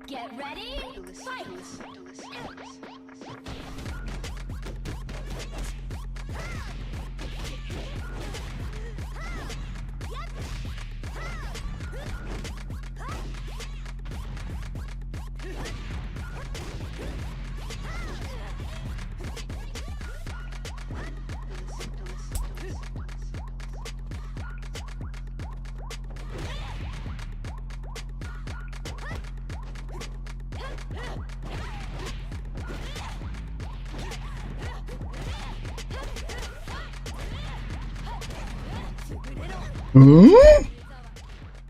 Get ready, fight!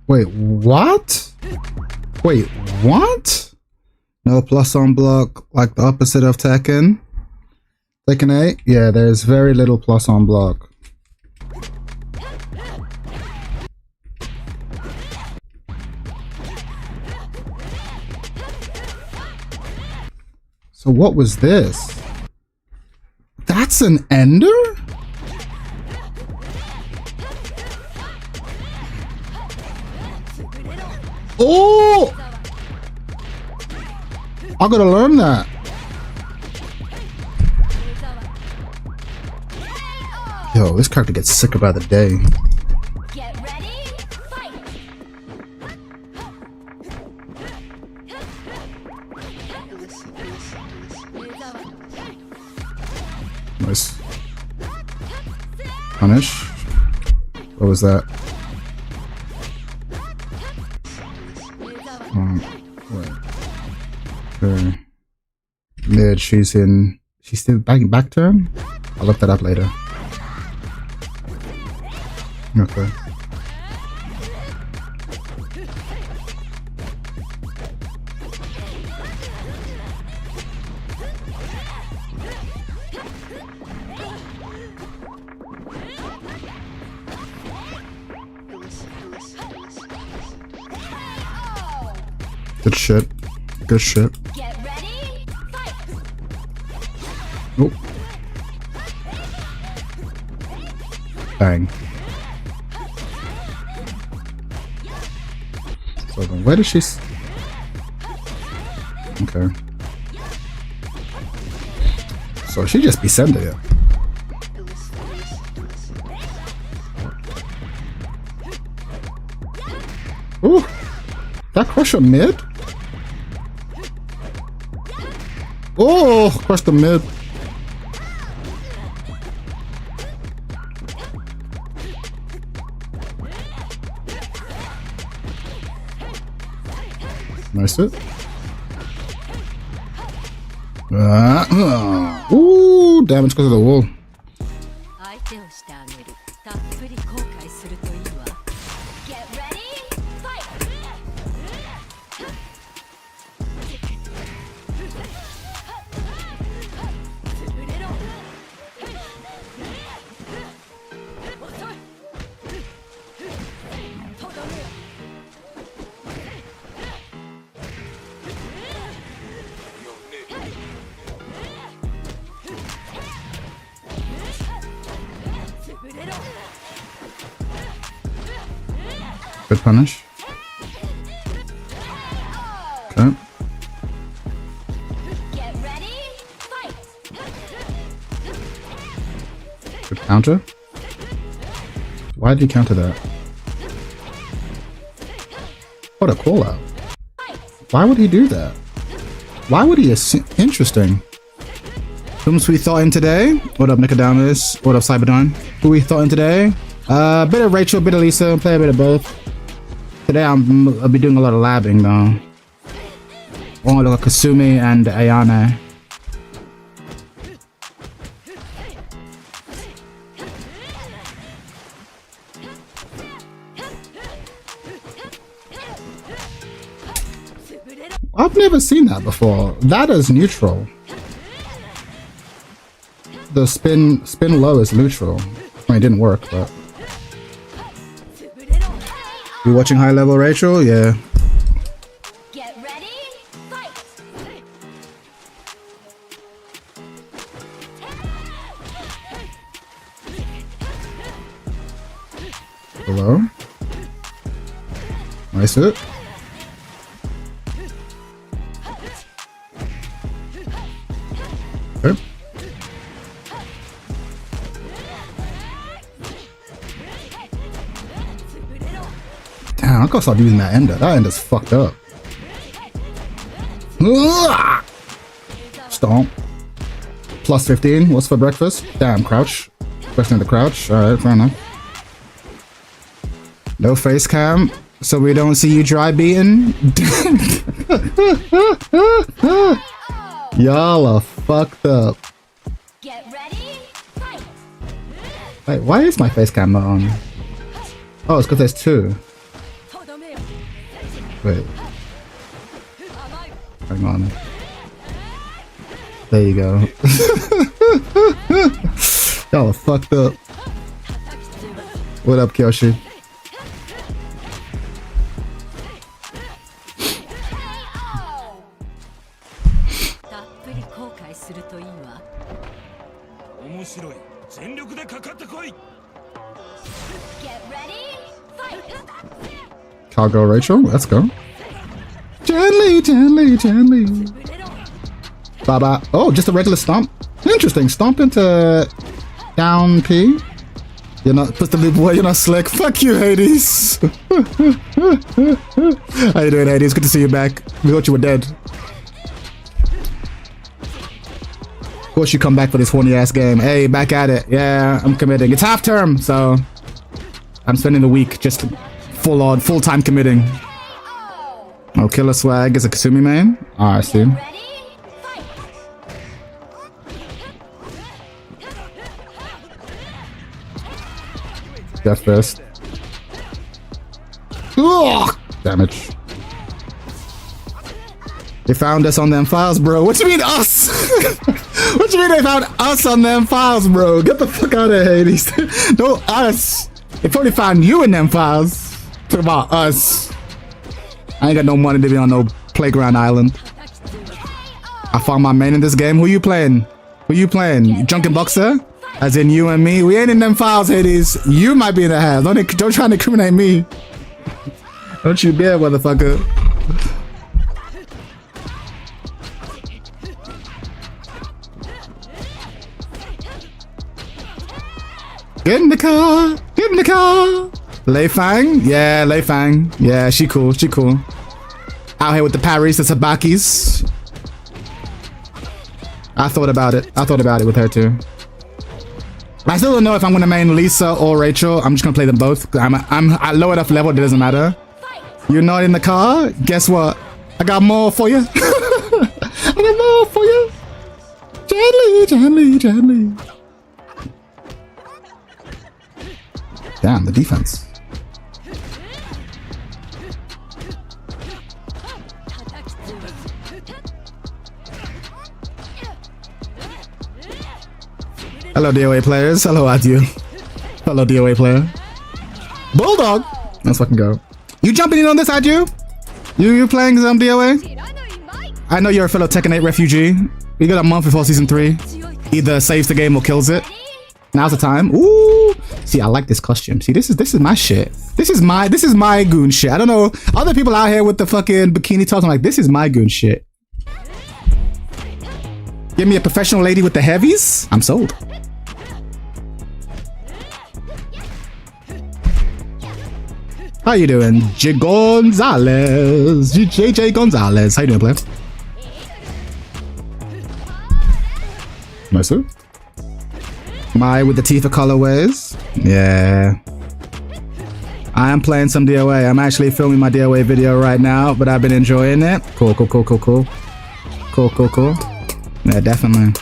Wait, what? Wait, what? No plus on block, like the opposite of Tekken? Tekken 8? Yeah, there's very little plus on block. So what was this? That's an ender? Oh! I gotta learn that. Yo, this character gets sicker by the day. Get ready, fight! Nice. Punish. What was that? Wait. Okay. Mid, she's still back turn? I'll look that up later. Okay. Good shit. Good shit. Get ready, fight! Oh. Bang. So then where does she okay. So she just be sending it. Ooh. That crush a mid? Oh, crush the mid. Nice it. Ooh, damage because of the wall. Get ready, fight! Good punish. Okay. Get ready, fight! Good counter. Why did he counter that? What a call out. Why would he do that? Why would he assume? Interesting. Whom we thought in today? What up, Nicodamus? What up, Cyberdon? Who we thought in today? Bit of Rachel, bit of Lisa, play a bit of both. Today I'll be doing a lot of labbing though. Oh, look at Kasumi and Ayane. I've never seen that before. That is neutral. The spin low is neutral. I mean, it didn't work, but. You watching High Level, Rachel? Yeah. Get ready, fight! Hello? Nice hit. Okay. Damn, I gotta start using that ender. That ender's fucked up. Stomp. Plus 15. What's for breakfast? Damn, crouch. Especially the crouch. Alright, fair enough. No face cam, so we don't see you dry beating. Y'all are fucked up. Get ready, fight! Wait, why is my face cam not on? Oh, it's because there's two. Wait. Hang on. There you go. Y'all are fucked up. What up, Kyoshi? Get ready, fight! Cowgirl Rachel, let's go. Gently, gently, gently. Baba. Oh, just a regular stomp. Interesting. Stomp into down P. You're not put the loop away, you're not slick. Fuck you, Hades. How you doing, Hades? Good to see you back. We thought you were dead. Of course you come back for this horny ass game. Hey, back at it. Yeah, I'm committing. It's half term, so I'm spending the week just full-time committing. Oh, Killer Swag is a Kasumi main? Ah, I see. Ready, fight! Death Fist. Ugh! Damage. They found us on them files, bro. What you mean us? What you mean they found us on them files, bro? Get the fuck out of Hades. No, us. They probably found you in them files. Talk about us. I ain't got no money to be on no playground island. I found my main in this game. Who you playing? Who you playing? Drunken Boxer? As in you and me? We ain't in them files, Hades. You might be in the house. Don't try to incriminate me. Don't you dare, motherfucker. Get in the car. Get in the car. Lei Fang? Yeah, Lei Fang. Yeah, she cool. She cool. Out here with the parries, the sabakis. I thought about it. I thought about it with her too. I still don't know if I'm gonna main Lisa or Rachel. I'm just gonna play them both. I'm at low enough level, it doesn't matter. You're not in the car? Guess what? I got more for you. I got more for you. Gently, gently, gently. Damn, the defense. Hello, DOA players. Hello, Adieu. Hello, DOA player. Bulldog. Let's fucking go. You jumping in on this, Adieu? You playing some DOA? I know you're a fellow Tekken 8 refugee. You got a month before season 3. Either saves the game or kills it. Now's the time. Ooh. See, I like this costume. See, this is my shit. This is my goon shit. I don't know other people out here with the fucking bikini tops. I'm like, this is my goon shit. Give me a professional lady with the heavies. I'm sold. How you doing? J Gonzalez. JJ Gonzalez. How you doing, player? Nice. Am I with the Tifa colorways? Yeah. I am playing some DOA. I'm actually filming my DOA video right now, but I've been enjoying it. Cool. Cool. Yeah, definitely.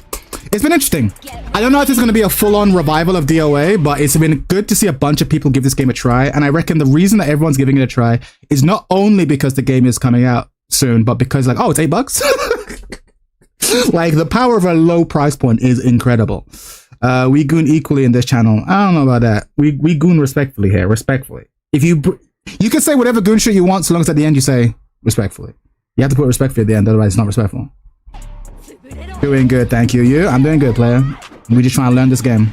It's been interesting. I don't know if it's going to be a full-on revival of DOA, but it's been good to see a bunch of people give this game a try. And I reckon the reason that everyone's giving it a try is not only because the game is coming out soon, but because like, oh, it's $8. Like the power of a low price point is incredible. We goon equally in this channel. I don't know about that. We goon respectfully here, respectfully. If you can say whatever goon shit you want, so long as at the end you say respectfully. You have to put respectfully at the end, otherwise it's not respectful. Doing good, thank you. You? I'm doing good, player. We just trying to learn this game.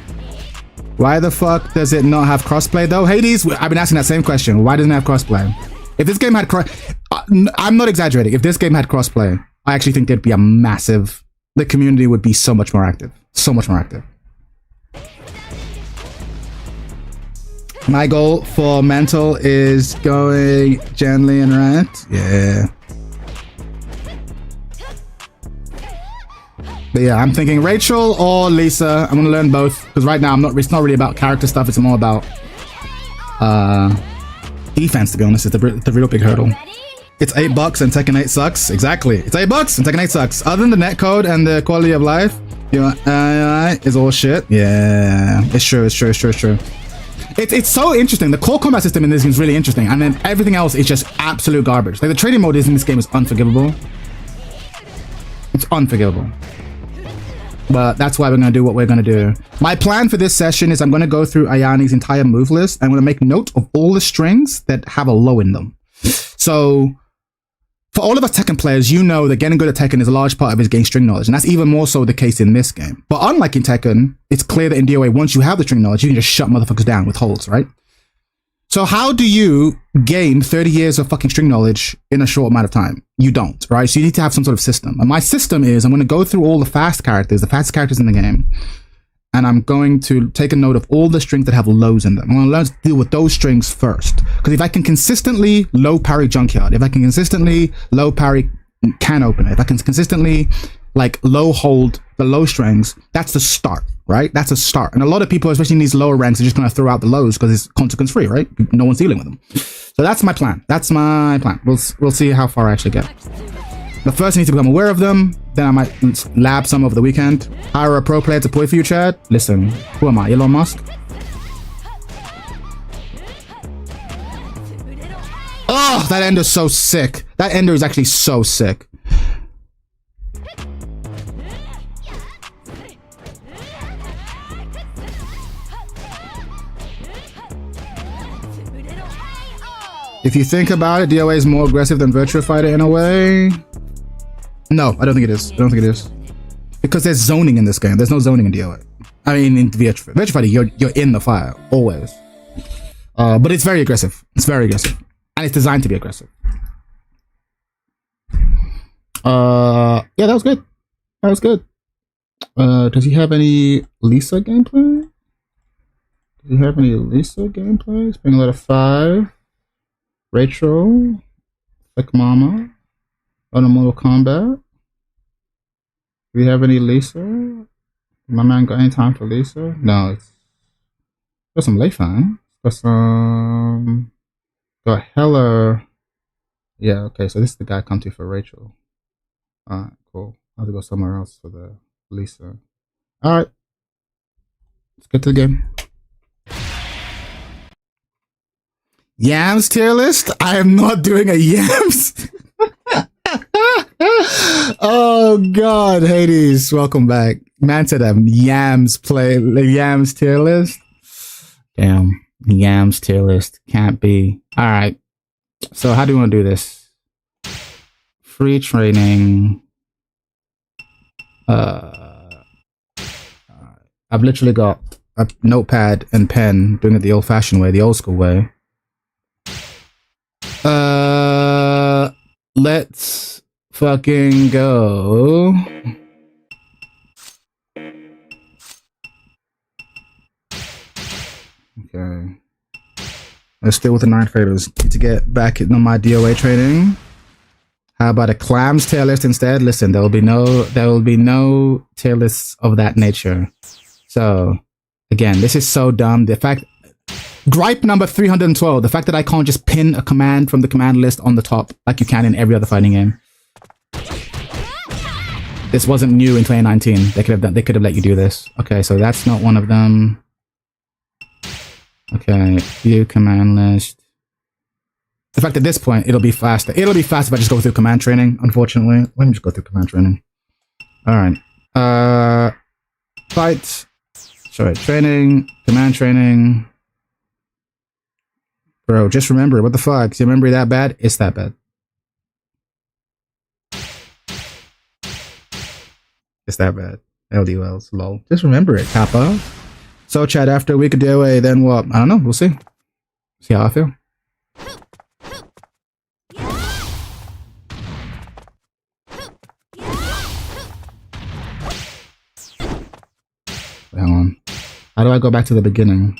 Why the fuck does it not have crossplay though? Hades, I've been asking that same question. Why doesn't it have crossplay? If this game had I'm not exaggerating. If this game had crossplay, I actually think there'd be a massive... The community would be so much more active. So much more active. My goal for mental is going gently and right. Yeah. But yeah, I'm thinking Rachel or Lisa. I'm gonna learn both because right now it's not really about character stuff. It's more about defense. To be honest, it's the real big hurdle. It's $8 and Tekken 8 sucks. Exactly, it's $8 and Tekken 8 sucks. Other than the netcode and the quality of life, you know, is all shit. Yeah, it's true. It's so interesting. The core combat system in this game is really interesting, and then everything else is just absolute garbage. Like the trading mode in this game is unforgivable. It's unforgivable. But that's why we're going to do what we're going to do. My plan for this session is I'm going to go through Ayani's entire move list. I'm going to make note of all the strings that have a low in them. So for all of us Tekken players, you know that getting good at Tekken is a large part of his game string knowledge. And that's even more so the case in this game. But unlike in Tekken, it's clear that in DOA, once you have the string knowledge, you can just shut motherfuckers down with holds, right? So how do you gain 30 years of fucking string knowledge in a short amount of time? You don't, right? So you need to have some sort of system. And my system is I'm going to go through all the fastest characters in the game. And I'm going to take a note of all the strings that have lows in them. I'm going to learn to deal with those strings first. Because if I can consistently low parry Junkyard, if I can consistently low parry Can Opener, if I can consistently like low hold the low strings, that's the start, right? That's a start. And a lot of people, especially in these lower ranks, are just going to throw out the lows because it's consequence free, right? No one's dealing with them. So that's my plan. That's my plan. We'll see how far I actually get. But first I need to become aware of them. Then I might lab some over the weekend. Hire a pro player to play for you, Chad. Listen, who am I, Elon Musk? Oh, that ender's so sick. That ender is actually so sick. If you think about it, DOA is more aggressive than Virtua Fighter in a way. No, I don't think it is. I don't think it is. Because there's zoning in this game. There's no zoning in DOA. I mean, in Virtua Fighter, you're in the fire, always. But it's very aggressive. It's very aggressive. And it's designed to be aggressive. Yeah, that was good. That was good. Does he have any Lisa gameplay? Does he have any Lisa gameplay? Spring letter 5. Rachel. Like Mama. On a Mortal Kombat. Do we have any Lisa? My man got any time for Lisa? No, it's got some Leifan. Got some. Got Heller. Yeah, okay, so this is the guy I come to for Rachel. Alright, cool. I have to go somewhere else for the Lisa. Alright. Let's get to the game. Yams tier list? I am not doing a Yams. Oh god, Hades, welcome back. Man said a Yams tier list. Damn, Yams tier list can't be. All right, so how do you want to do this? Free training. I've literally got a notepad and pen, doing it the old-fashioned way, the old school way. Let's fucking go. Okay. Let's still with the 9 favors. Need to get back on my DOA training. How about a clams tier list instead? Listen, there will be no tier lists of that nature. So again, this is so dumb. The fact, gripe number 312, the fact that I can't just pin a command from the command list on the top like you can in every other fighting game. This wasn't new in 2019. They could have let you do this. Okay, so that's not one of them. Okay, view command list. In fact, at this point, it'll be faster. It'll be faster if I just go through command training, unfortunately. Let me just go through command training. Alright. Fight. Sorry, training. Command training. Bro, just remember, what the fuck? Is your memory that bad? It's that bad. It's that bad. LDLs, lol. Just remember it, Kappa. So, chat, after a week of DOA, then what? I don't know. We'll see. See how I feel. Hang on. How do I go back to the beginning?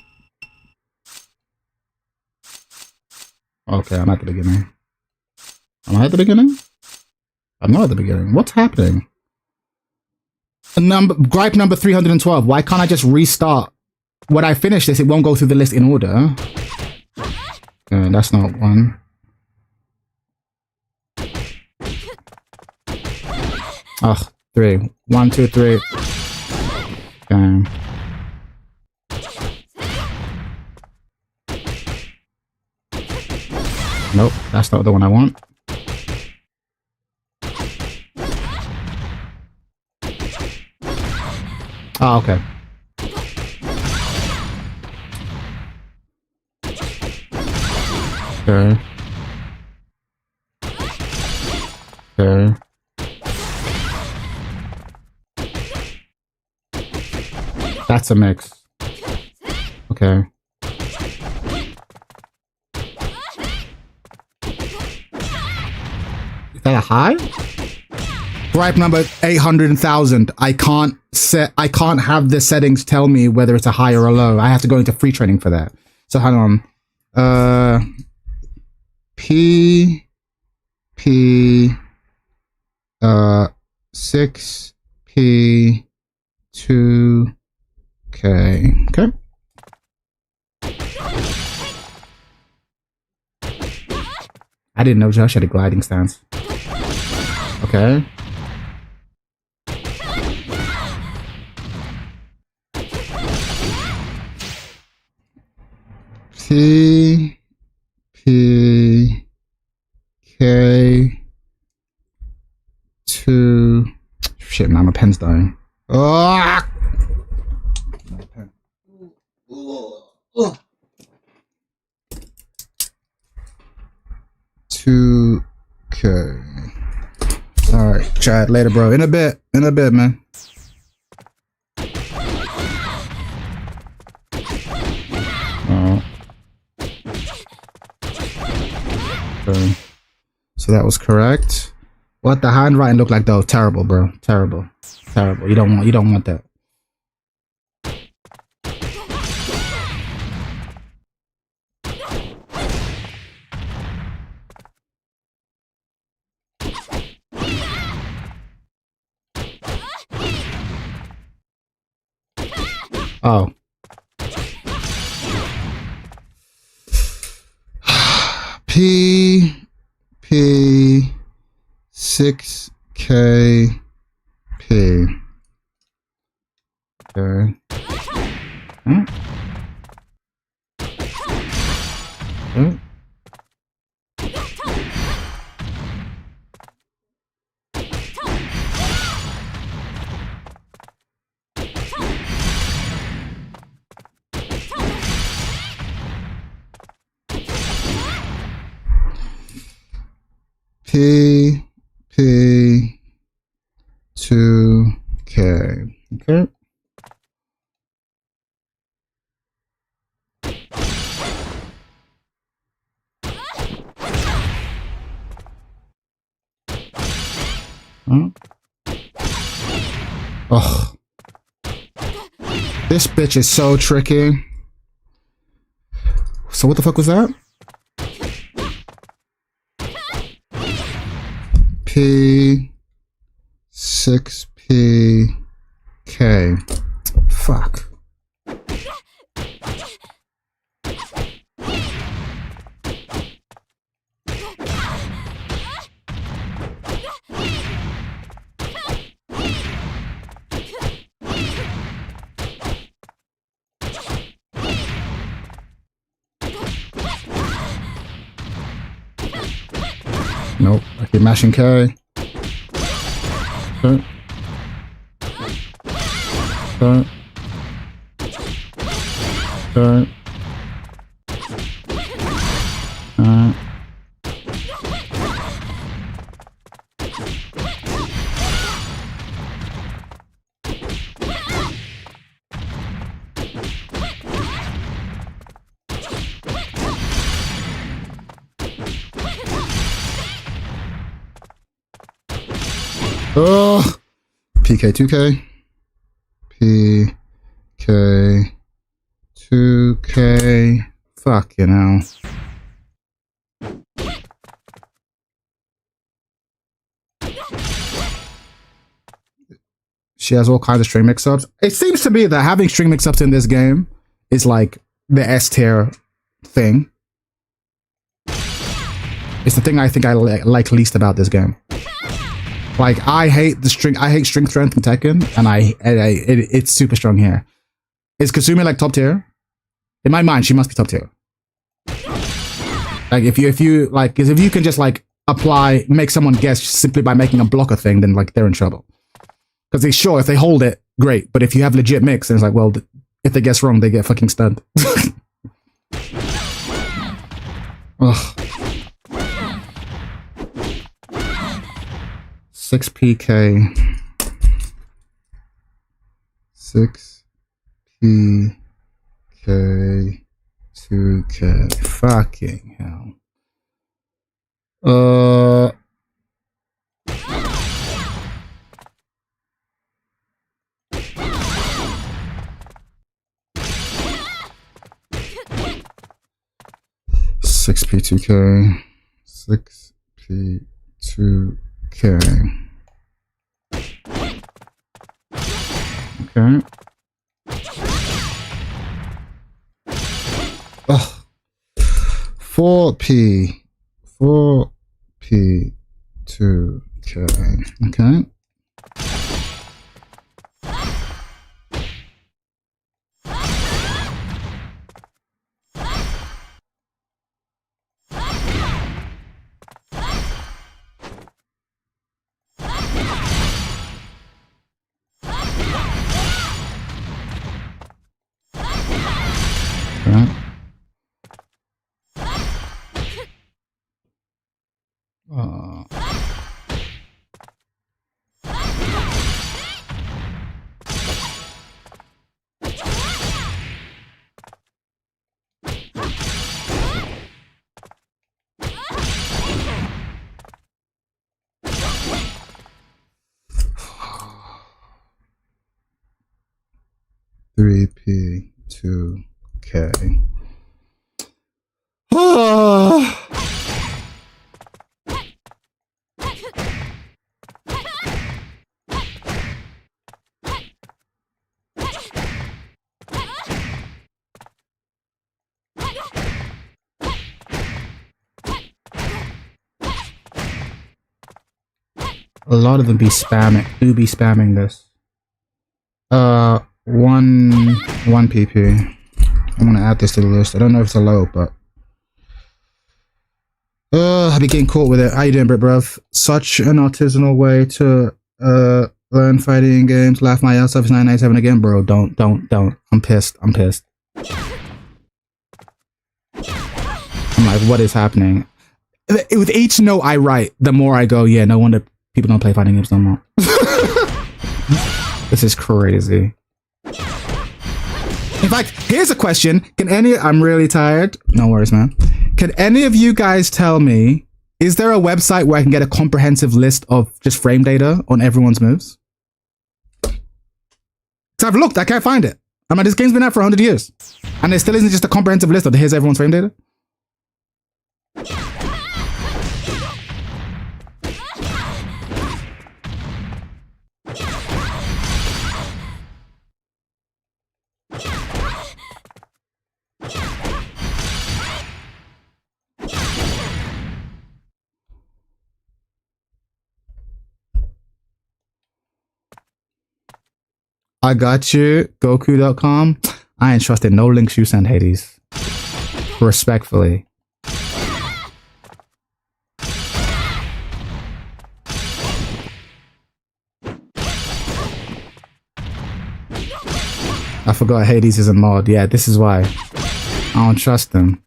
Okay, I'm at the beginning. Am I at the beginning? I'm not at the beginning. What's happening? Gripe number 312. Why can't I just restart? When I finish this, it won't go through the list in order. Okay, that's not one. Ugh, 3. 1, 2, 3. Okay. Nope, that's not the one I want. Oh, okay. Okay. Okay. That's a mix. Okay. Is that a high? Gripe number 800,000. I can't have the settings tell me whether it's a high or a low. I have to go into free training for that. So hang on. P 6 P 2 K. Okay. I didn't know Josh had a gliding stance. Okay. P P K 2. Shit, man, my pen's dying. Oh! 2K. Alright, chat later, bro. In a bit, man. Oh. Okay. So that was correct. What the handwriting look like though? Terrible, bro. Terrible. Terrible. You don't want that. Oh. P 6K P. Okay. Hmm? Hmm? P 2K. Okay. Huh? Oh. This bitch is so tricky. So what the fuck was that? P 6P K. Fuck. Nope. I keep mashing K. Okay. Okay. Okay. Oh, PK2K, PK2K, fuck, you know. She has all kinds of string mix-ups. It seems to me that having string mix-ups in this game is like the S tier thing. It's the thing I think I like least about this game. Like, I hate string strength in Tekken, and it's super strong here. Is Kasumi like top tier? In my mind, she must be top tier. Like, if you like, if you can just like make someone guess simply by making a blocker thing, then like they're in trouble. Because sure, if they hold it, great. But if you have legit mix, then it's like, well, if they guess wrong, they get fucking stunned. Ugh. 6PK. 6PK. 2K. Fucking hell. 6P2K. 6P2K. Okay. Ugh. 4P. 4P2K. Okay. Right. 3P2K. A lot of them be spamming this. 1 PP. I'm gonna add this to the list. I don't know if it's a low, but I've been getting caught with it. How you doing, bruv? Such an artisanal way to learn fighting games. Laugh my ass off. It's 997 again, bro. Don't. I'm pissed. I'm like, what is happening? With each note I write, the more I go, yeah, no wonder people don't play fighting games no more. This is crazy. In fact, here's a question. I'm really tired. No worries, man. Can any of you guys tell me, is there a website where I can get a comprehensive list of just frame data on everyone's moves? So I've looked, I can't find it. I mean, this game's been out for 100 years. And there still isn't just a comprehensive list of here's everyone's frame data. I got you, Goku.com. I ain't trusting no links you send, Hades. Respectfully. I forgot Hades is a mod. Yeah, this is why. I don't trust them.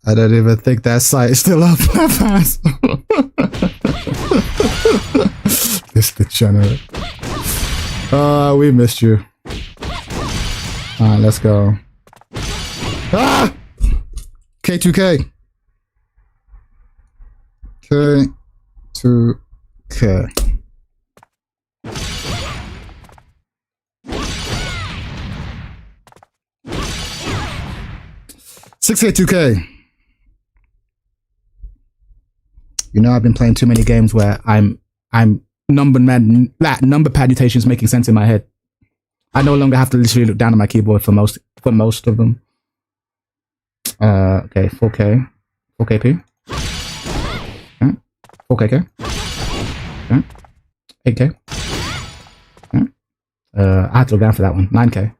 I don't even think that site is still up. This degenerate. We missed you. Alright, let's go. Ah! K2K. K2K. $6K2K. You know, I've been playing too many games where I'm number pad mutations making sense in my head. I no longer have to literally look down at my keyboard for most of them. Okay, 4K, 4KP, okay. 4KK, okay. 8K, okay. I had to look down for that one. 9K,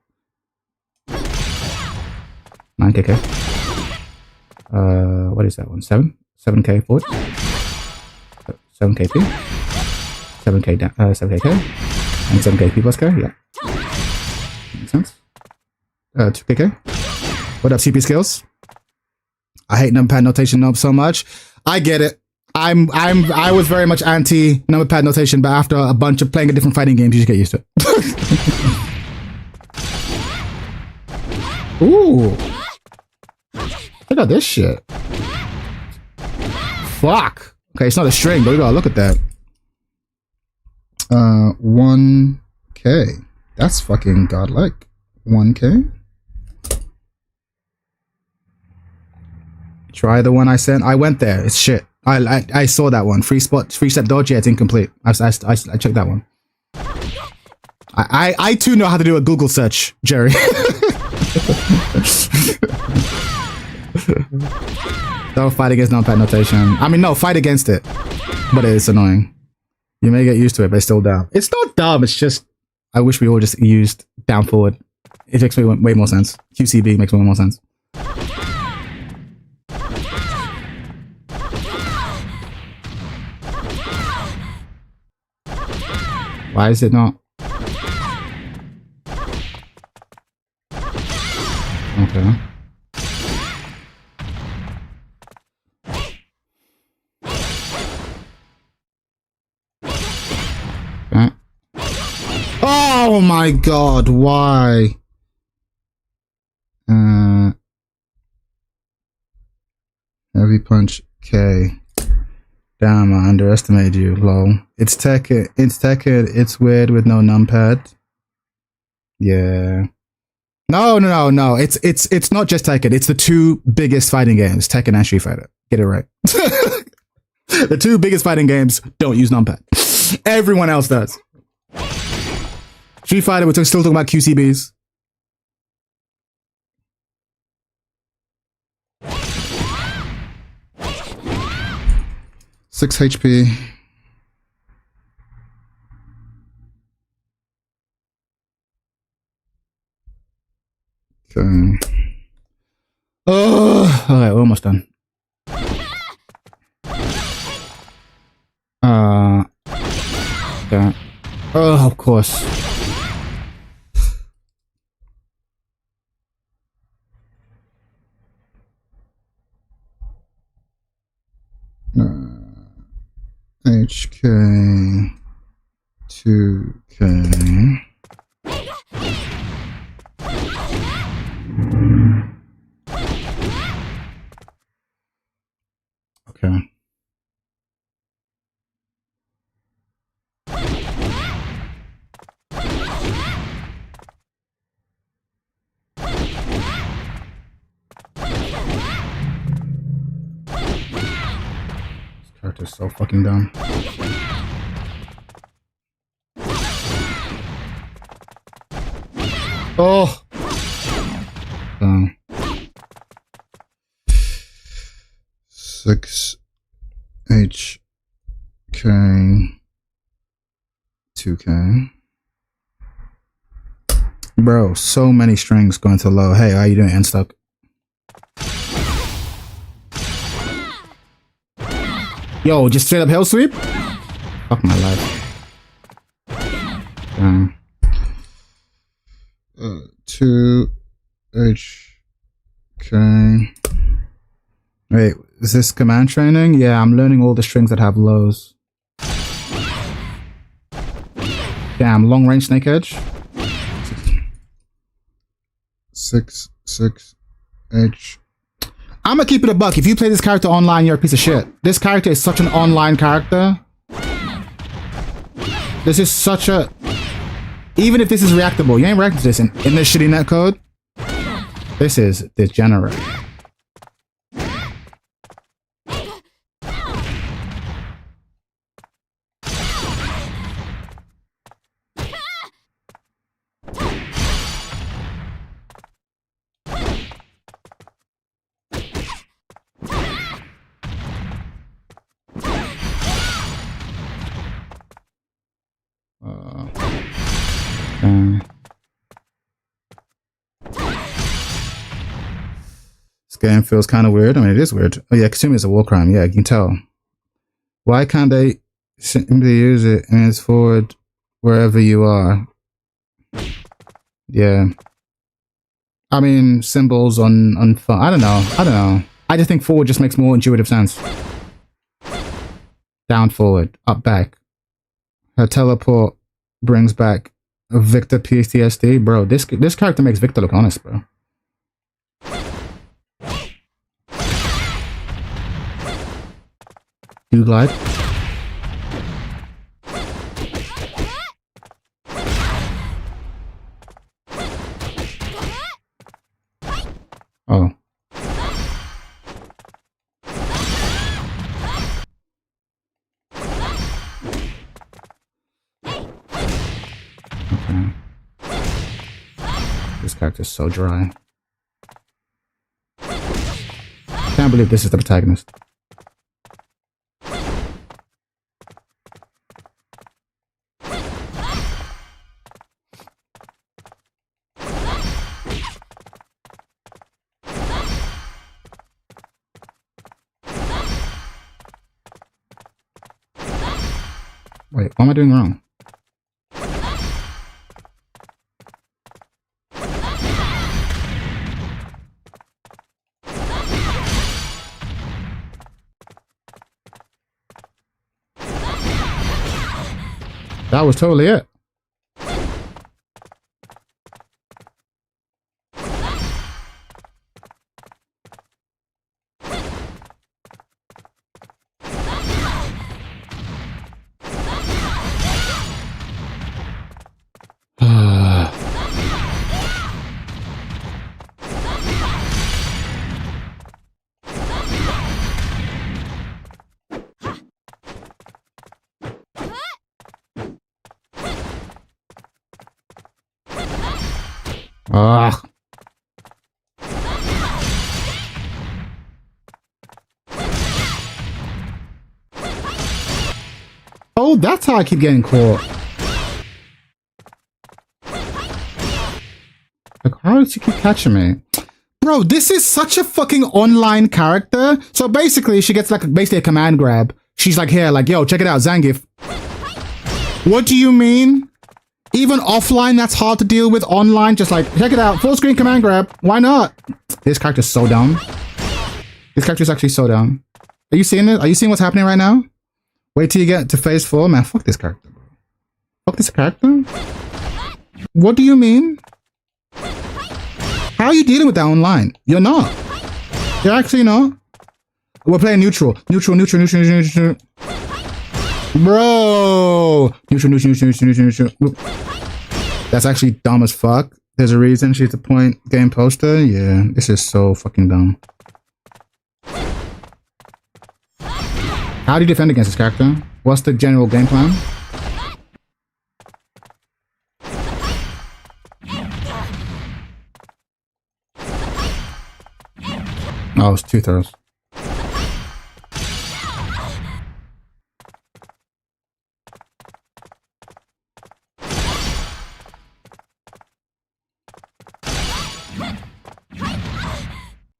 9KK. What is that one? 7K forward. 7KP, 7K down, 7KK, and 7KP plus K, yeah. Makes sense. 2KK. What up, CP skills? I hate number pad notation so much. I get it. I was very much anti number pad notation, but after a bunch of playing a different fighting games, you just get used to it. Ooh. Look at this shit. Fuck. Okay, it's not a string, but we gotta look at that. 1K. That's fucking godlike. 1K. Try the one I sent. I went there. It's shit. I saw that one. Free step dodge. Yeah, it's incomplete. I checked that one. I too know how to do a Google search, Jerry. Don't fight against non-pad notation. I mean, no, fight against it. But it's annoying. You may get used to it, but it's still dumb. It's not dumb, it's just... I wish we all just used down forward. It makes way more sense. QCB makes way more sense. Why is it not? Okay. Oh my god, why? Heavy punch K. Damn, I underestimated you, lol. It's Tekken, it's weird with no numpad. Yeah. No. It's not just Tekken, it's the two biggest fighting games, Tekken and Street Fighter. Get it right. The two biggest fighting games don't use numpad. Everyone else does. Street Fighter, we're still talking about QCBs. Six HP. Okay. Oh, alright, we're almost done. Okay. Oh, of course. HK 2K. character's so fucking dumb. Oh! Oh. 6 HK 2K. Bro, so many strings going to low. Hey, how you doing, Unstuck? Yo, just straight up hell sweep? Fuck my life. 2 HK. Wait, is this command training? Yeah, I'm learning all the strings that have lows. Damn, long range snake edge. 6 H. I'm gonna keep it a buck. If you play this character online, you're a piece of shit. This character is such an online character. This is such a... Even if this is reactable, you ain't reacting to this in this shitty netcode. This is degenerate. This game feels kind of weird. I mean, it is weird. Oh yeah, Kasumi is a war crime. Yeah, you can tell. Why can't they simply use it and it's forward wherever you are? Yeah. I mean, symbols on I don't know. I just think forward just makes more intuitive sense. Down, forward, up, back. Her teleport brings back Victor PTSD. Bro, this character makes Victor look honest, bro. You glide. Oh. Okay. This character's so dry. Can't believe this is the protagonist. Wait, what am I doing wrong? That was totally it. Ugh. Oh, that's how I keep getting caught. Like, how does she keep catching me? Bro, this is such a fucking online character. So basically, she gets like basically a command grab. She's like, here, like, yo, check it out, Zangief. What do you mean? Even offline, that's hard to deal with. Online, just like, check it out, full screen command grab. Why not? This character's so dumb. This character's actually so dumb. Are you seeing it? Are you seeing what's happening right now? Wait till you get to phase 4. Man, fuck this character, bro. Fuck this character? What do you mean? How are you dealing with that online? You're not. You're actually not. We're playing neutral. Neutral. Bro! Neutral. That's actually dumb as fuck. There's a reason she's the point game poster. Yeah, this is so fucking dumb. How do you defend against this character? What's the general game plan? Oh, it's 2 throws.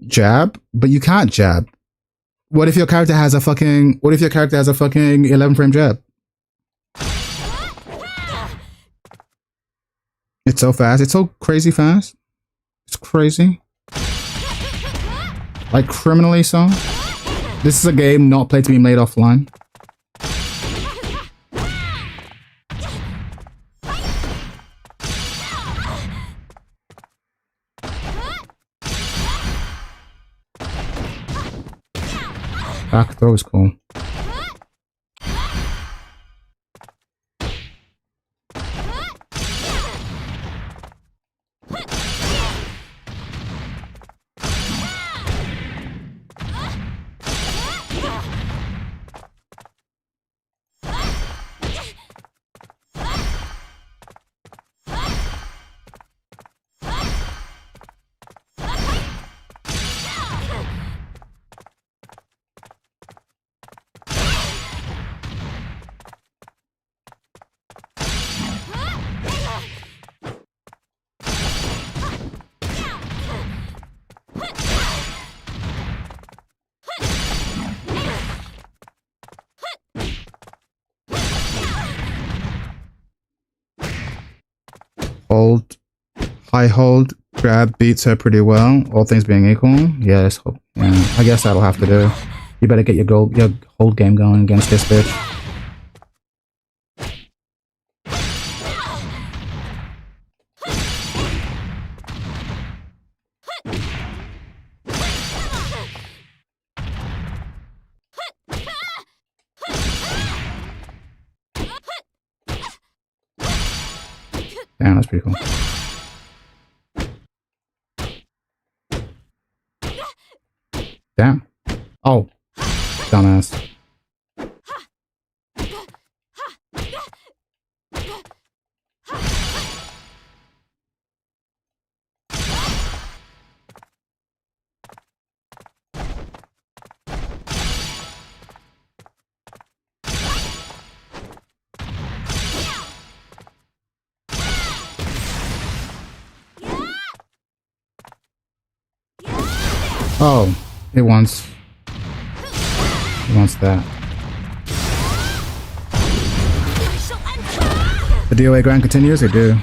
Jab? But you can't jab. What if your character has a fucking 11 frame jab? It's so fast. It's so crazy fast. It's crazy. Like criminally so. This is a game not played to be made offline. Back throw is cool. Hold, high hold, grab beats her pretty well. All things being equal, yes. Yeah, I guess that'll have to do. You better get your hold game going against this bitch. Damn, that's pretty cool. Damn. Oh, dumbass. Oh, it wants that. The DOA grind continues? It do.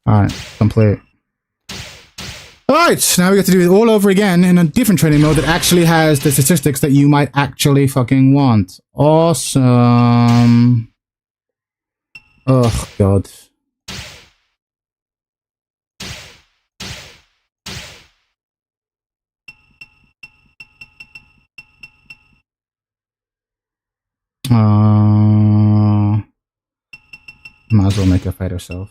Alright, complete. Alright, now we get to do it all over again in a different training mode that actually has the statistics that you might actually fucking want. Awesome. Oh, God. Might as well make her fight herself.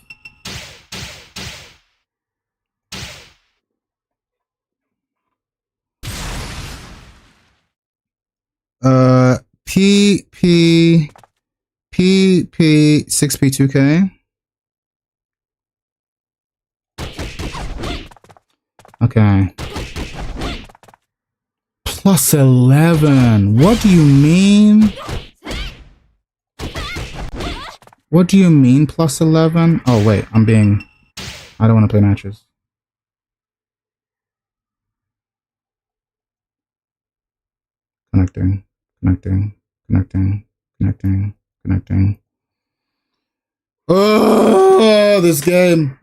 PP 6P2K. Okay. Plus 11. What do you mean? What do you mean plus 11? Oh wait, I don't want to play matches. Connecting. Oh, this game.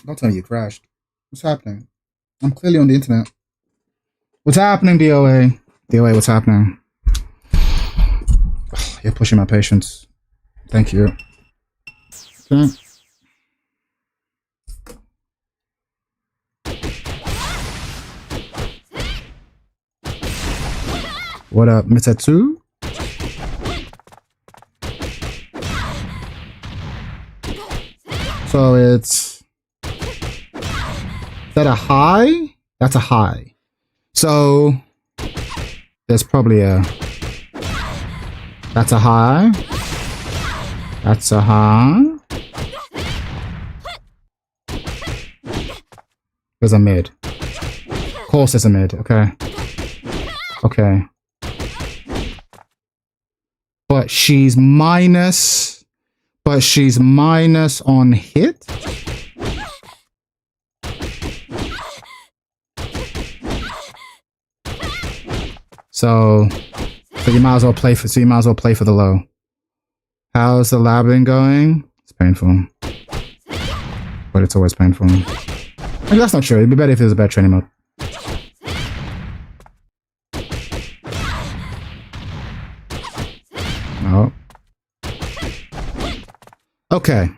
Don't tell me you crashed. What's happening? I'm clearly on the internet. What's happening, DOA? DOA, what's happening? You're pushing my patience. Thank you. Okay. What up, Mitsetsu? So it's Is that a high? That's a high. So there's probably a... That's a high. That's a high. There's a mid. Of course there's a mid. Okay. Okay. But she's minus... But she's minus on hit? So you might as well play for the low. How's the labbing going? It's painful. But it's always painful. Maybe that's not true. It'd be better if there's a better training mode. Oh. Okay.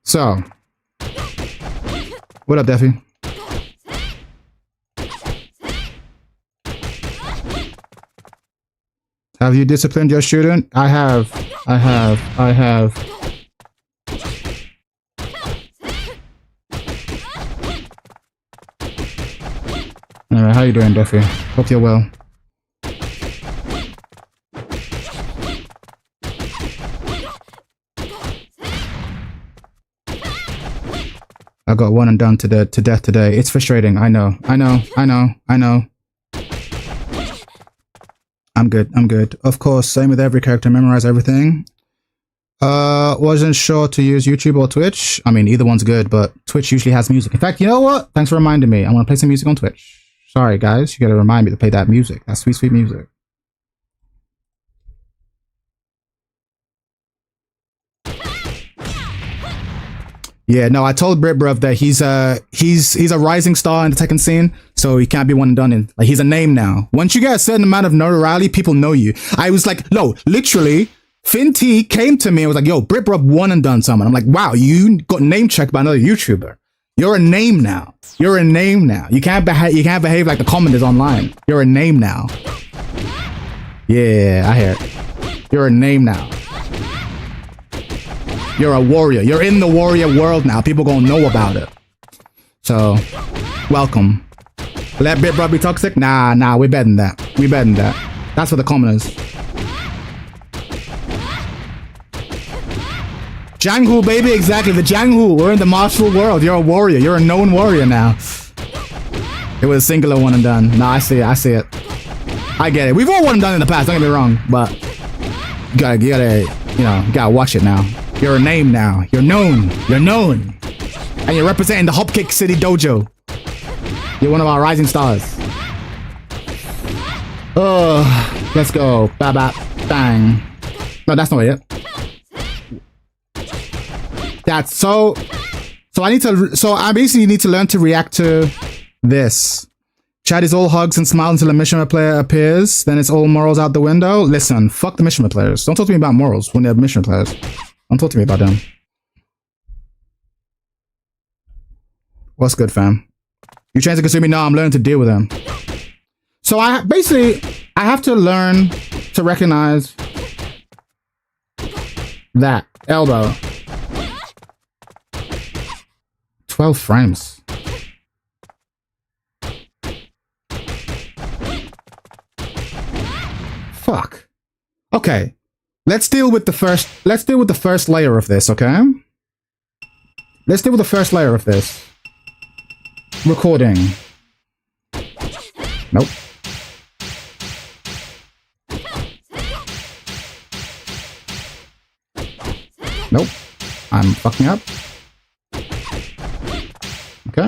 So. What up, Deffy? Have you disciplined your student? I have. Anyway, how you doing, Duffy? Hope you're well. I got one and done to death today. It's frustrating. I know. I'm good. Of course, same with every character. Memorize everything. Wasn't sure to use YouTube or Twitch. I mean, either one's good, but Twitch usually has music. In fact, you know what? Thanks for reminding me. I'm gonna play some music on Twitch. Sorry, guys. You gotta remind me to play that music. That sweet, sweet music. Yeah, no, I told Britbruv that he's a rising star in the Tekken scene, so he can't be one and done. In like, he's a name now. Once you get a certain amount of notoriety, people know you. I was like, no, literally, Finn T came to me and was like, yo, Britbruv one and done someone. I'm like, wow, you got name checked by another YouTuber. You're a name now. You're a name now. You can't behave like the commenters online. You're a name now. Yeah, I hear it. You're a name now. You're a warrior. You're in the warrior world now. People gonna know about it. So, welcome. Let Britbruv be toxic? Nah, we better than that. That's for the commoners. Jianghu, baby, exactly. The Jianghu. We're in the martial world. You're a warrior. You're a known warrior now. It was a singular one and done. Nah, I see it. I get it. We've all one and done in the past, don't get me wrong, but you gotta watch it now. You're a name now. You're known. And you're representing the Hopkick City Dojo. You're one of our rising stars. Oh, let's go. Bang. No, that's not it. That's so I basically need to learn to react to this. Chat is all hugs and smiles until a Mishima player appears. Then it's all morals out the window. Listen, fuck the Mishima players. Don't talk to me about morals when they're Mishima players. Don't talk to me about them. What's good, fam? You trying to consume me? No, I'm learning to deal with them. So I have to learn to recognize that elbow. 12 frames. Fuck. Okay. Let's deal with the first layer of this, okay? Let's deal with the first layer of this. Recording. Nope. Nope. I'm fucking up. Okay.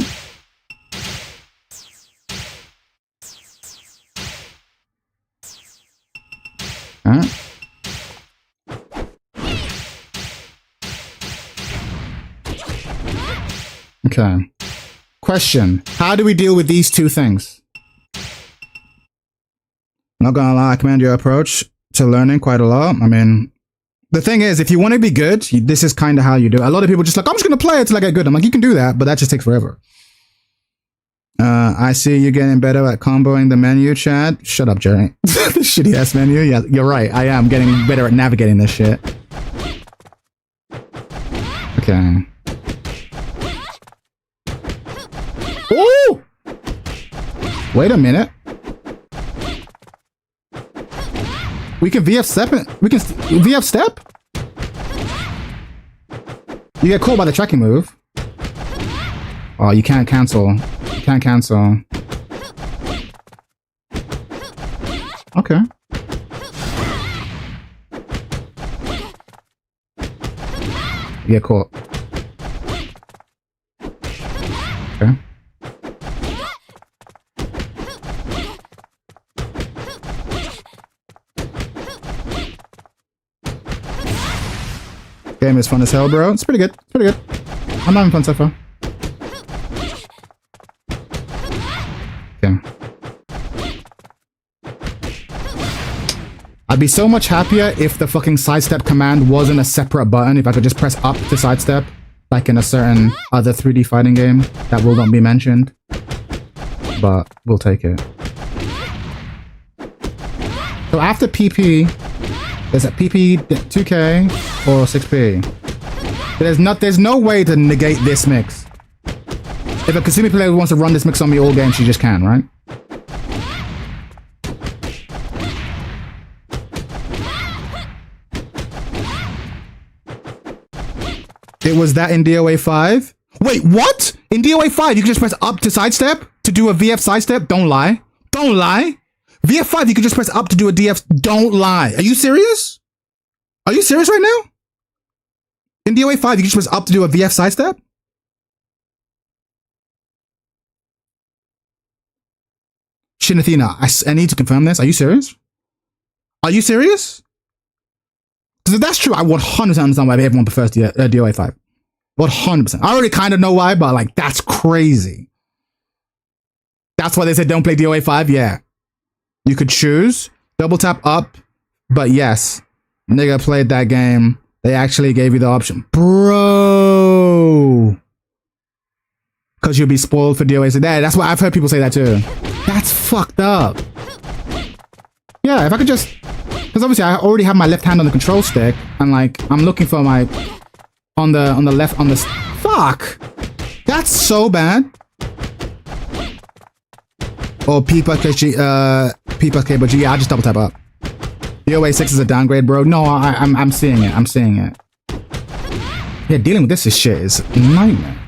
Alright. Okay. Question. How do we deal with these two things? Not gonna lie, I commend your approach to learning quite a lot. I mean, the thing is, if you want to be good, this is kind of how you do it. A lot of people just like, I'm just gonna play it till I get good. I'm like, you can do that, but that just takes forever. I see you getting better at comboing the menu, Chad. Shut up, Jerry. The shitty ass menu. Yeah, you're right. I am getting better at navigating this shit. Okay. Ooh! Wait a minute. We can VF step it. We can VF step? You get caught by the tracking move. Oh, you can't cancel. You can't cancel. Okay. You get caught. Okay. Game is fun as hell, bro. It's pretty good. It's pretty good. I'm having fun so far. Okay. I'd be so much happier if the fucking sidestep command wasn't a separate button. If I could just press up to sidestep, like in a certain other 3D fighting game that will not be mentioned. But we'll take it. So after PP, there's a PP 2K or 6P. There's no way to negate this mix. If a Kasumi player wants to run this mix on me all game, she just can, right? It was that in DOA 5? Wait, what? In DOA 5, you can just press up to sidestep to do a VF sidestep? Don't lie. Don't lie. VF 5, you can just press up to do a DF. Don't lie. Are you serious? Are you serious right now? In DOA 5, you can just press up to do a VF sidestep? Shin Athena, I need to confirm this. Are you serious? Are you serious? Because if that's true, I 100% understand why everyone prefers DOA 5. 100%. I already kind of know why, but like, that's crazy. That's why they said don't play DOA 5? Yeah. You could choose, double tap up, but yes, nigga played that game. They actually gave you the option. Bro! Because you'll be spoiled for DOA. So that's what I've heard people say that too. That's fucked up. Yeah, if I could just... Because obviously I already have my left hand on the control stick, and like, I'm looking for my... On the left, on the... Fuck! That's so bad. Or Peepa K, but yeah, I just double tap up. DOA 6 is a downgrade, bro. No, I'm seeing it. I'm seeing it. Yeah, dealing with this shit is a nightmare.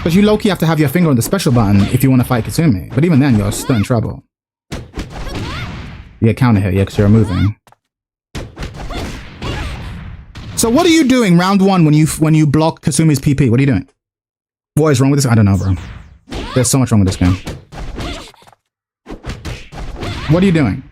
But you low-key have to have your finger on the special button if you want to fight Kasumi. But even then, you're still in trouble. You get counter hit, yeah, because you're moving. So what are you doing round one when you block Kasumi's PP? What are you doing? What is wrong with this? I don't know, bro. There's so much wrong with this game. What are you doing?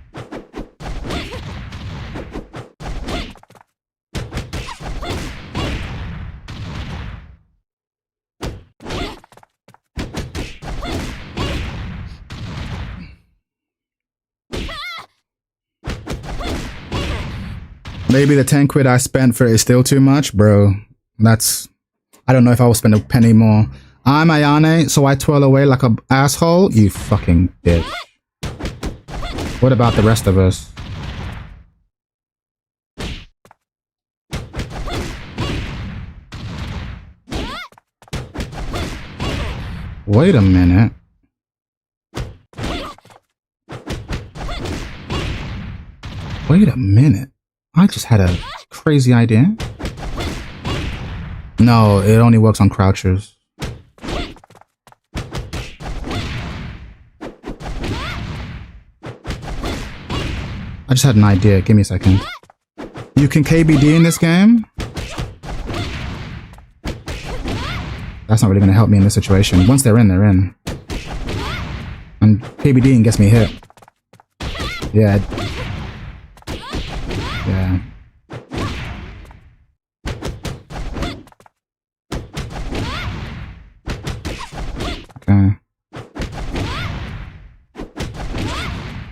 Maybe the 10 quid I spent for it is still too much, bro. That's... I don't know if I will spend a penny more. I'm Ayane, so I twirl away like an asshole? You fucking bitch. What about the rest of us? Wait a minute. Wait a minute. I just had a crazy idea. No, it only works on crouchers. I just had an idea. Give me a second. You can KBD in this game? That's not really going to help me in this situation. Once they're in, they're in. And KBDing gets me hit. Yeah. Yeah. Okay.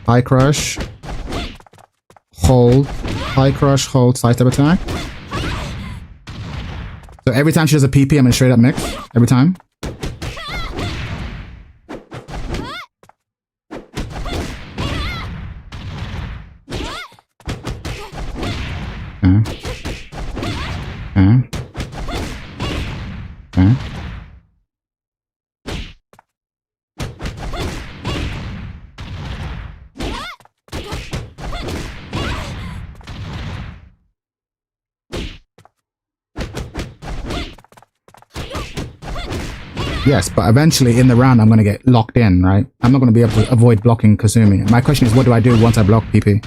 High crush. Hold. High crush, hold, sidestep attack. So every time she does a PP, I'm in straight up mix. Every time. Yes, but eventually in the round, I'm going to get locked in, right? I'm not going to be able to avoid blocking Kasumi. My question is, what do I do once I block PP?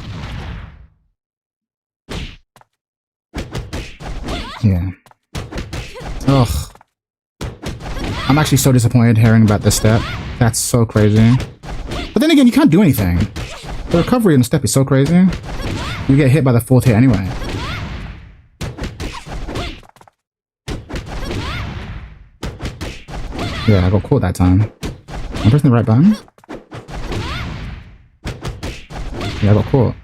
Yeah. Ugh. I'm actually so disappointed hearing about this step. That's so crazy. But then again, you can't do anything. The recovery in the step is so crazy. You get hit by the 4th hit anyway. Yeah, I got caught that time. I'm pressing the right button. Yeah, I got caught.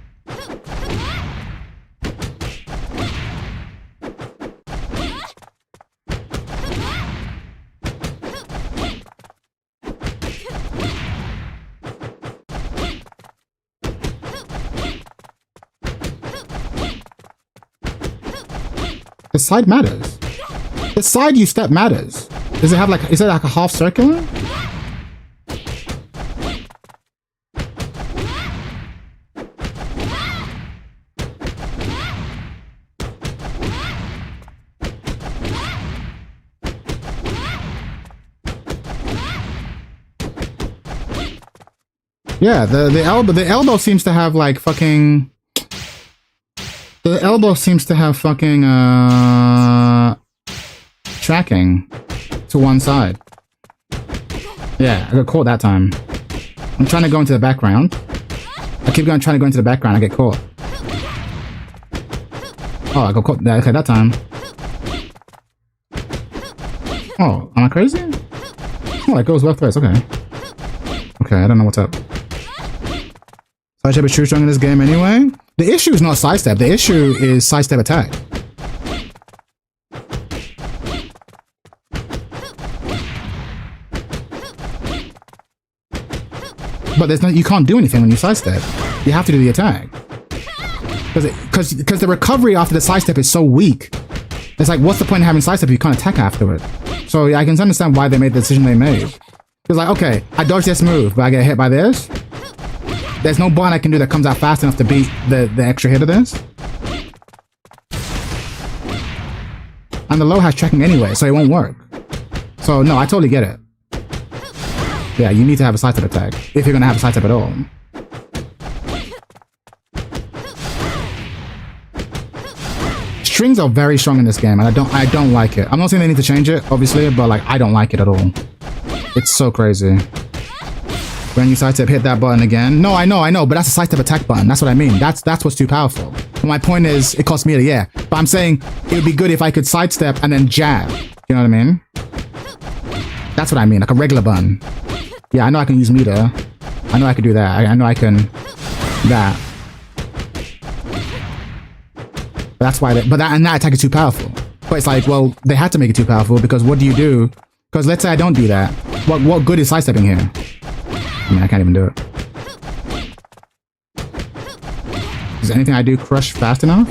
The side matters. The side you step matters. Does it have like, is it like a half circular? Yeah, the elbow seems to have like fucking. The elbow seems to have fucking tracking to one side. Yeah, I got caught that time. I'm trying to go into the background. I keep trying to go into the background. I get caught. Oh, I got caught. Okay, that time. Oh, am I crazy? Oh, it goes both ways. Okay. Okay, I don't know what's up. Sidestep is too strong in this game anyway. The issue is not sidestep. The issue is sidestep attack. But there's no, you can't do anything when you sidestep. You have to do the attack. Because the recovery after the sidestep is so weak. It's like, what's the point of having sidestep if you can't attack afterward? So yeah, I can understand why they made the decision they made. It's like, okay, I dodge this move, but I get hit by this. There's no button I can do that comes out fast enough to beat the extra hit of this. And the low has tracking anyway, so it won't work. So no, I totally get it. Yeah, you need to have a sidestep attack, if you're gonna have a sidestep at all. Strings are very strong in this game, and I don't like it. I'm not saying they need to change it, obviously, but like, I don't like it at all. It's so crazy. When you sidestep, hit that button again. No, I know, but that's a sidestep attack button. That's what I mean. That's what's too powerful. But my point is, it costs meter, yeah. But I'm saying it would be good if I could sidestep and then jab. You know what I mean? That's what I mean, like a regular button. Yeah, I know I can use meter. I know I can do that. I know I can that. But that's why. But that attack is too powerful. But it's like, well, they had to make it too powerful because what do you do? Because let's say I don't do that. What good is sidestepping here? I mean, I can't even do it. Is anything I do crush fast enough?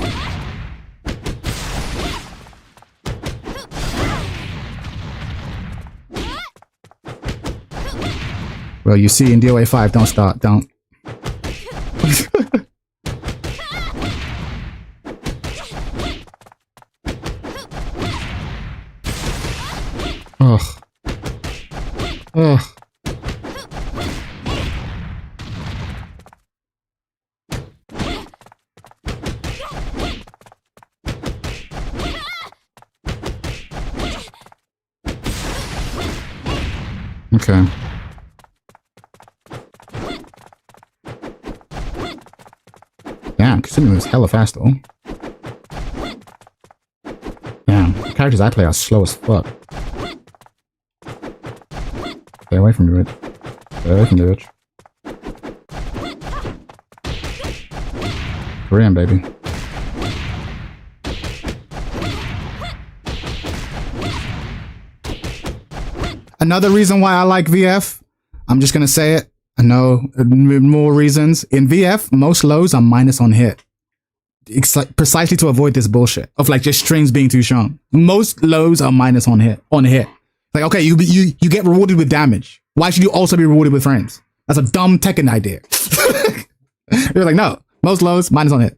Well, you see in DOA 5, don't start, don't. Ugh. Ugh. Okay. Damn, Kasumi moves hella fast though. Damn, the characters I play are slow as fuck. Stay away from the bitch. Stay away from the bitch. Korean, baby. Another reason why I like VF, I'm just gonna say it. I know more reasons. In VF, most lows are minus on hit. It's like precisely to avoid this bullshit of like just strings being too strong. Most lows are minus on hit. Like, okay, you get rewarded with damage. Why should you also be rewarded with frames? That's a dumb Tekken idea. You're like, no, most lows, minus on hit.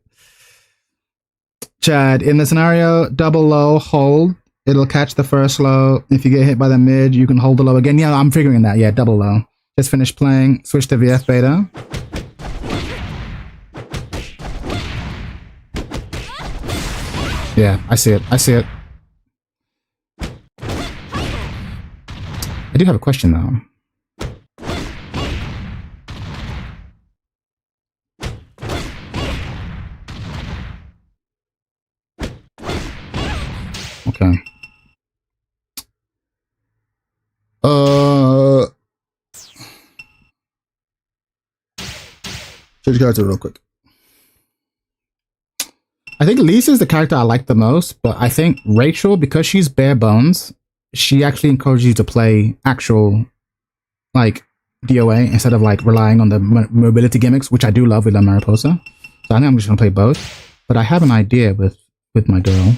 Chad, in the scenario, double low, hold, It'll catch the first low. If you get hit by the mid, you can hold the low again. Yeah, I'm figuring that. Yeah, double low. Just finished playing. Switch to VF beta. Yeah, I see it. I see it. I do have a question though. Okay. Change character real quick. I think Lisa is the character I like the most, but I think Rachel, because she's bare bones, she actually encourages you to play actual, like, DOA instead of, like, relying on the mobility gimmicks, which I do love with La Mariposa. So I think I'm just gonna play both. But I have an idea with my girl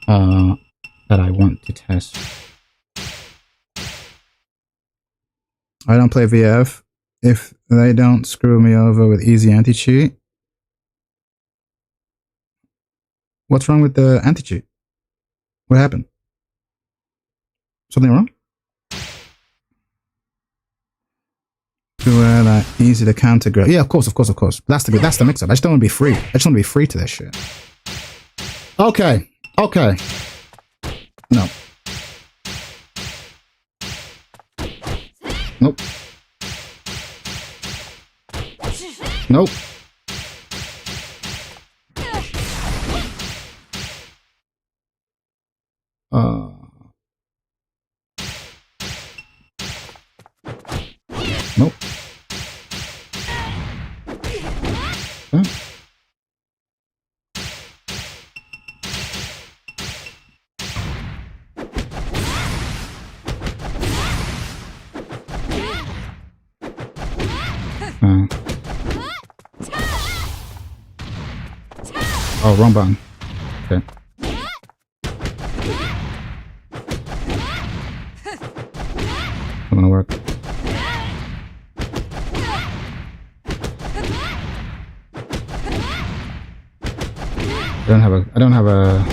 that I want to test. I don't play VF if they don't screw me over with easy anti-cheat. What's wrong with the anti-cheat? What happened? Something wrong? That easy to counter girl. Yeah, of course. That's the mix up. I just don't want to be free. I just want to be free to this shit. Okay. No. Nope. Nope. Nope. Huh? Oh, wrong button. Okay. Not gonna work. I don't have a.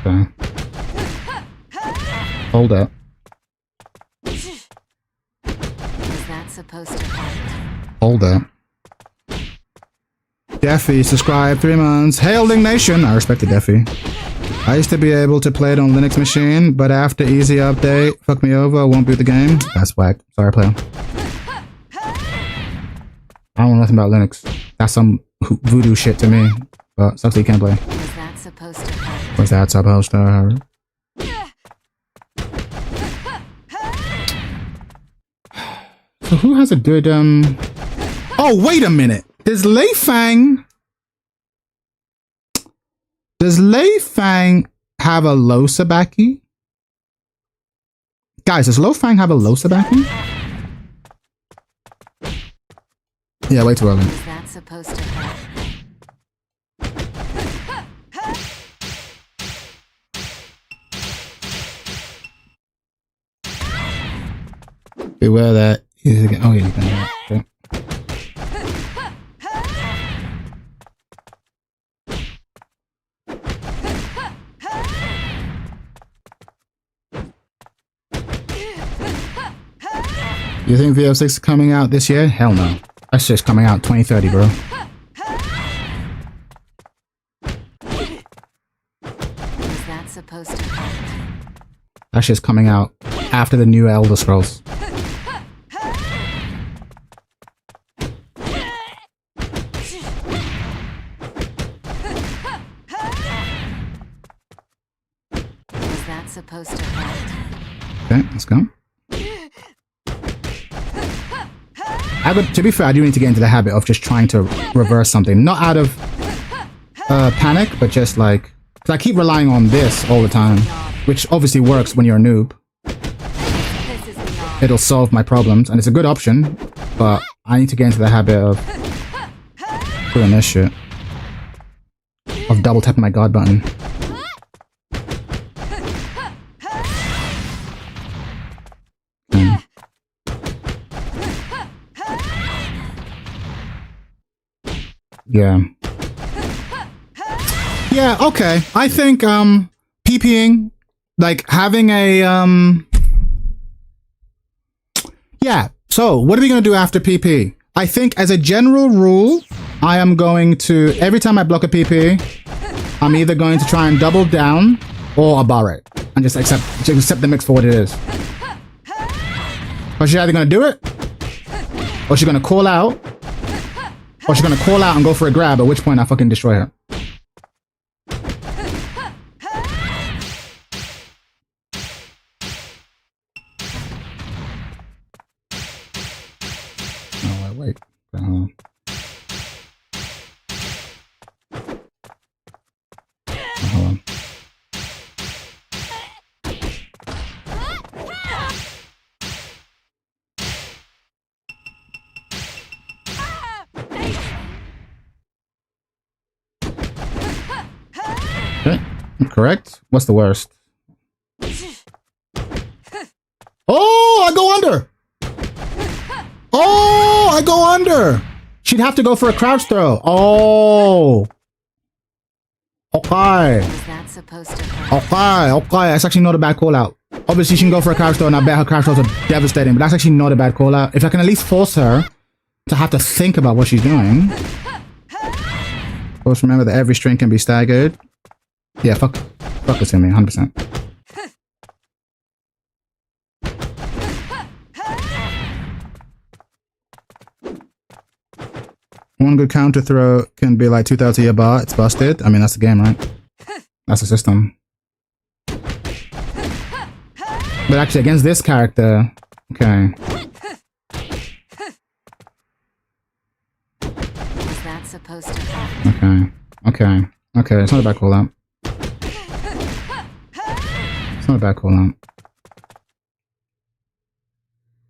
Okay. Hold up. Was that supposed to hurt? Hold up. Deffy subscribed 3 months. Hail Ling Nation! I respect the Deffy. I used to be able to play it on Linux machine, but after easy update, fuck me over, won't boot the game. That's whack. Sorry, player. I don't know nothing about Linux. That's some voodoo shit to me. But sucks that you can't play. Was that supposed to hurt? Was that supposed to hurt? So who has a good Oh, wait a minute. Does Lei Fang have a low Sabaki? Guys, does Lo Fang have a low Sabaki? Yeah, way too early. Was that supposed to hurt? Beware that. Oh, yeah, you can. Okay. You think VF6 is coming out this year? Hell no. That's just coming out 2030, bro. Was that supposed to hurt? That shit's coming out after the new Elder Scrolls. Was that supposed to hurt? Okay, let's go. To be fair, I do need to get into the habit of just trying to reverse something. Not out of panic, but just like... Because I keep relying on this all the time. Which obviously works when you're a noob. It'll solve my problems, and it's a good option. But I need to get into the habit of doing this shit. Of double tapping my guard button. Yeah. Yeah, okay. I think PPing, like having a yeah. So what are we gonna do after PP? I think as a general rule, I am going to every time I block a PP, I'm either going to try and double down or a bar it and just accept the mix for what it is. But she's either gonna do it, or she's gonna call out, or she's gonna call out and go for a grab, at which point I fucking destroy her. Oh, wait. Hold on. Okay, correct. What's the worst? Oh, I go under. Oh, I go under. She'd have to go for a crouch throw. Oh. Okay. Is that supposed to hurt? Okay. That's actually not a bad call out. Obviously, she can go for a crouch throw, and I bet her crouch throws are devastating, but that's actually not a bad call out. If I can at least force her to have to think about what she's doing. Of course, remember that every string can be staggered. Yeah, fuck this in me, 100%. One good counter throw can be like 2,000 to your bar. It's busted. I mean, that's the game, right? That's the system. But actually, against this character, okay. Is that supposed to hurt? Okay. It's not a bad call out. It's not a bad call out.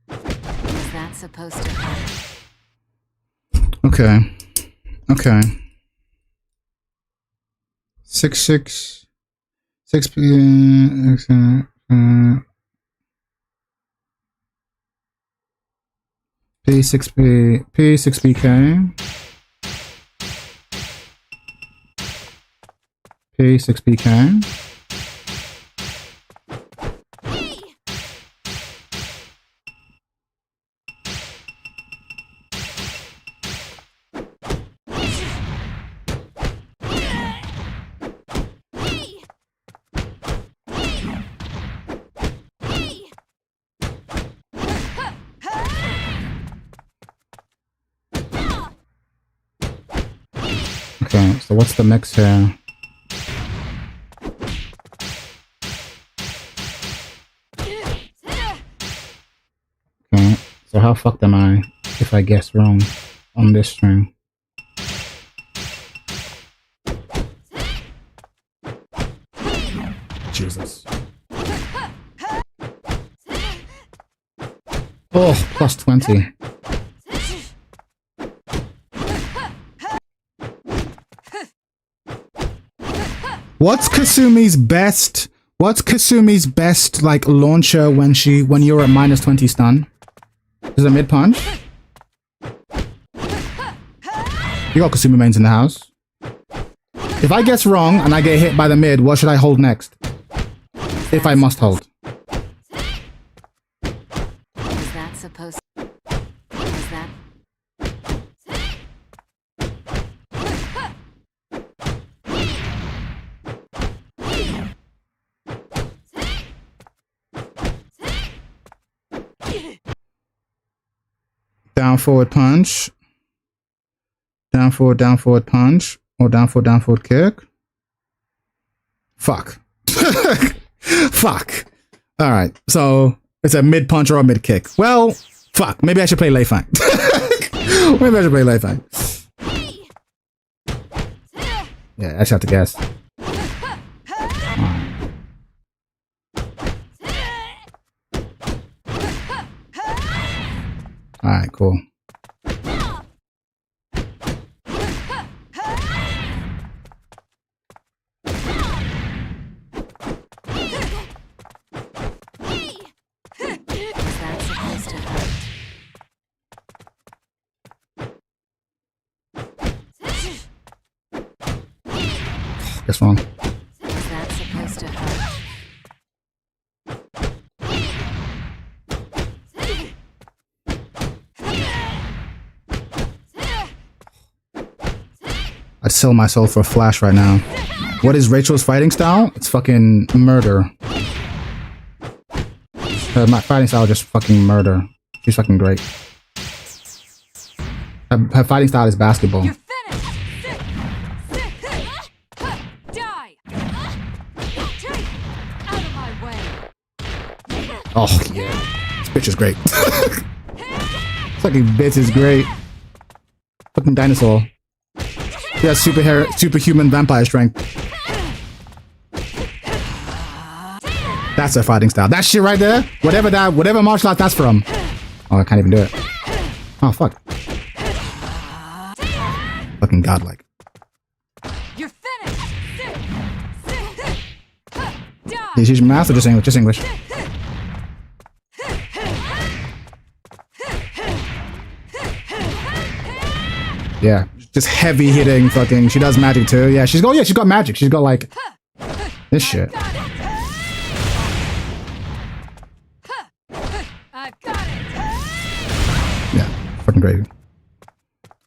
Is that supposed to hurt? Okay. 6-6. 6P. P6P. P6PK. P6PK. Okay, so what's the mix here? Okay, so how fucked am I if I guess wrong on this string? Jesus. Oh, plus 20. What's Kasumi's best like launcher when you're at minus 20 stun? Is it mid punch? You got Kasumi mains in the house. If I guess wrong and I get hit by the mid, what should I hold next? If I must hold. Is that supposed to... Is that... Down forward punch. Down forward punch. Or down forward kick. Fuck. Fuck. Alright, so it's a mid punch or a mid kick. Well, fuck. Maybe I should play Lei Fang. Maybe I should play Lei Fang. Yeah, I just have to guess. Alright, cool. Is that supposed to hurt? Guess wrong. Is that supposed to hurt? I'd sell my soul for a flash right now. What is Rachel's fighting style? It's fucking murder. My fighting style is just fucking murder. She's fucking great. Her fighting style is basketball. You're finished! Die! Out of my way! Oh, yeah. This bitch is great. Fucking bitch is great. Fucking dinosaur. She has superhuman vampire strength. That's her fighting style. That shit right there, whatever martial art that's from. Oh, I can't even do it. Oh, fuck. Fucking godlike. You're finished! Die! Did you use math or just English? Just English. Yeah, just heavy hitting fucking. She does magic too. Yeah, she's got magic. She's got like this shit. I've got it! Yeah, fucking great.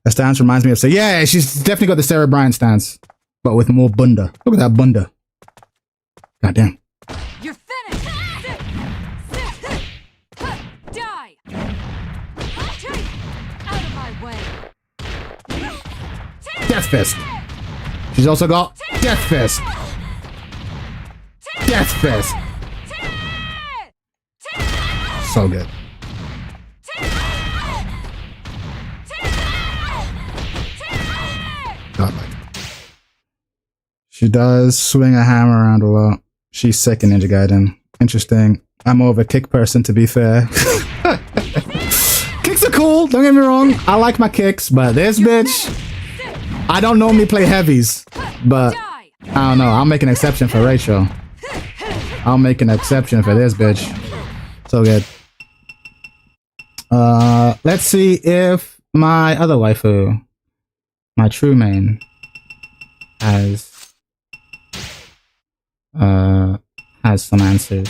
That stance reminds me of yeah, she's definitely got the Sarah Bryan stance, but with more bunda. Look at that bunda. Goddamn. You're finished! Die! Out of my way! Death Fist. She's also got Death Fist. Death Fist. So good. Godlike. She does swing a hammer around a lot. She's sick in Ninja Gaiden. Interesting. I'm more of a kick person, to be fair. Kicks are cool, don't get me wrong. I like my kicks, but this bitch, I don't normally play heavies, but I don't know. I'll make an exception for Rachel. I'll make an exception for this bitch. So good. Let's see if my other waifu, my true main, has some answers.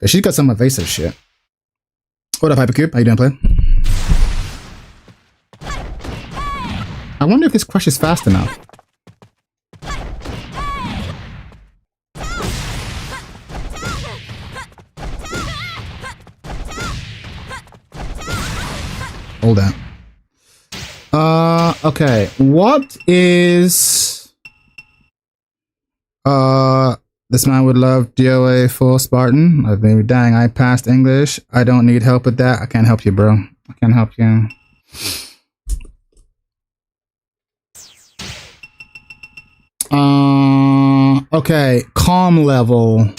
She's got some evasive shit. What up, Hypercube? How you doing, play? I wonder if this crush is fast enough. Hold on. Okay. What is... This man would love DOA for Spartan. I've been dang, I passed English. I don't need help with that. I can't help you, bro. I can't help you. Okay. Calm level.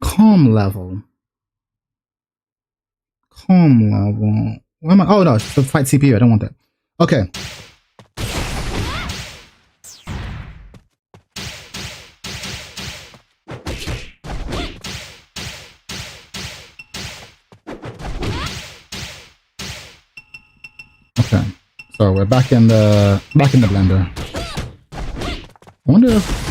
Calm level. Calm level. Where am I? Oh no, it's the fight CPU. I don't want that. Okay. Okay. So we're back in the blender. I wonder if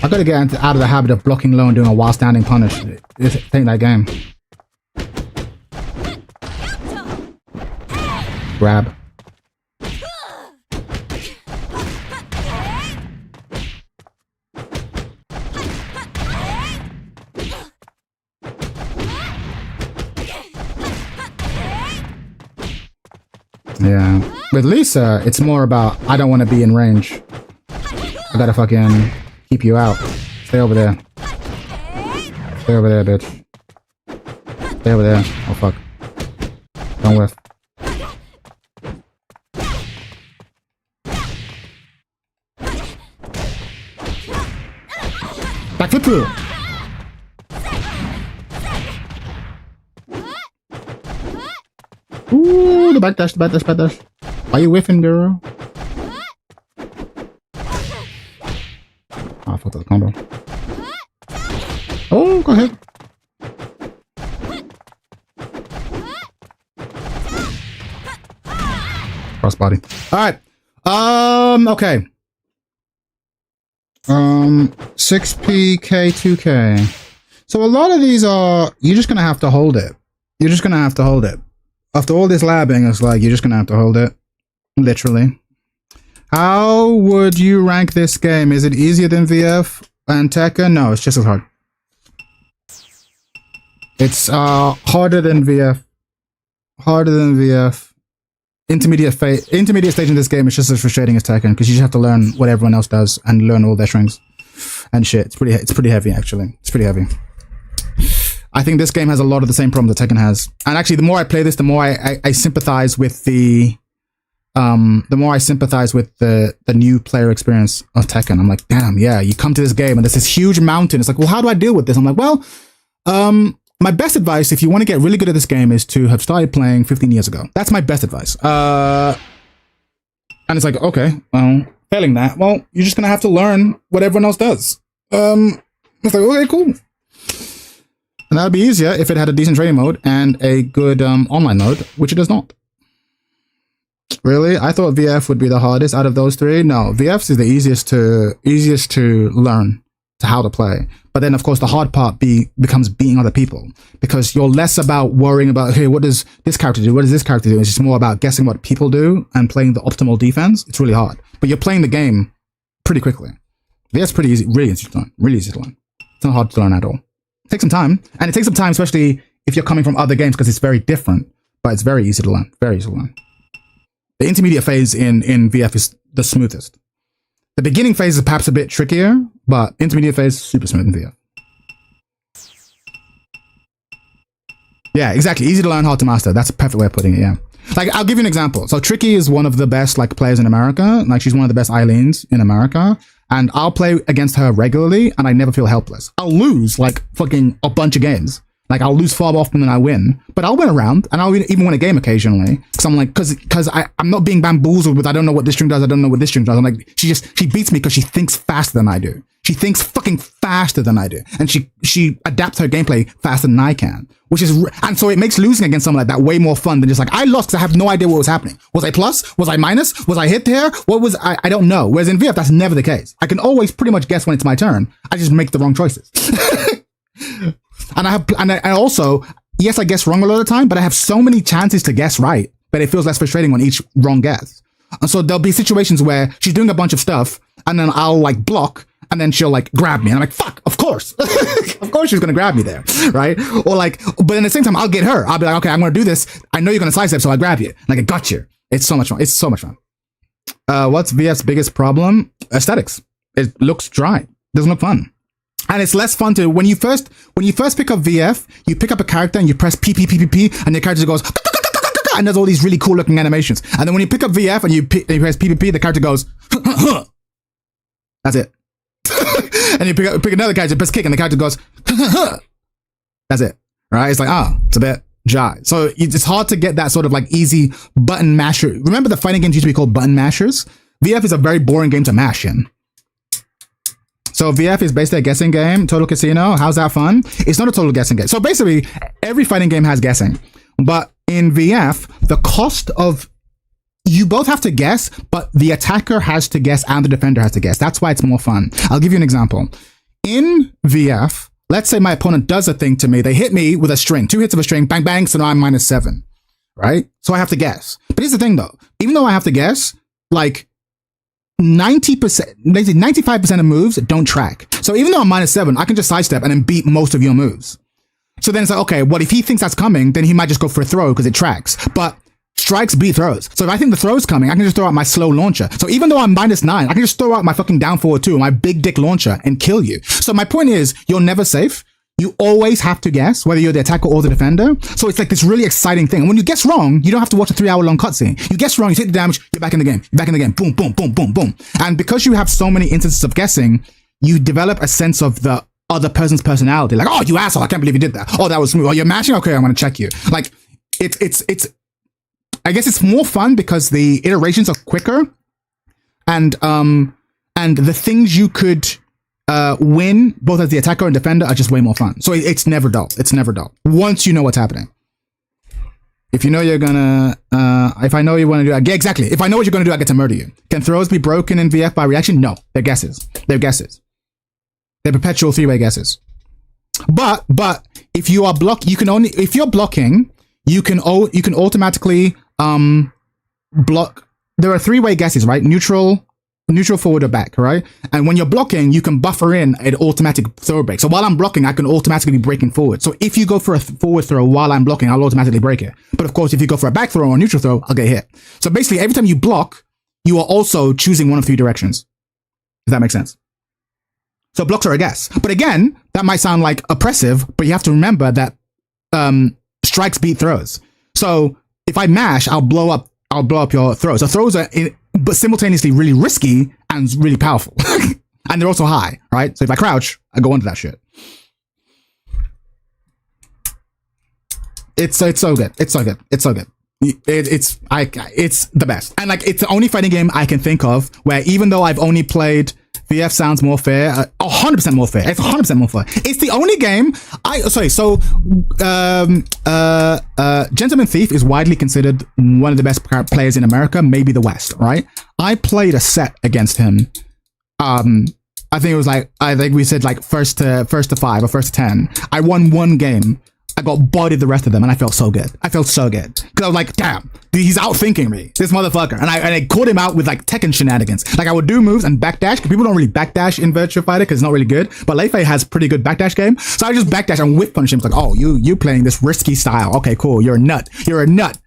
I gotta get out of the habit of blocking low and doing a while standing punish. It ain't that game. Grab. Yeah. With Lisa, it's more about I don't want to be in range. I gotta fucking keep you out. Stay over there. Stay over there, bitch. Stay over there. Oh fuck. Don't whiff. Backflip. Ooh, the backdash, the backdash, backdash. Are you whiffing, girl? Oh, I fucked up the combo. Oh, go ahead. Crossbody. Alright. Okay. 6P, K2K. So a lot of these are, you're just gonna have to hold it. You're just gonna have to hold it. After all this labbing, it's like, you're just gonna have to hold it. Literally. How would you rank this game? Is it easier than VF and Tekken? No, it's just as hard. It's harder than VF. Harder than VF. Intermediate stage in this game is just as frustrating as Tekken because you just have to learn what everyone else does and learn all their strings and shit. It's pretty heavy actually. It's pretty heavy. I think this game has a lot of the same problems that Tekken has. And actually, the more I play this, the more I sympathize with the new player experience of Tekken. I'm like, damn, yeah, you come to this game and there's this huge mountain. It's like, well, how do I deal with this? I'm like, well, my best advice, if you want to get really good at this game, is to have started playing 15 years ago. That's my best advice. And it's like, okay, well, failing that, well, you're just going to have to learn what everyone else does. It's like, okay, cool. And that would be easier if it had a decent training mode and a good online mode, which it does not. Really? I thought VF would be the hardest out of those three. No, VF is the easiest to learn to how to play. But then, of course, the hard part becomes beating other people because you're less about worrying about, hey, what does this character do? What does this character do? It's just more about guessing what people do and playing the optimal defense. It's really hard. But you're playing the game pretty quickly. VF's pretty easy, really easy to learn. Really easy to learn. It's not hard to learn at all. It takes some time. And it takes some time, especially if you're coming from other games because it's very different. But it's very easy to learn. Very easy to learn. The intermediate phase in VF is the smoothest. The beginning phase is perhaps a bit trickier, but intermediate phase, super smooth in VF. Yeah, exactly. Easy to learn, hard to master. That's a perfect way of putting it, yeah. Like, I'll give you an example. So Tricky is one of the best, like, players in America. Like, she's one of the best Eileens in America. And I'll play against her regularly, and I never feel helpless. I'll lose, like, fucking a bunch of games. Like, I'll lose far more often than I win. But I'll win a round, and I'll even win a game occasionally. Because I'm like, because I'm not being bamboozled with, I don't know what this string does, I don't know what this string does. I'm like, she beats me because she thinks faster than I do. She thinks fucking faster than I do. And she adapts her gameplay faster than I can. And so it makes losing against someone like that way more fun than just like, I lost because I have no idea what was happening. Was I plus? Was I minus? Was I hit there? What was, I don't know. Whereas in VF, that's never the case. I can always pretty much guess when it's my turn. I just make the wrong choices. And I also, yes, I guess wrong a lot of the time, but I have so many chances to guess right that it feels less frustrating on each wrong guess. And so there'll be situations where she's doing a bunch of stuff and then I'll like block and then she'll like grab me and I'm like, fuck, of course. Of course she's gonna grab me there, right? Or like, but at the same time, I'll get her. I'll be like, okay, I'm gonna do this. I know you're gonna sidestep, so I grab you. Like, I got you. It's so much fun. It's so much fun. What's VF's biggest problem? Aesthetics. It looks dry. Doesn't look fun. And it's less fun to, when you first pick up VF, you pick up a character and you press P, and the character goes, and there's all these really cool looking animations. And then when you pick up VF and you press P, the character goes, that's it. And you pick another character, press kick, and the character goes, that's it. Right? It's like, it's a bit dry. So it's hard to get that sort of like easy button masher. Remember the fighting games used to be called button mashers? VF is a very boring game to mash in. So VF is basically a guessing game. Total Casino. How's that fun? It's not a total guessing game. So basically, every fighting game has guessing. But in VF, the cost of... You both have to guess, but the attacker has to guess and the defender has to guess. That's why it's more fun. I'll give you an example. In VF, let's say my opponent does a thing to me. They hit me with a string. 2 hits of a string. Bang, bang. So now I'm -7. Right? So I have to guess. But here's the thing, though. Even though I have to guess, like... 95% of moves don't track. So even though I'm -7, I can just sidestep and then beat most of your moves. So then it's like, okay, what if he thinks that's coming, then he might just go for a throw because it tracks. But strikes beat throws. So if I think the throw's coming, I can just throw out my slow launcher. So even though I'm -9, I can just throw out my fucking down forward 2, my big dick launcher and kill you. So my point is, you're never safe. You always have to guess, whether you're the attacker or the defender. So it's like this really exciting thing. And when you guess wrong, you don't have to watch a 3-hour-long cutscene. You guess wrong, you take the damage, you're back in the game. You're back in the game. Boom, boom, boom, boom, boom. And because you have so many instances of guessing, you develop a sense of the other person's personality. Like, oh, you asshole, I can't believe you did that. Oh, that was smooth. Oh, you're mashing? Okay, I'm gonna check you. Like, it's I guess it's more fun because the iterations are quicker, and the things you could win both as the attacker and defender are just way more fun. So it's never dull. It's never dull once you know what's happening. If you know you're gonna, if I know you want to do that, exactly. If I know what you're gonna do, I get to murder you. Can throws be broken in VF by reaction? No, they're guesses. They're guesses. They're perpetual three-way guesses. But if you are if you're blocking, you can automatically block. There are three-way guesses, right? Neutral, forward, or back, right? And when you're blocking, you can buffer in an automatic throw break. So while I'm blocking, I can automatically be breaking forward. So if you go for a forward throw while I'm blocking, I'll automatically break it. But of course, if you go for a back throw or a neutral throw, I'll get hit. So basically, every time you block, you are also choosing one of three directions. Does that make sense? So blocks are a guess. But again, that might sound like oppressive, but you have to remember that strikes beat throws. So if I mash, I'll blow up your throws. So throws are but simultaneously really risky and really powerful. And they're also high, right? So if I crouch, I go into that shit. It's so good. It's so good. It's so good. It's the best. And like, it's the only fighting game I can think of where even though I've only played VF sounds more fair, 100% more fair. It's 100% more fair. It's the only game Gentleman Thief is widely considered one of the best players in America, maybe the West, right? I played a set against him. I think we said like first to 5 or first to 10. I won one game. I got bodied the rest of them, and I felt so good. I felt so good because I was like, "Damn, he's outthinking me, this motherfucker." And I caught him out with like Tekken shenanigans. Like I would do moves and backdash. Because people don't really backdash in Virtua Fighter because it's not really good. But Lei Fei has pretty good backdash game, so I just backdash and whip punch him. It's like, "Oh, you playing this risky style? Okay, cool. You're a nut. You're a nut."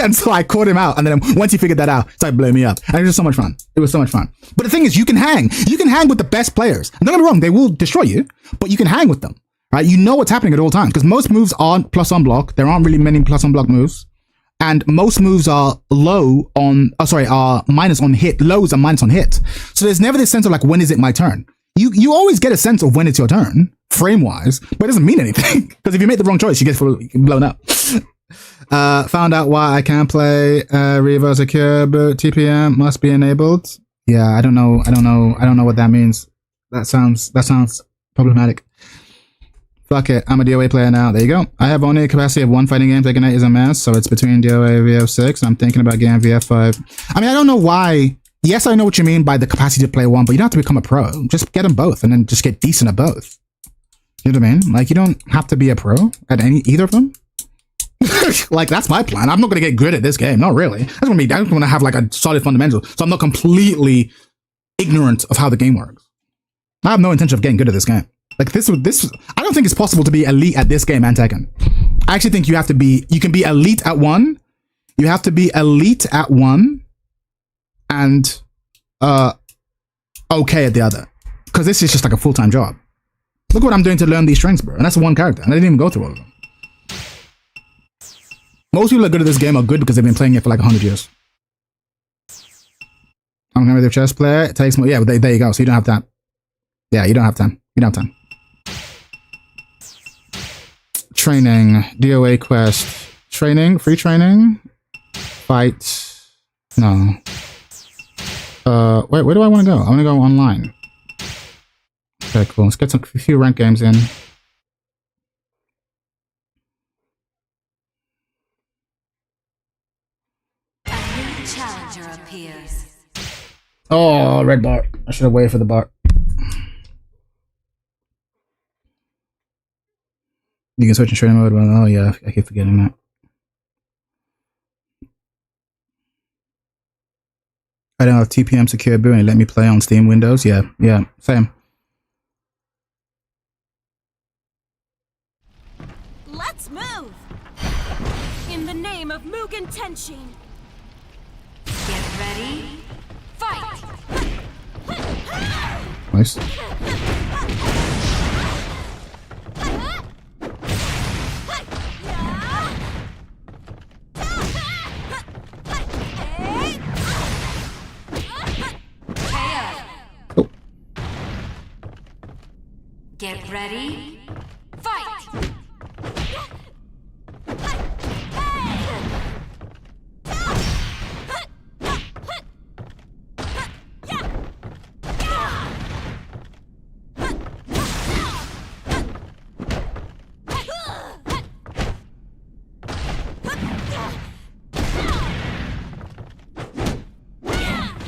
And so I caught him out, and then once he figured that out, it started blowing me up. And it was just so much fun. It was so much fun. But the thing is, you can hang. You can hang with the best players. And don't get me wrong, they will destroy you, but you can hang with them. Right? You know what's happening at all times because most moves aren't plus on block. There aren't really many plus on block moves, and most moves are are minus on hit. Lows are minus on hit. So there's never this sense of like, when is it my turn? You always get a sense of when it's your turn, frame wise, but it doesn't mean anything because if you make the wrong choice, you get blown up. Found out why I can't play Revo Secure Boot TPM must be enabled. Yeah, I don't know what that means. That sounds problematic. Fuck it, I'm a DOA player now. There you go. I have only a capacity of one fighting game. Tekken 8 is a mess, so it's between DOA and VF6. I'm thinking about getting VF5. I mean, I don't know why. Yes, I know what you mean by the capacity to play one, but you don't have to become a pro. Just get them both and then just get decent at both. You know what I mean? Like, you don't have to be a pro at either of them. Like, that's my plan. I'm not going to get good at this game. Not really. I just want to have like a solid fundamental, so I'm not completely ignorant of how the game works. I have no intention of getting good at this game. Like this, I don't think it's possible to be elite at this game and Tekken. I actually think you can be elite at one. You have to be elite at one and okay at the other. Because this is just like a full-time job. Look what I'm doing to learn these strengths, bro. And that's one character. And I didn't even go through all of them. Most people that are good at this game are good because they've been playing it for like 100 years. I'm going with a chess player. It takes more. Yeah, but there you go. So you don't have that. Yeah, you don't have time. You don't have time. Training, DOA quest, training, free training, fight, no. Wait, where do I want to go? I want to go online. Okay, cool. Let's get a few ranked games in. A new challenger appears. Oh, red bar. I should have waited for the bar. You can switch in training mode. Well, oh yeah, I keep forgetting that. I don't have TPM secure boot and let me play on Steam Windows. Yeah, same. Let's move! In the name of Mugen Tenshin! Get ready. Fight! Nice. Get ready. Fight!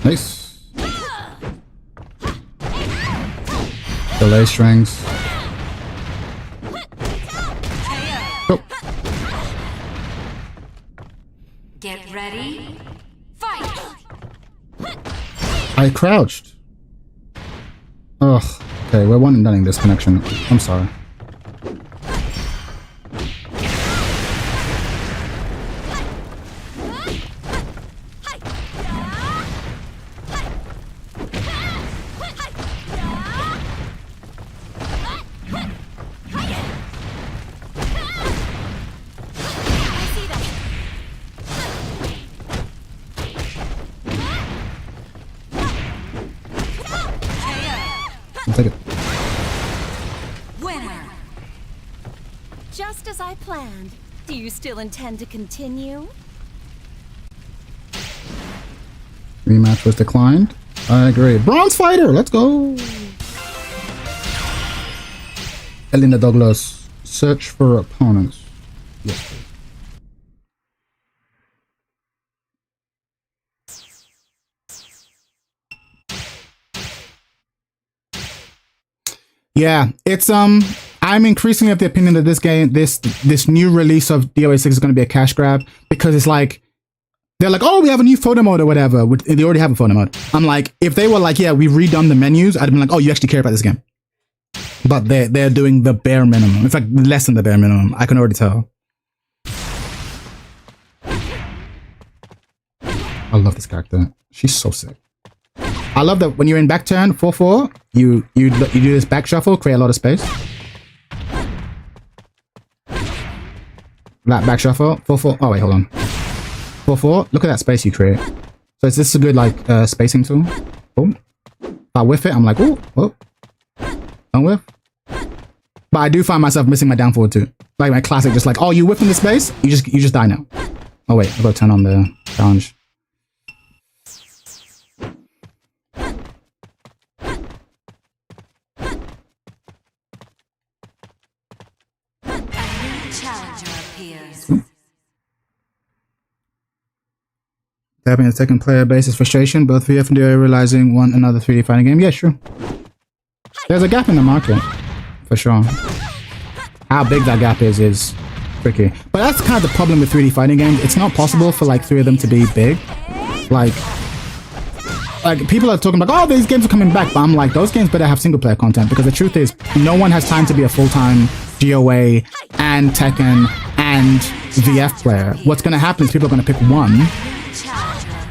Nice. Delay strings. Oh. Get ready. Fight! I crouched. Ugh. Okay, we're one and done in this connection. I'm sorry. I'll take it. Winner! Just as I planned. Do you still intend to continue? Rematch was declined. I agree. Bronze fighter, let's go. Elena Douglas, search for opponents. Yes, please. Yeah, it's I'm increasingly of the opinion that this game, this new release of DOA 6 is going to be a cash grab, because it's like they're like, oh, we have a new photo mode or whatever. They already have a photo mode. I'm like, if they were like, yeah, we've redone the menus, I'd have been like, oh, you actually care about this game. But they're doing the bare minimum. In fact, less than the bare minimum. I can already tell. I love this character. She's so sick. I love that when you're in back turn 4-4, you do this back shuffle, create a lot of space. That back shuffle 4-4. Oh wait, hold on. 4-4. Look at that space you create. So is this a good like spacing tool? Oh, if I whiff it, I'm like, oh, don't whiff. But I do find myself missing my down forward too. Like my classic, just like, oh, you whiff in the space, you just die now. Oh wait, I've got to turn on the challenge. Tapping the second player base is frustration. Both VF and DOA realizing one another 3D fighting game. Yeah, sure. There's a gap in the market, for sure. How big that gap is tricky. But that's kind of the problem with 3D fighting games. It's not possible for like 3 of them to be big. Like people are talking about, oh, these games are coming back. But I'm like, those games better have single player content, because the truth is, no one has time to be a full-time DOA and Tekken and VF player. What's going to happen is people are going to pick one.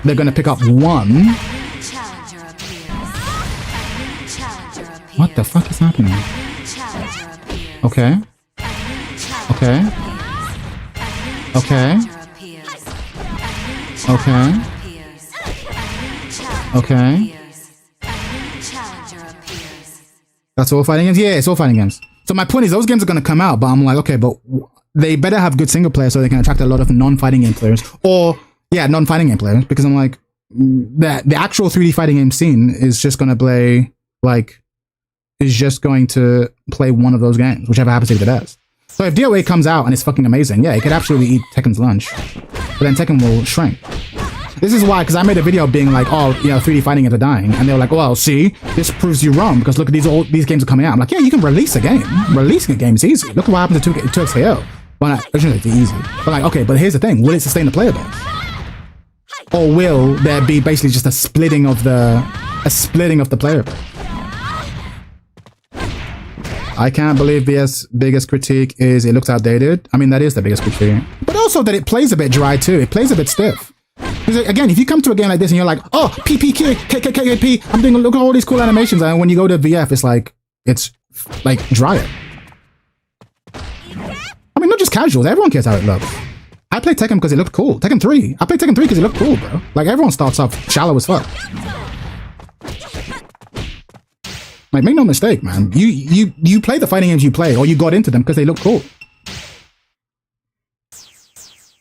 They're going to pick up one. What the fuck is happening? Okay. Okay. Okay. Okay. Okay. That's all fighting games? Yeah, it's all fighting games. So my point is, those games are going to come out, but I'm like, okay, but they better have good single player so they can attract a lot of non-fighting game players. Or, yeah, non-fighting game players, because I'm like, the actual 3D fighting game scene is just going to play, like, is just going to play one of those games, whichever happens to be the best. So if DOA comes out and it's fucking amazing, yeah, it could absolutely eat Tekken's lunch. But then Tekken will shrink. This is why, because I made a video being like, oh, you know, 3D fighting games are dying. And they were like, well, see, this proves you wrong, because look at these games are coming out. I'm like, yeah, you can release a game. Releasing a game is easy. Look what happens to 2XKO. Well, originally it's easy. But like, okay, but here's the thing. Will it sustain the player base? Or will there be basically just a splitting of the player base? I can't believe VS biggest critique is it looks outdated. I mean, that is the biggest critique. But also that it plays a bit dry too. It plays a bit stiff. Because again, if you come to a game like this and you're like, oh, PPKKKP, I'm doing, look at all these cool animations. And when you go to VF, it's like drier. I mean, not just casuals. Everyone cares how it looks. I played Tekken because it looked cool. Tekken 3. I played Tekken 3 because it looked cool, bro. Like, everyone starts off shallow as fuck. Like, make no mistake, man. You play the fighting games you play, or you got into them because they look cool.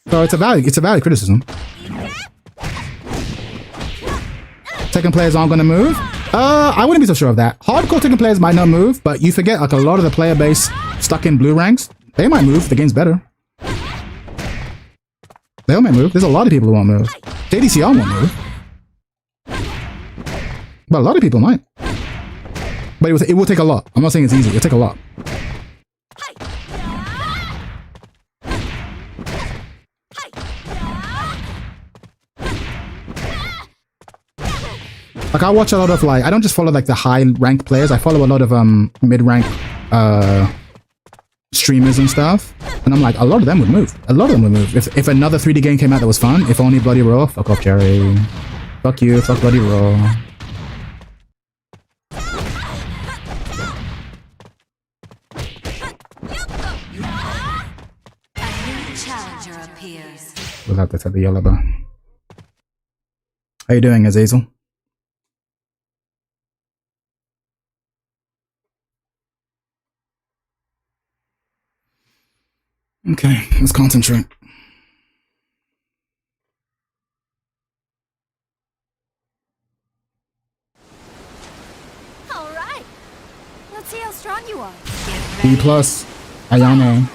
So it's a valid criticism. Tekken players aren't gonna move. I wouldn't be so sure of that. Hardcore Tekken players might not move, but you forget like a lot of the player base stuck in blue ranks. They might move. The game's better. They all might move. There's a lot of people who won't move. JDCR won't move. But a lot of people might. But it will take a lot. I'm not saying it's easy. It'll take a lot. Like, I watch a lot of, like, I don't just follow, like, the high-ranked players. I follow a lot of, mid-rank, streamers and stuff. And I'm like, a lot of them would move. A lot of them would move. If another 3D game came out that was fun, if only Bloody Raw, fuck off, Jerry. Fuck you, fuck Bloody Raw. We'll have to tell the yellow bar. How you doing, Azazel? Okay, let's concentrate. All right. Let's see how strong you are. B+, Ayano.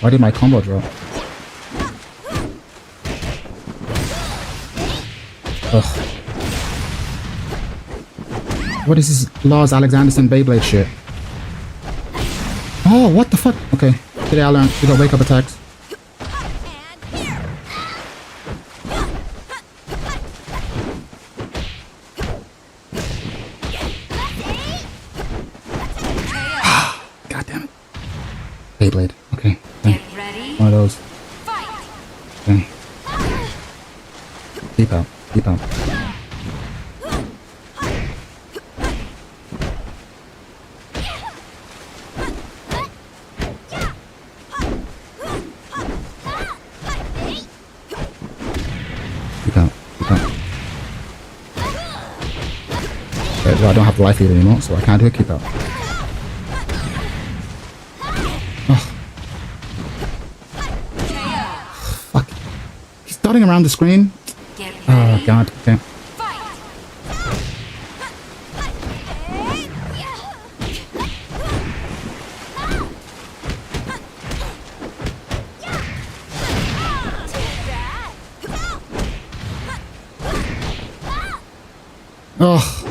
Why did my combo drop? Ugh. What is this Lars Alexanderson Beyblade shit? Oh, what the fuck? Okay, today I learned we got wake up attacks. God damn it. Beyblade, okay. One of those. Okay. Deep out, deep out. Well, I don't have the life lead anymore, so I can't do a keep out. Oh. Fuck. He's darting around the screen. Oh, God. Okay. Oh.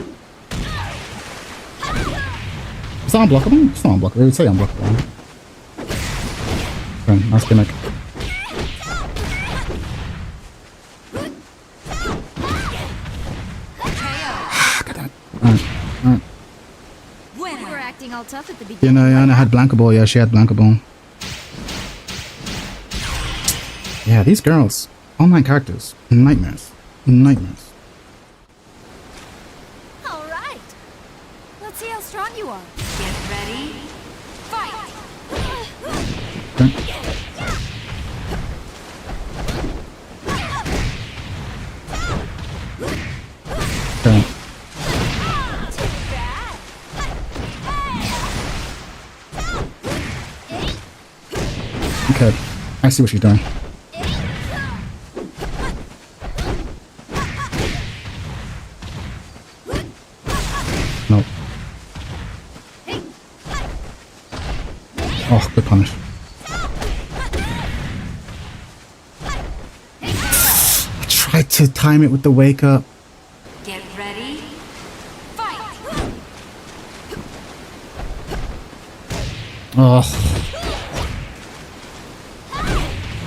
Is that unblockable? It's not unblockable. It would say unblockable. Okay, nice gimmick. God damn it. Alright. You were acting all tough at the You beginning. know, Yana had Blankable. Yeah, she had Blankable. Yeah, these girls. Online characters. Nightmares. Nightmares. All right. Let's see how strong you are. Get ready. Fight! Okay. Okay. Okay. I see what she's doing. Nope. Oh, good punish. I tried to time it with the wake up. Get ready. Fight! Oh.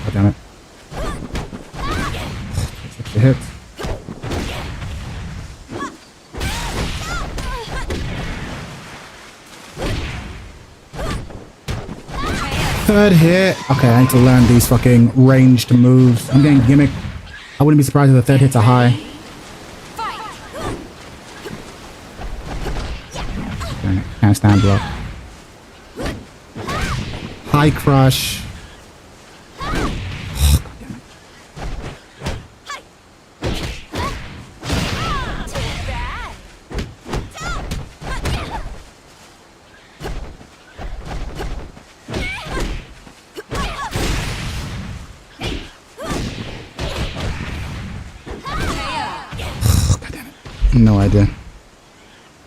God damn it. Such a hit. Third hit. Okay, I need to learn these fucking ranged moves. I'm getting gimmick. I wouldn't be surprised if the third hits are high. Okay, can't stand block. High crush. Oh, God damn it. No idea.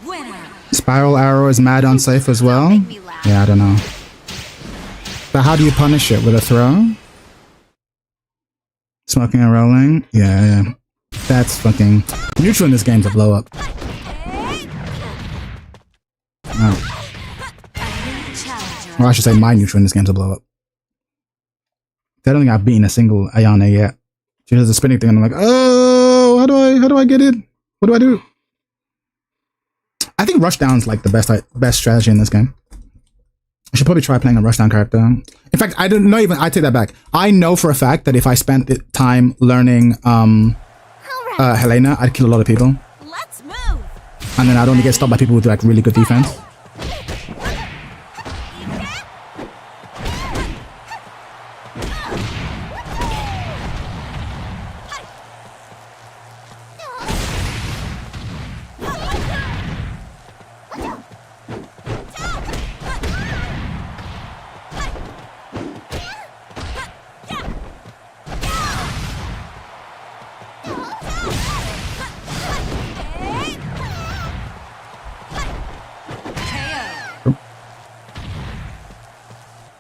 Winner. Spiral arrow is mad unsafe as well. Make me laugh. Yeah, I don't know. But how do you punish it? With a throw? Smoking and rolling? Yeah. That's fucking... Neutral in this game's a blow up. No. Or I should say my neutral in this game's a blow up. I don't think I've beaten a single Ayane yet. She does a spinning thing and I'm like, oh, how do I get it? What do I do? I think rushdown's like the best strategy in this game. I should probably try playing a rushdown character. In fact, I take that back. I know for a fact that if I spent the time learning Helena, I'd kill a lot of people. Let's move. And then I'd only get stopped by people with like really good defense.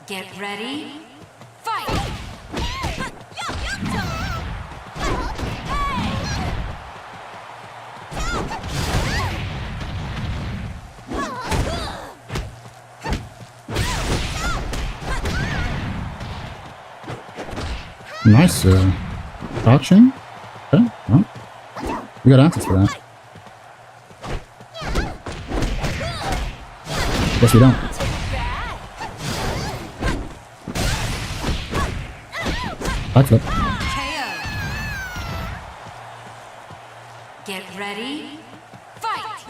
Get ready. Fight! Nice crouching. Okay, well, we got access for that. Guess we don't. Backflip. KO. Get ready. Fight!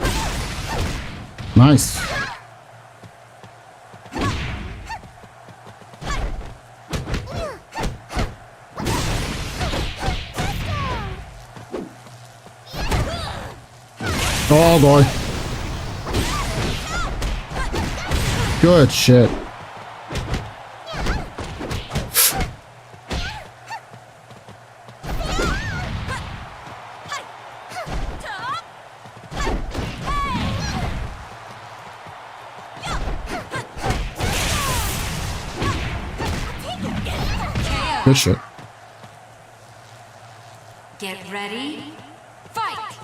Nice. Oh boy. Good shit. Good shit. Get ready. Fight!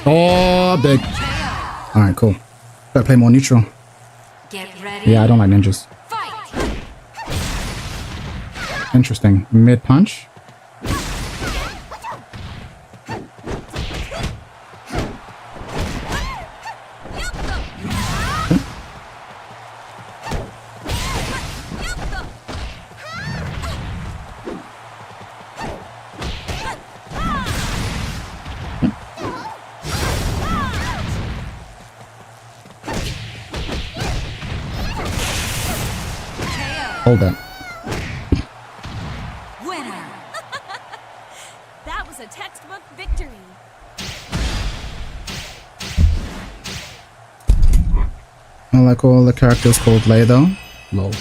Oh, big. Alright, cool. Better play more neutral. Get ready. Yeah, I don't like ninjas. Fight! Interesting. Mid punch. Hold that. Winner. That was a textbook victory. I like all the characters called Lay though. Lol.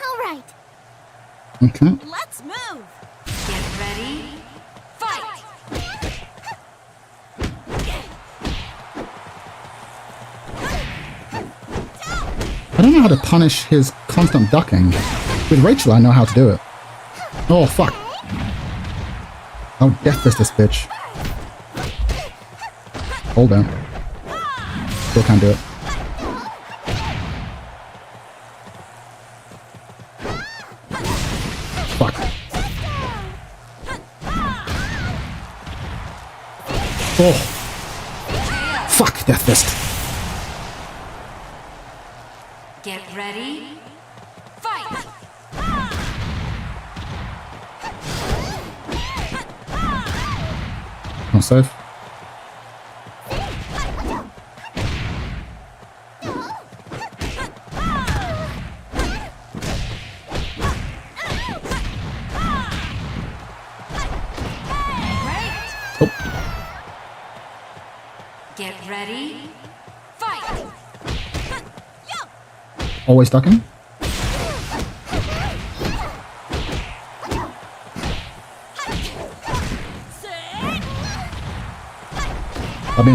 All right. Okay. Let's move. Get ready. Fight! I don't know how to punish his constant ducking. With Rachel, I know how to do it. Oh, fuck. Oh, death fist this bitch. Hold down. Still can't do it. Fuck. Oh. Fuck, death fist. Get ready. Fight! Not safe. ready, fight! Always ducking. That'll be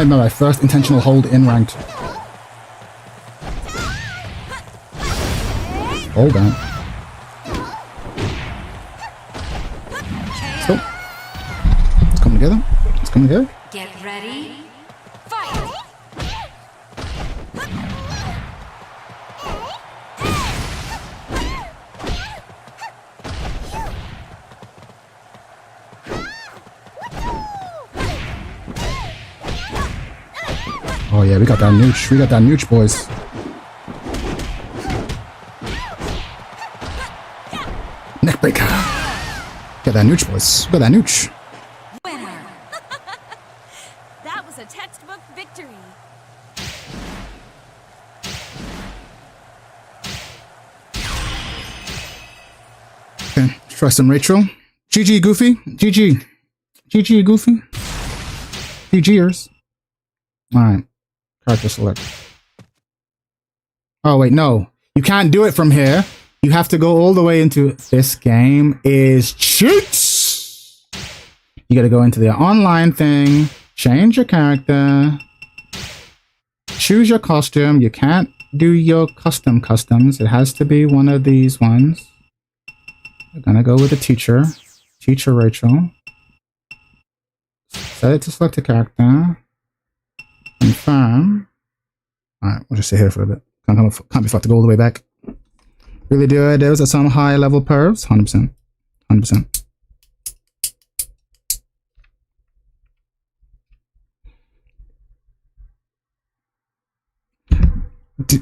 my first intentional hold in ranked. Hold on. So, let's come together. Let's come together. Get ready, fight! Oh yeah, we got that nooch. We got that nooch, boys. Neckbreaker. Got that nooch, boys. Got that nooch. Winner! That was a textbook victory. Okay, let's try some Rachel. GG, Goofy. GG. GG, Goofy. GGers. Alright. Character select. Oh, wait, no. You can't do it from here. You have to go all the way into... This game is cheats! You gotta go into the online thing, change your character, choose your costume. You can't do your customs. It has to be one of these ones. We're gonna go with the teacher. Teacher Rachel. Set it to select a character. Confirm. Alright, we'll just sit here for a bit. Can't be fucked to go all the way back. Really do it. There's some high level pervs. 100%. 100%.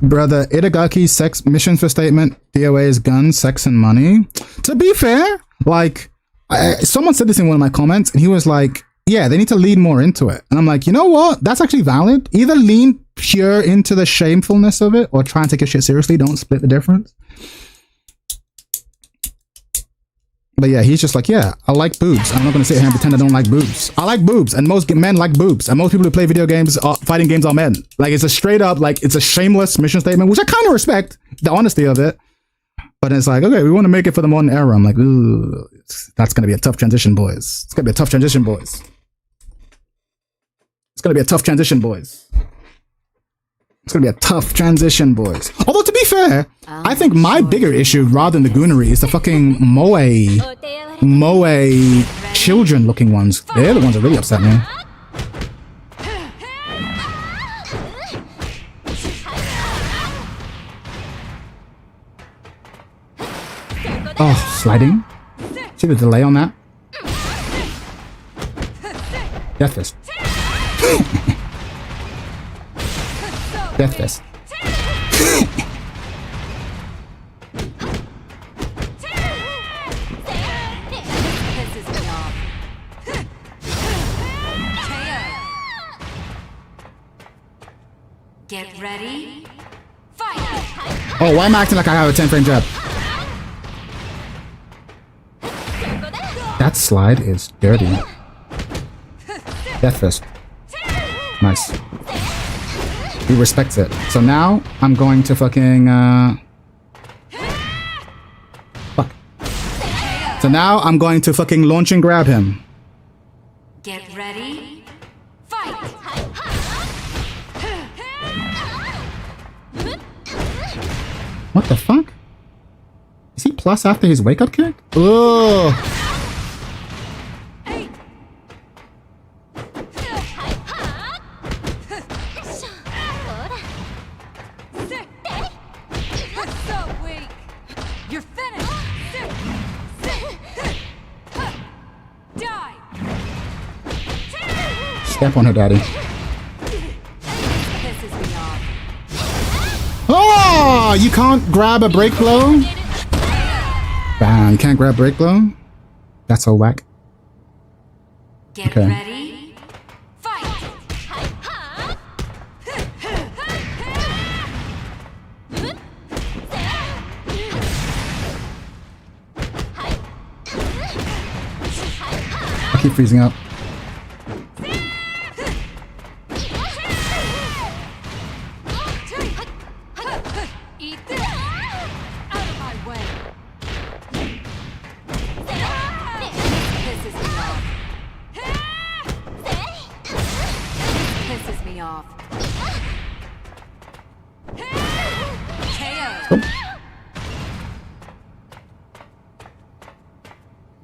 Brother, Itagaki's sex mission for statement, DOA is guns, sex, and money. To be fair, like, someone said this in one of my comments, and he was like, yeah, they need to lean more into it. And I'm like, you know what? That's actually valid. Either lean pure into the shamefulness of it, or try and take your shit seriously. Don't split the difference. But yeah, he's just like, yeah, I like boobs. I'm not going to sit here and pretend I don't like boobs. I like boobs, and most men like boobs. And most people who play video games, fighting games, are men. Like, it's a straight up, like, it's a shameless mission statement, which I kind of respect, the honesty of it. But it's like, okay, we want to make it for the modern era. I'm like, ooh, that's going to be a tough transition, boys. It's going to be a tough transition, boys. It's going to be a tough transition, boys. It's going to be a tough transition, boys. Although, to be fair, I think my bigger issue, rather than the goonery, is the fucking Moe children-looking ones. They're the ones that really upset me. Oh, sliding. See the delay on that? Death Fist. Death Fist. Get ready, fight! Oh, why am I acting like I have a 10-frame jab? That slide is dirty. Death Fist. Nice. He respects it. So now, I'm going to fucking, fuck. So now, I'm going to fucking launch and grab him. Get ready, fight! What the fuck? Is he plus after his wake-up kick? Ugh. You're finished! Die! Step on her, daddy. This is beyond. Oh! You can't grab a break blow? Bam, you can't grab break blow? That's so whack. Get Okay. ready, fight! I keep freezing up.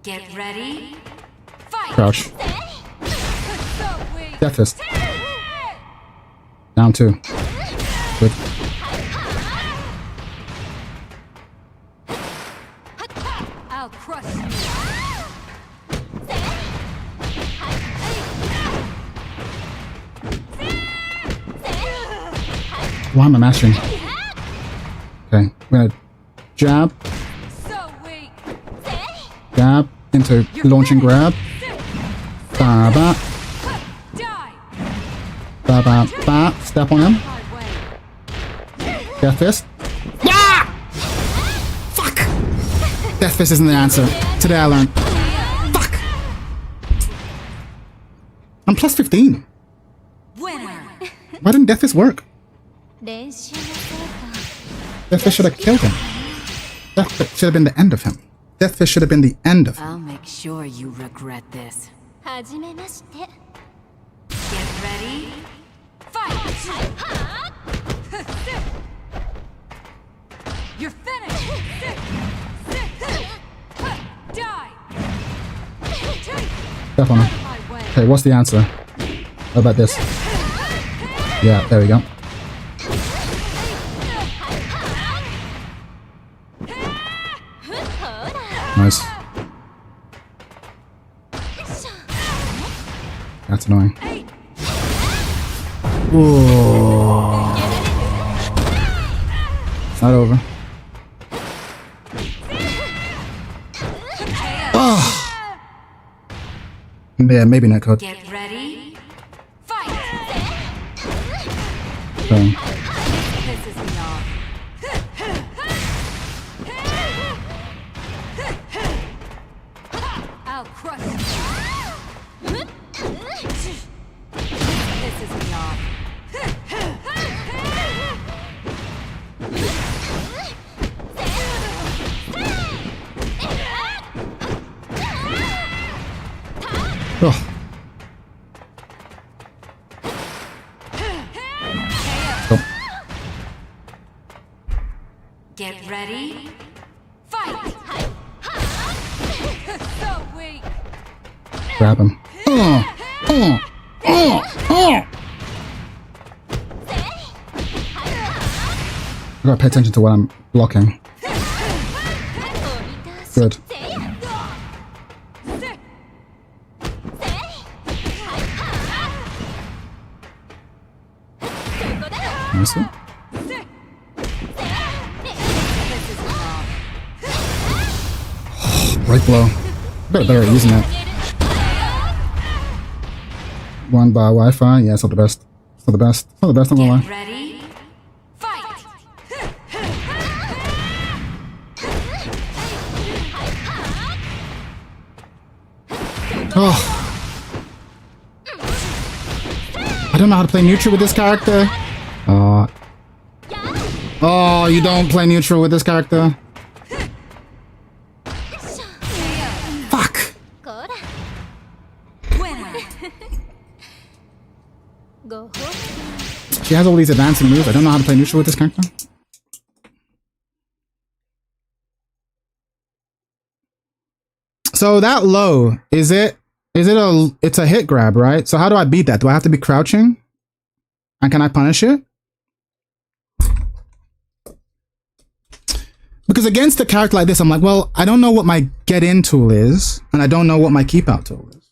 Get ready. Fight. Crouch. So weak. Death Fist. Down 2. Good. I'll crush you. Why am I mashing? Okay, I'm gonna jab, So weak. jab, into launching grab. Ba ba, Die. ba ba ba. Step on him. My way. Death Fist. Yeah! Fuck! Death Fist isn't the answer. Today I learned. Fuck! I'm plus 15. Winner. Why didn't Death Fist work? 練習の成果 Death Fist should have killed him. Death Fist should have been the end of him. Death Fist should have been the end of him. I'll make sure you regret this. はじめまして Get ready. Fight. You're finished. Die. Step on him. My way. Okay, what's the answer? How about this? Yeah, there we go. Nice. That's annoying. Whoa. It's not over. Oh. Yeah, maybe not code. Get ready. Fight. Okay. Pisses me off. I'll crush you. Pisses me off. Oh. Go. Get ready. Fight. So weak. Grab him. Oh. I gotta pay attention to what I'm blocking. Good. Nice. Pisses me off. Right blow. Better at using it. One by Wi-Fi. Yeah, it's not the best. It's not the best. It's not the best, I'm gonna Get lie. ready. Fight. Oh. I don't know how to play neutral with this character. Oh, you don't play neutral with this character. Fuck. こら Winner. ご褒 She has all these advancing moves. I don't know how to play neutral with this character. So that low, it's a hit grab, right? So how do I beat that? Do I have to be crouching? And can I punish it? Because against a character like this, I'm like, well, I don't know what my get in tool is, and I don't know what my keep out tool is.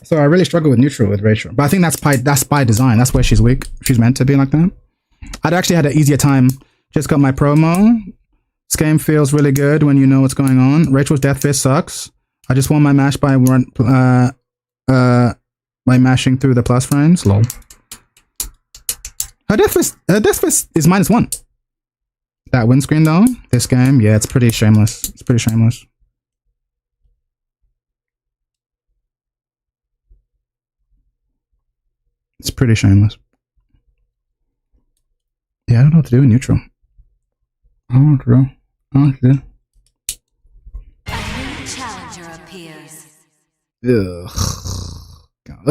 So I really struggle with neutral with Rachel. But I think that's by design. That's where she's weak. She's meant to be like that. I'd actually had an easier time. Just got my promo. This game feels really good when you know what's going on. Rachel's Death Fist sucks. I just won my match by mashing through the plus frames. Lol. Her Death Fist is -1. That windscreen though, this game, yeah, it's pretty shameless. It's pretty shameless. It's pretty shameless. Yeah, I don't know what to do in neutral. I don't know what to do. I don't know what to do. A new challenger appears. Ugh. No. I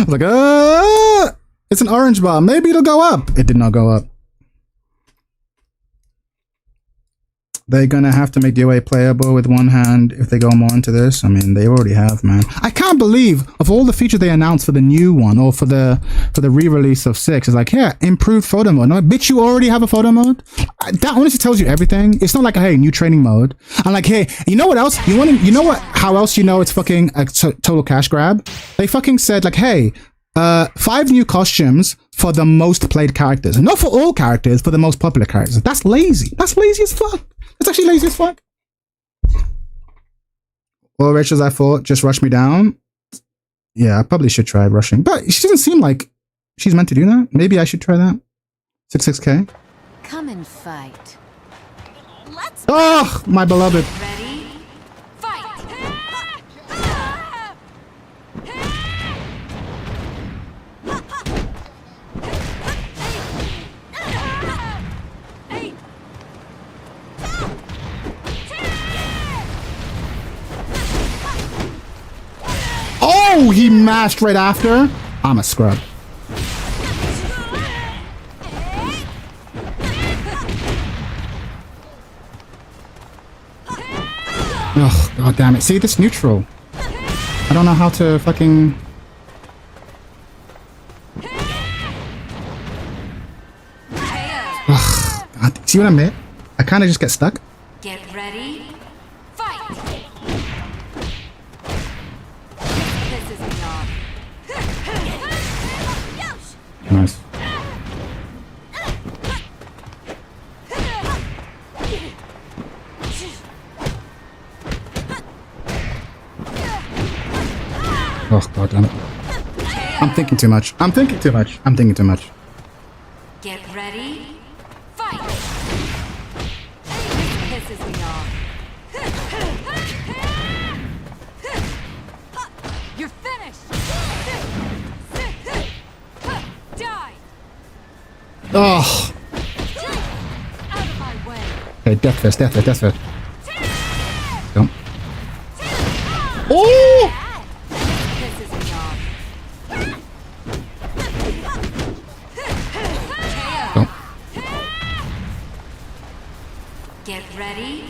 was like, it's an orange bar. Maybe it'll go up. It did not go up. they're gonna have to make DOA playable with one hand if they go more into this. I mean, they already have, man. I can't believe of all the features they announced for the new one or for the re-release of 6. It's like, yeah, improved photo mode. No, bitch, you already have a photo mode. That honestly tells you everything. It's not like, hey, new training mode. I'm like, hey, you know what else? You know what? How else you know it's fucking a total cash grab? They fucking said like, hey, 5 new costumes for the most played characters. Not for all characters, for the most popular characters. That's lazy. That's lazy as fuck. That's actually lazy as fuck. Well, Rachel's, I thought, just rush me down. Yeah, I probably should try rushing. But she doesn't seem like she's meant to do that. Maybe I should try that. 66k. Come and fight. Let's Oh, my beloved. Ready? Fight! Oh, he mashed right after. I'm a scrub. Oh, god damn it. See, this neutral. I don't know how to fucking... Ugh, god. See what I mean? I kind of just get stuck. Get ready. Fight! This is me off. Nice. Oh, god damn it. I'm thinking too much. I'm thinking too much. I'm thinking too much. Get ready. Fight! This pisses me off. You're finished! Die! Oh. Out of my way! Okay, death fist, death fist, death fist. Don't. Oh! Pisses me off. Don't. Get ready.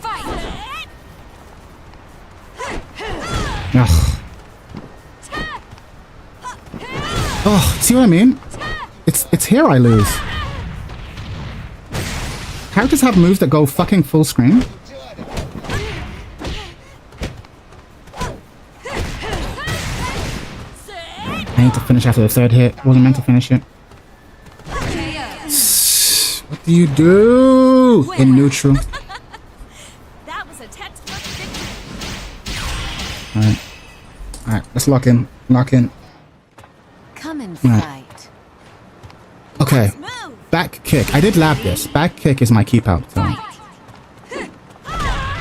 Fight! Ugh. Oh, see what I mean? It's here I lose. Characters have moves that go fucking full screen. I need to finish after the 3rd hit. Wasn't meant to finish it. What do you do in neutral? That was a textbook victory. Alright. Alright, let's lock in. Lock in. Come and Right. fight. Okay. Move. Back kick. I did lab this. Back kick is my keep out. So.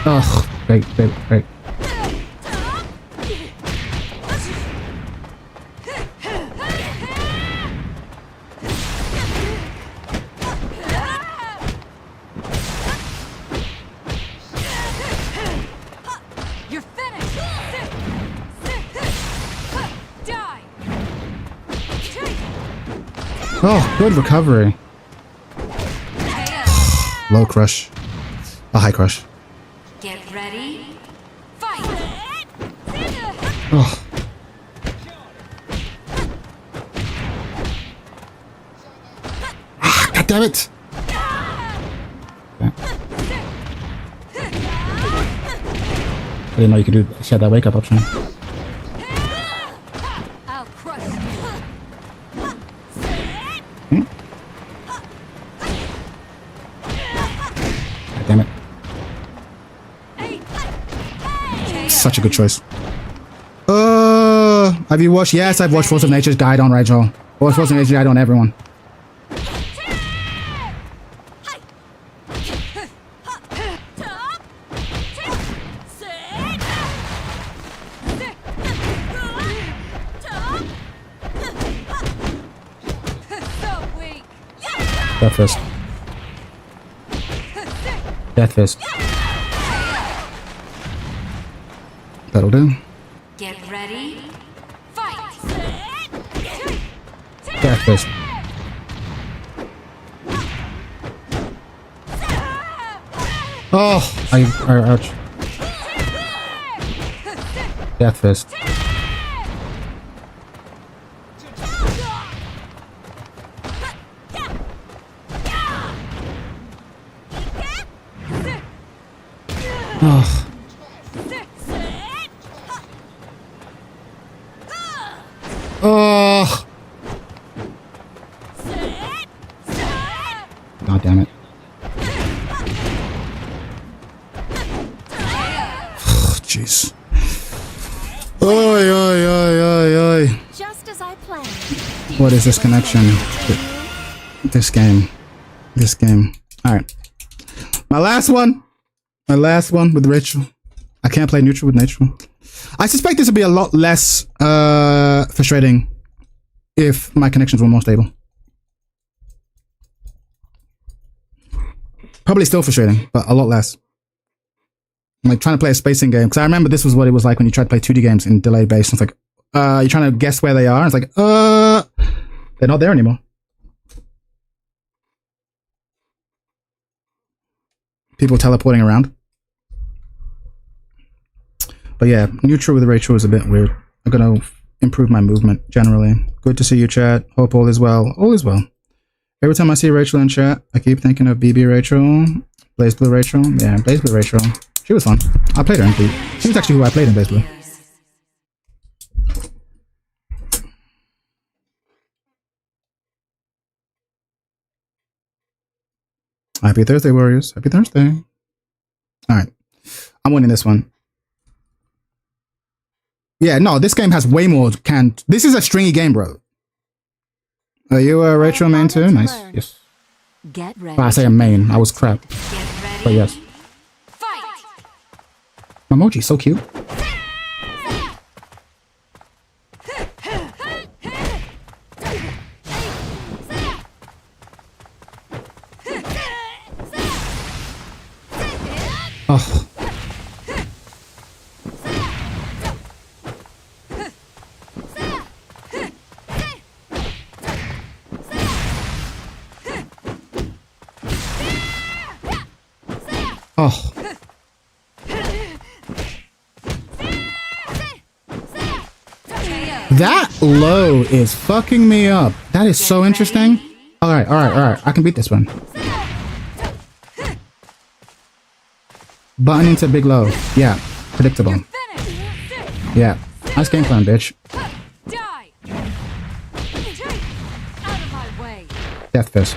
Ugh. Great, great, great. You're finished! Die! Oh, good recovery. Low crush. A high crush. Get ready. Fight! Oh. Ah, God damn it! I didn't know you could do. She had that wake up option. I'll crush you. God damn it. Such a good choice. Have you watched? Yes, I've watched Force of Nature's Guide on Rachel. Or Force of Nature's Guide on everyone. So weak. Death fist. Death fist. That'll do. Get ready. Fight! Death fist. Oh, ouch. Death fist. Oh. Oh. God damn it. Jeez. Oi, oi, oi, oi, oi. Just as I planned. What is this connection? This game. This game. Alright. My last one. My last one with Rachel. I can't play neutral with neutral. I suspect this would be a lot less frustrating if my connections were more stable. Probably still frustrating, but a lot less. I'm like trying to play a spacing game, because I remember this was what it was like when you tried to play 2D games in delay based. It's like, you're trying to guess where they are. And it's like, they're not there anymore. People teleporting around. But yeah, neutral with Rachel is a bit weird. I'm gonna improve my movement generally. Good to see you, chat. Hope all is well. All is well. Every time I see Rachel in chat, I keep thinking of BB Rachel, Blaze Blue Rachel. Yeah, Blaze Blue Rachel. She was fun. I played her in Blue. She was actually who I played in Blaze Blue. Happy Thursday, Warriors. Happy Thursday. Alright. I'm winning this one. Yeah, no, this game has way more canned. This is a stringy game, bro. Are you a Rachel main too? Nice. Yes. Get ready. Well, I say a main. I was crap. Get ready. But yes. Fight. Emoji's so cute. Oh. Oh. That low is fucking me up. That is so interesting. Alright, alright, alright. I can beat this one. Button into big low. Yeah. Predictable. Yeah. Nice game plan, bitch. Die. Out of my way. Death fist.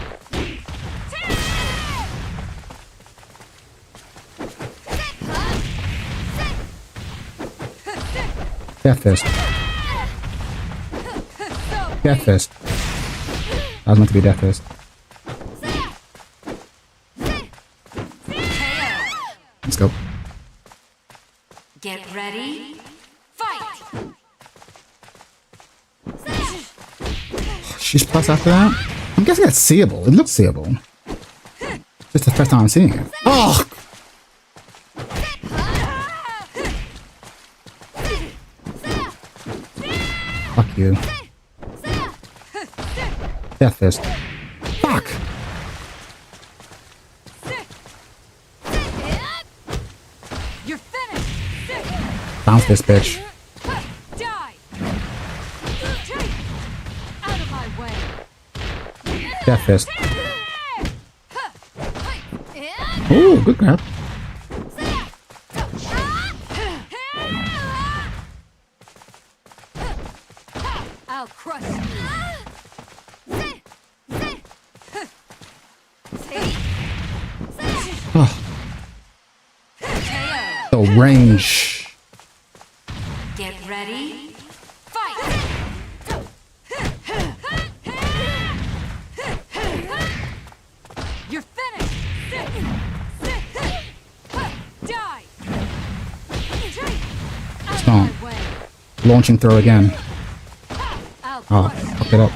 Death fist. Death fist. That was meant to be death fist. Let's go. Get ready. Fight. She's plus after that? I'm guessing that's seeable. It looks seeable. Just the first time I'm seeing it. Oh! Fuck you. Death fist. Fuck! You're finished. Bounce this bitch. Die. Out of my way. Death fist. Ooh, good grab. I'll crush you. Oh. The range. Get ready. Fight. You're finished. Die. Stomp. Launching throw again. I'll Oh, fuck it up.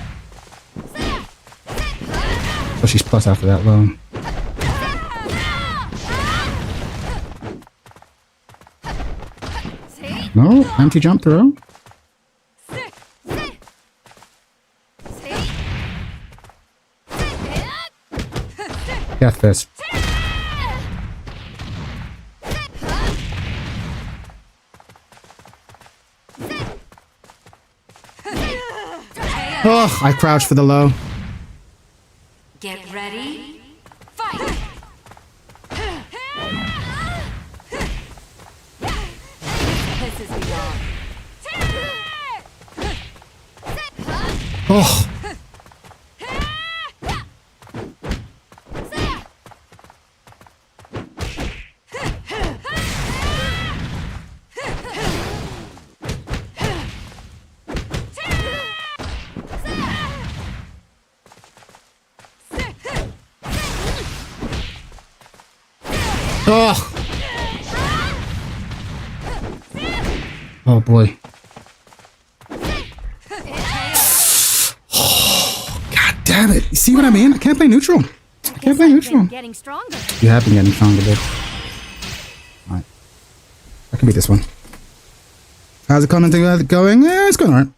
So she's plus after that low. No, empty jump throw. Death fist. Oh, I crouched for the low. Get ready. Fight. Pisses me off. Oh. Oh. Oh boy. God damn it. You see what I mean? I can't play neutral. I can't play neutral. Getting stronger. You have been getting stronger, bitch. Alright. I can beat this one. How's the commenting going? Yeah, it's going alright.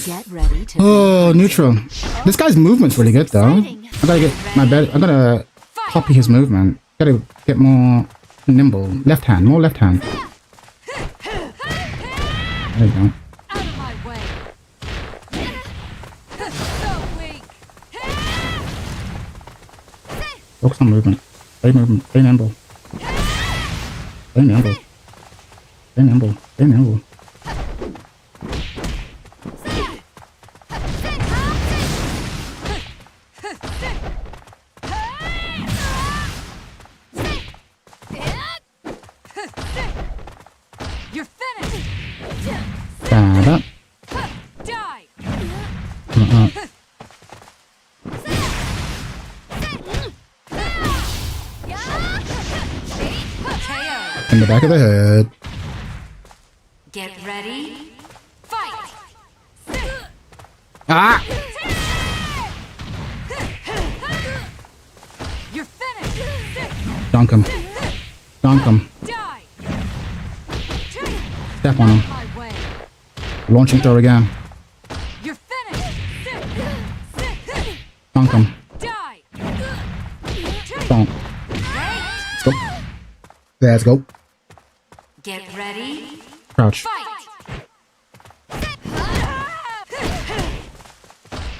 Get ready to. Oh, neutral. This guy's movement's really good though. I gotta get my bed. I'm gonna copy his movement. Gotta get more nimble. Left hand, more left hand. There you go. Out of my way. So weak. Focus on movement. Stay movement. Stay nimble. Stay nimble. Stay nimble. Stay nimble. You're finished. Stand up. Die. In the back of the head. Get ready. Fight. Ah! You're finished. Dunk him. Dunk him. Die. Step on him. My way. Launching throw again. You're finished. Dunk him. Die. Donk. Let's go. Let's go. Get ready. Crouch. Fight.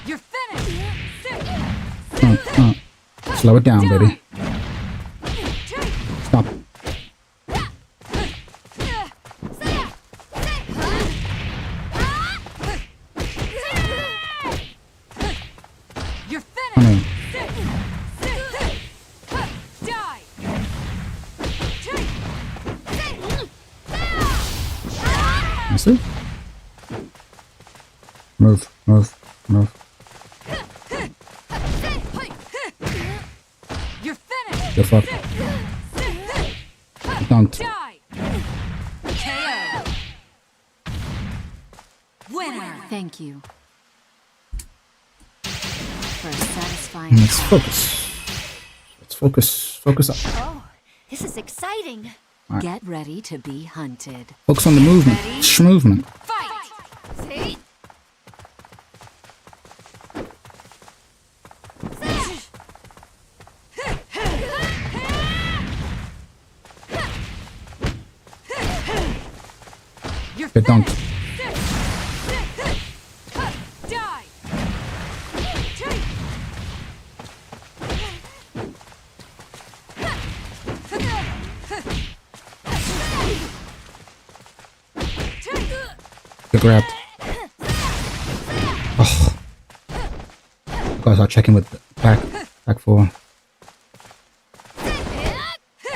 You're finished. Slow it down, baby. Stop. You're Come finished. in. Die. You see? Move, move, move. You're finished. You're fucked. Dunked. Die. KO. Winner. Thank you for a satisfying. Let's focus. Let's focus. Focus up. Oh, this is exciting. Get ready to be hunted. Focus on the movement. Movement. Fight. See? You're Get dunked. Die. Get grabbed. Oh. Gotta start checking with back four.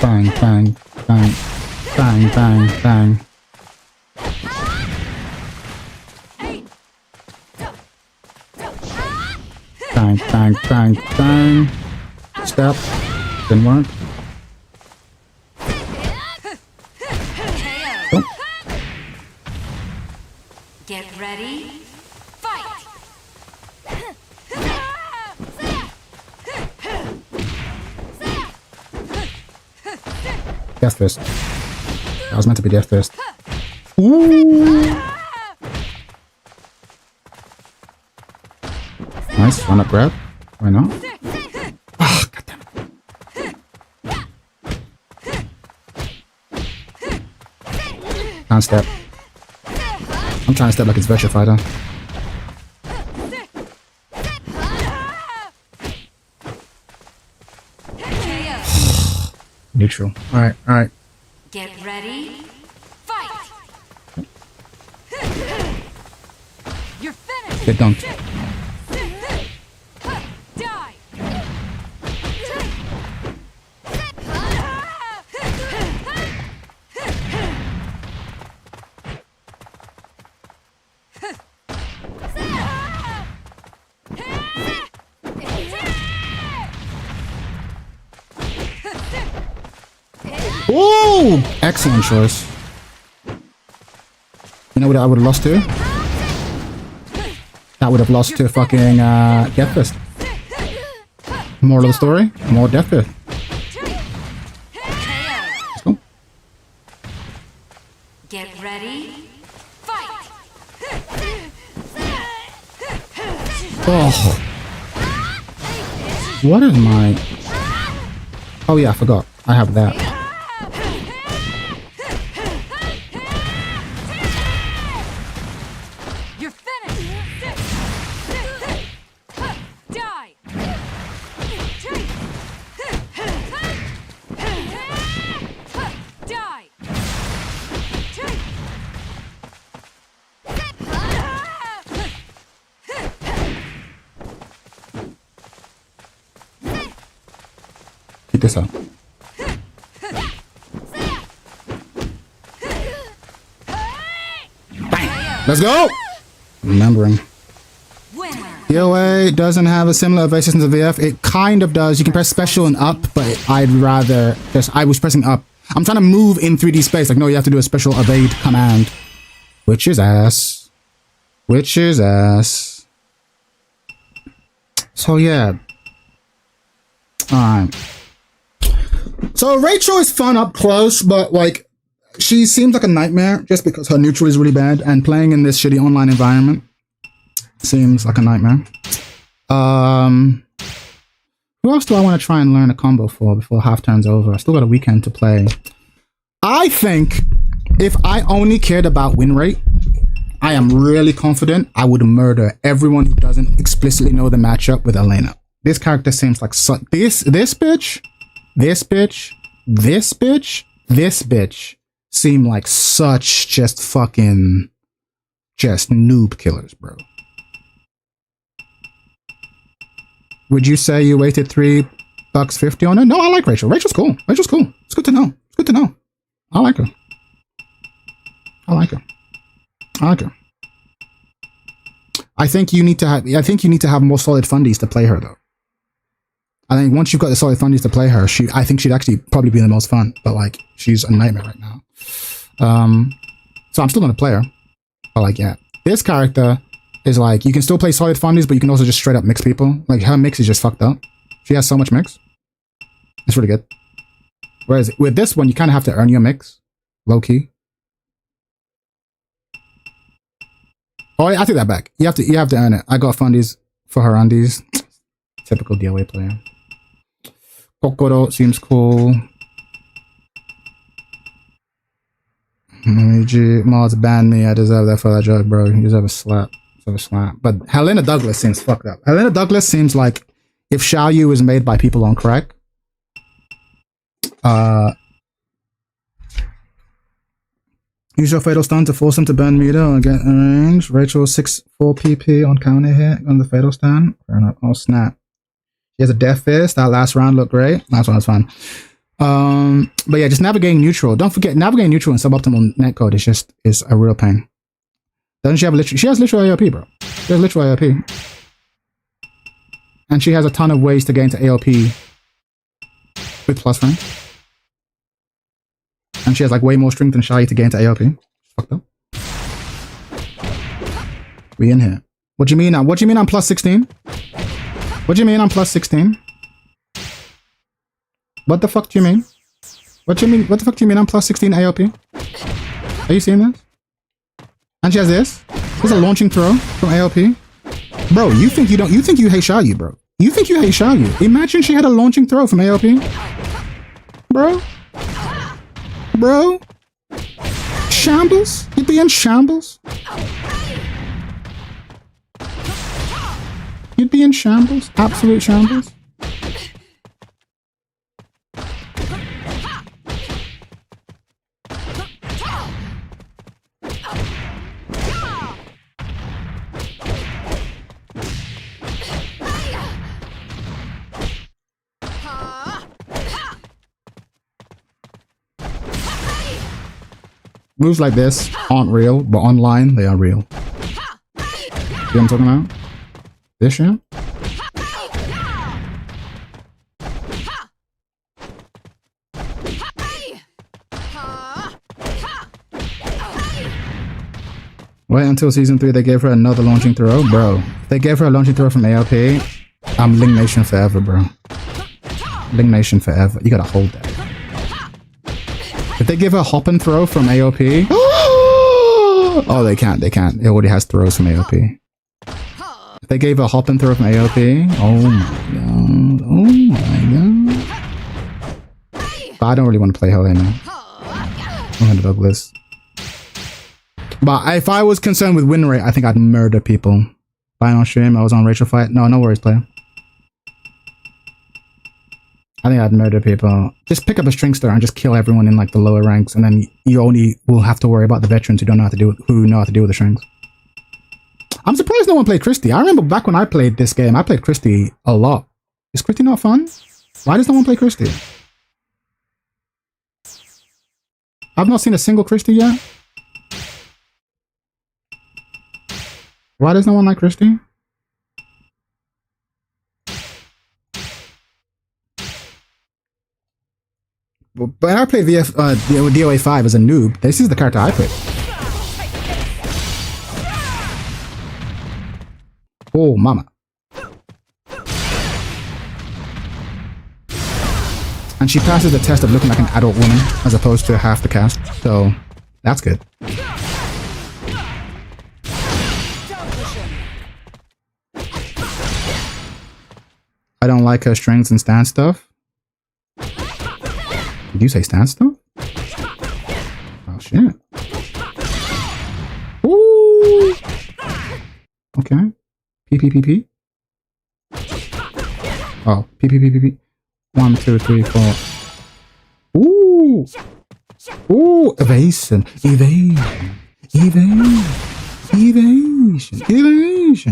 Bang, bang, bang. Bang, bang, bang. Bang, bang, bang, bang. Step. Didn't work. KO. Get ready. Fight. Death fist. That was meant to be death fist. Ooh. Nice. Run up grab. Why not? Ah, goddamn it. Can't step. I'm trying to step like it's Virtua Fighter. Neutral. Alright, alright. Get ready. Fight! You're finished! Get dunked. Die! Ooh! Excellent choice. You know what I would have lost to? I would have lost to fucking Death Fist. Moral of the story? More Death Fist. Let's go. Get ready. Fight! Oh. What is my... Oh yeah, I forgot. I have that. You're finished! Die! Die! Keep this up. Bang! Let's go! Remembering. DOA doesn't have a similar evade system to VF. It kind of does. You can press special and up, but I'd rather just... I was pressing up. I'm trying to move in 3D space. Like, no, you have to do a special evade command. Which is ass. Which is ass. So, yeah. Alright. So, Rachel is fun up close, but, like, she seems like a nightmare just because her neutral is really bad, and playing in this shitty online environment seems like a nightmare. Who else do I want to try and learn a combo for before half turn's over? I still got a weekend to play. I think if I only cared about win rate, I am really confident I would murder everyone who doesn't explicitly know the matchup with Elena. This character seems like this bitch seem like such just fucking just noob killers, bro. Would you say you waited $3.50 on her? No, I like Rachel. Rachel's cool. Rachel's cool. It's good to know. It's good to know. I like her. I like her. I like her. I think you need to have more solid fundies to play her though. I think once you've got the solid fundies to play her, I think she'd actually probably be the most fun. But like, she's a nightmare right now. So I'm still gonna play her. But like, yeah, this character is like, you can still play solid fundies, but you can also just straight up mix people. Like, her mix is just fucked up. She has so much mix. It's really good. Whereas with this one, you kind of have to earn your mix. Low key. Oh, I take that back. You have to earn it. I got fundies for her undies. Typical DOA player. Kokoro seems cool. Mods banned me. I deserve that for that joke, bro. You deserve a slap. But Helena Douglas seems fucked up. Helena Douglas seems like if Xiaoyu is made by people on crack. Use your fatal stun to force him to burn meter or get in range. Rachel 6-4 PP on counter hit on the fatal stun. Fair enough. Oh snap. She has a death fist. That last round looked great. Last one was fun. But yeah, just navigating neutral. Don't forget, navigating neutral in suboptimal netcode is a real pain. Doesn't she have literal? She has literal AOP, bro. She has literal AOP. And she has a ton of ways to get into AOP with plus rank. And she has like way more strength than Shai to get into AOP. Fucked up. We in here. What do you mean now? What do you mean I'm plus 16? What do you mean I'm plus 16? What the fuck do you mean? What do you mean? What the fuck do you mean I'm plus 16 AOP? Are you seeing this? And she has this. There's a launching throw from AOP. Bro, you think you hate Xiaoyu, bro. You think you hate Xiaoyu. Imagine she had a launching throw from AOP. Bro. Bro. Shambles? You'd be in shambles? You'd be in shambles? Absolute shambles? Moves like this aren't real, but online they are real. See what I'm talking about? This shit? Wait until season 3 they gave her another launching throw? Bro, if they gave her a launching throw from AOP, I'm Ling Nation forever, bro. Ling Nation forever. You gotta hold that. If they give her a hop and throw from AOP... Oh, they can't. They can't. It already has throws from AOP. If they gave her a hop and throw from AOP... Oh my god. Oh my god. But I don't really want to play her right now. I'm gonna Douglas. But if I was concerned with win rate, I think I'd murder people. Buying on stream, I was on Rachel fight. No, no worries, player. I think I'd murder people. Just pick up a string star and just kill everyone in like the lower ranks, and then you only will have to worry about the veterans who don't know how to do it, who know how to deal with the strings. I'm surprised no one played Christie. I remember back when I played this game, I played Christie a lot. Is Christie not fun? Why does no one play Christie? I've not seen a single Christie yet. Why does no one like Christie? But I played DOA 5 as a noob. This is the character I played. Oh, mama. And she passes the test of looking like an adult woman as opposed to half the cast. So, that's good. I don't like her strings and stand stuff. Did you say stand stuff? Oh shit. Ooh. Okay. P. Oh, P. 1, 2, 3, 4. Ooh. Ooh. Evasion. Evasion.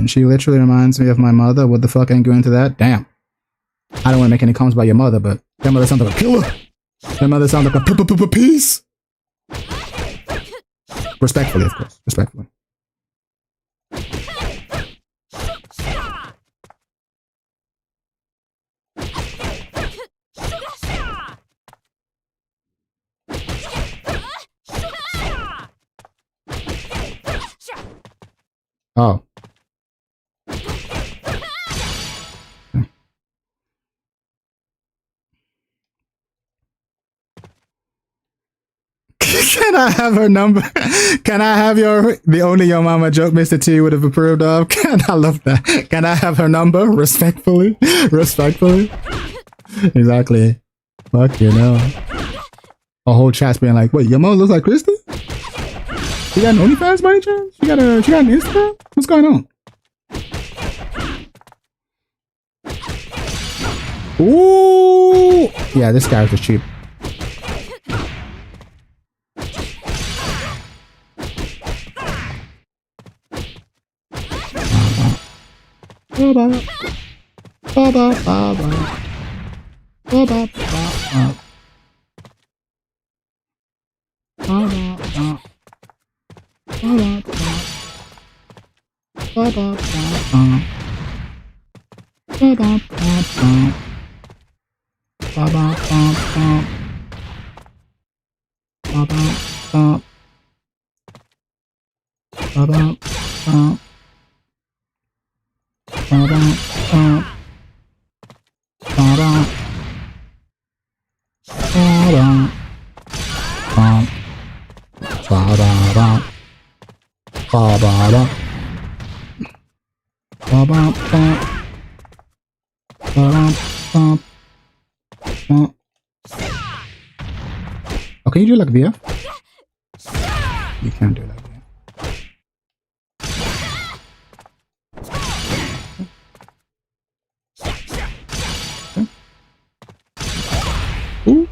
She literally reminds me of my mother. What the fuck? I ain't going into that. Damn. I don't want to make any comments about your mother, but your mother sounds like a killer. Your mother sounds like a piece. Respectfully, of course. Respectfully. Oh. Can I have her number? Can I have the only your mama joke Mr. T would have approved of? I love that. Can I have her number? Respectfully? Exactly. Fuck you know. A whole chat's being like, wait, your mom looks like Christy? She got an OnlyFans by any chance? She got an Insta? What's going on? Ooh! Yeah, this character's cheap. Oh, can you do like VF? You can't do that. Ooh.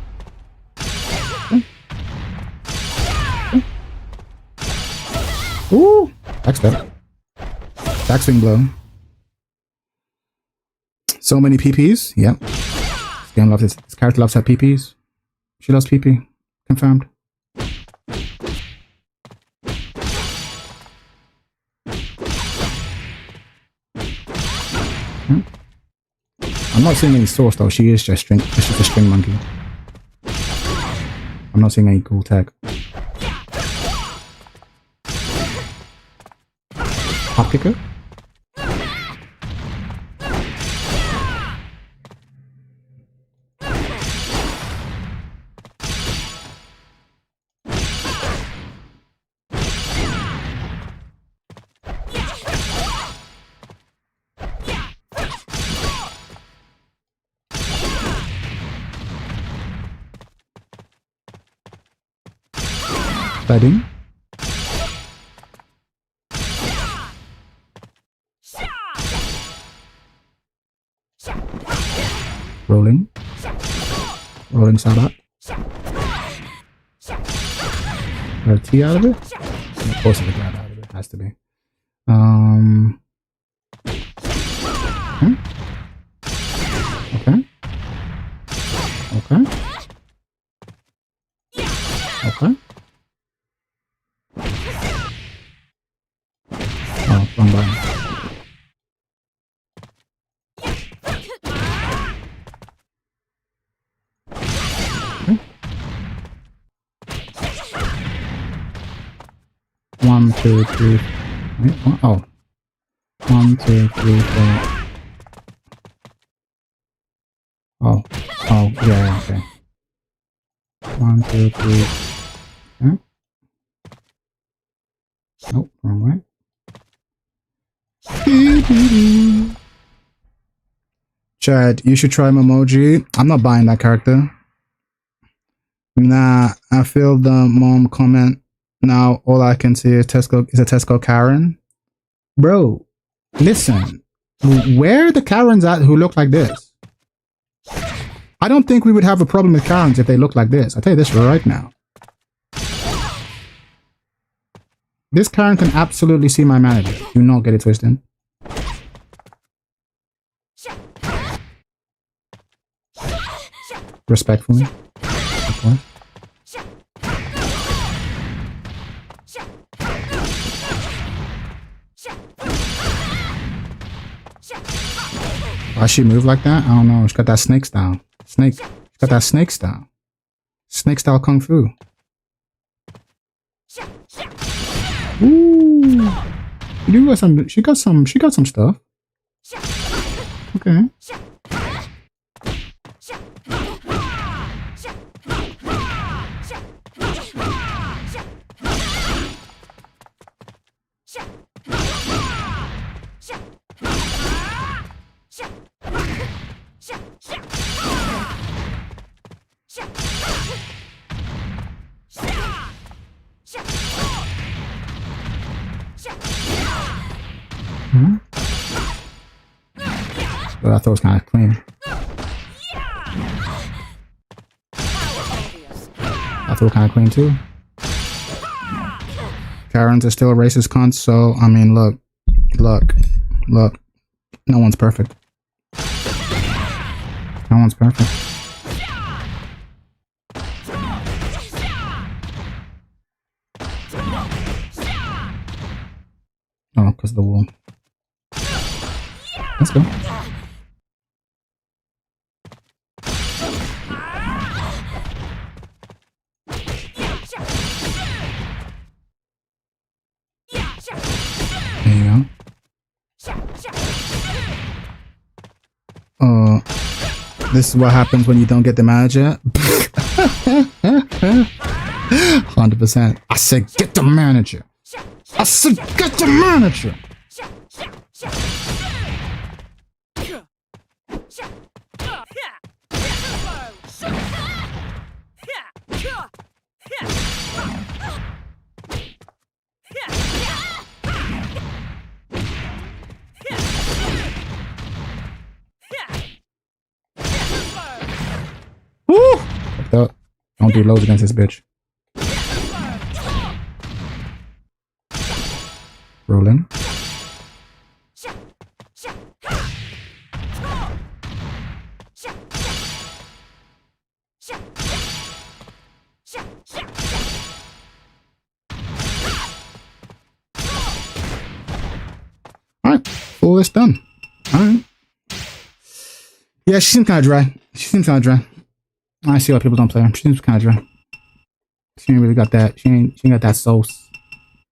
Ooh. Backstep. Backswing blow. So many PPs. Yep. This game loves this character loves her PPs. She loves PP. Confirmed. Okay. I'm not seeing any source though. She is just string. It's just a string monkey. I'm not seeing any cool tech. Hop kicker. Bedding. Rolling. Rolling Sabat. Got a T out of it? And of course, it's a grab out of it. Has to be. Okay. Okay. Okay. Oh, wrong button. Okay. 1, 2, 3. Wait, what? Oh. 1, 2, 3, 4. Oh. Oh, yeah, okay. 1, 2, 3. Okay. Nope, wrong way. Chad, you should try Momoji. I'm not buying that character. Nah, I feel the mom comment. Now all I can see is a Tesco Karen. Bro, listen. Where are the Karens at who look like this? I don't think we would have a problem with Karens if they look like this. I'll tell you this right now. This Karen can absolutely see my manager. Do not get it twisted. Respectfully. Of course. Why she move like that? I don't know. She got that snake style. She got that snake style. Snake style kung fu. Ooh. You got some. She got some stuff. Okay. Hmm? But I thought it was kind of clean. I thought it was kind of clean too. Karens are still racist cunts, so I mean, look. No one's perfect. No one's perfect. Oh, because of the wall. Let's go. There you go. This is what happens when you don't get the manager. 100%. I said, get the manager. I said, get the manager. Woo! Don't do loads against this bitch. Rolling. Alright, all this done. Alright. Yeah, she seems kind of dry. She seems kind of dry. I see why people don't play her. She seems kind of dry. She ain't really got that. She ain't got that sauce.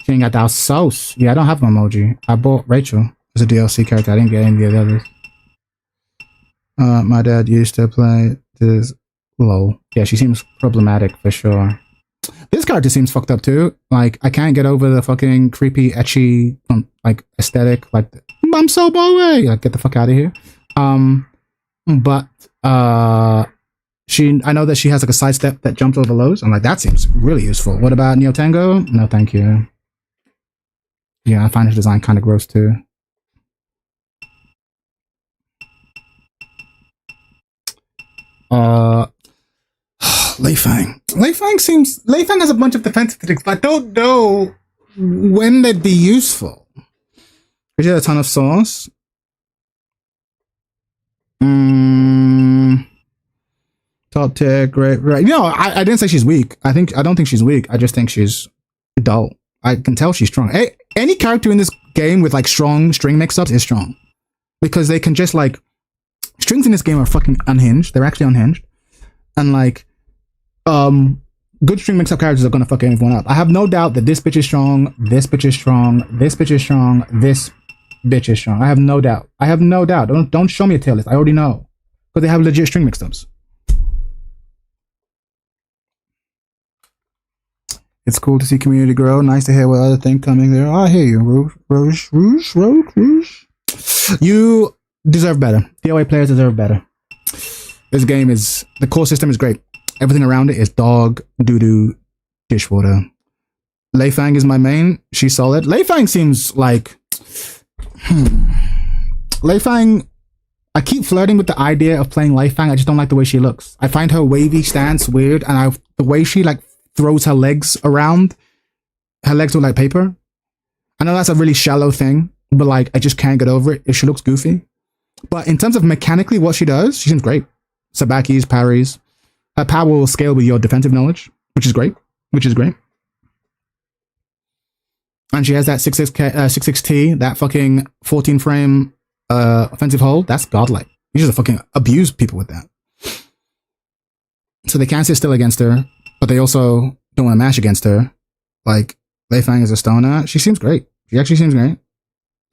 She ain't got that sauce. Yeah, I don't have an emoji. I bought Rachel as a DLC character. I didn't get any of the others. My dad used to play this. Lol. Yeah, she seems problematic for sure. This character seems fucked up too. Like, I can't get over the fucking creepy, etchy, like, aesthetic. Like, I'm so boy. Like, get the fuck out of here. But I know that she has like a sidestep that jumps over lows. I'm like, that seems really useful. What about Neo Tango? No, thank you. Yeah, I find his design kind of gross too. Lei Fang. Lei Fang has a bunch of defensive things, but I don't know when they'd be useful. She had a ton of sauce. Top tier, great, right. No, I didn't say she's weak. I don't think she's weak. I just think she's dull. I can tell she's strong. Any character in this game with like strong string mix-ups is strong. Because they can just like, strings in this game are fucking unhinged. They're actually unhinged. And like, good string mix-up characters are gonna fuck everyone up. I have no doubt that this bitch is strong, this bitch is strong, this bitch is strong, this bitch is strong. I have no doubt. I have no doubt. Don't show me a tier list. I already know. Because they have legit string mix-ups. It's cool to see community grow. Nice to hear what other thing coming there. I hear you, Rouge. You deserve better. DOA players deserve better. This game is, the core system is great. Everything around it is dog, doo-doo, dishwater. Lei Fang is my main. She's solid. Lei Fang seems like... Lei Fang... I keep flirting with the idea of playing Lei Fang. I just don't like the way she looks. I find her wavy stance weird, and the way she like throws her legs around, her legs look like paper. I know that's a really shallow thing, but like I just can't get over it if she looks goofy. But in terms of mechanically what she does, she seems great. Sabakis, parries. Her power will scale with your defensive knowledge, which is great. And she has that 66T, that fucking 14 frame offensive hold. That's godlike. You just fucking abuse people with that. So they can't sit still against her, but they also don't want to mash against her. Like, Lei Fang is a stoner. She seems great. She actually seems great.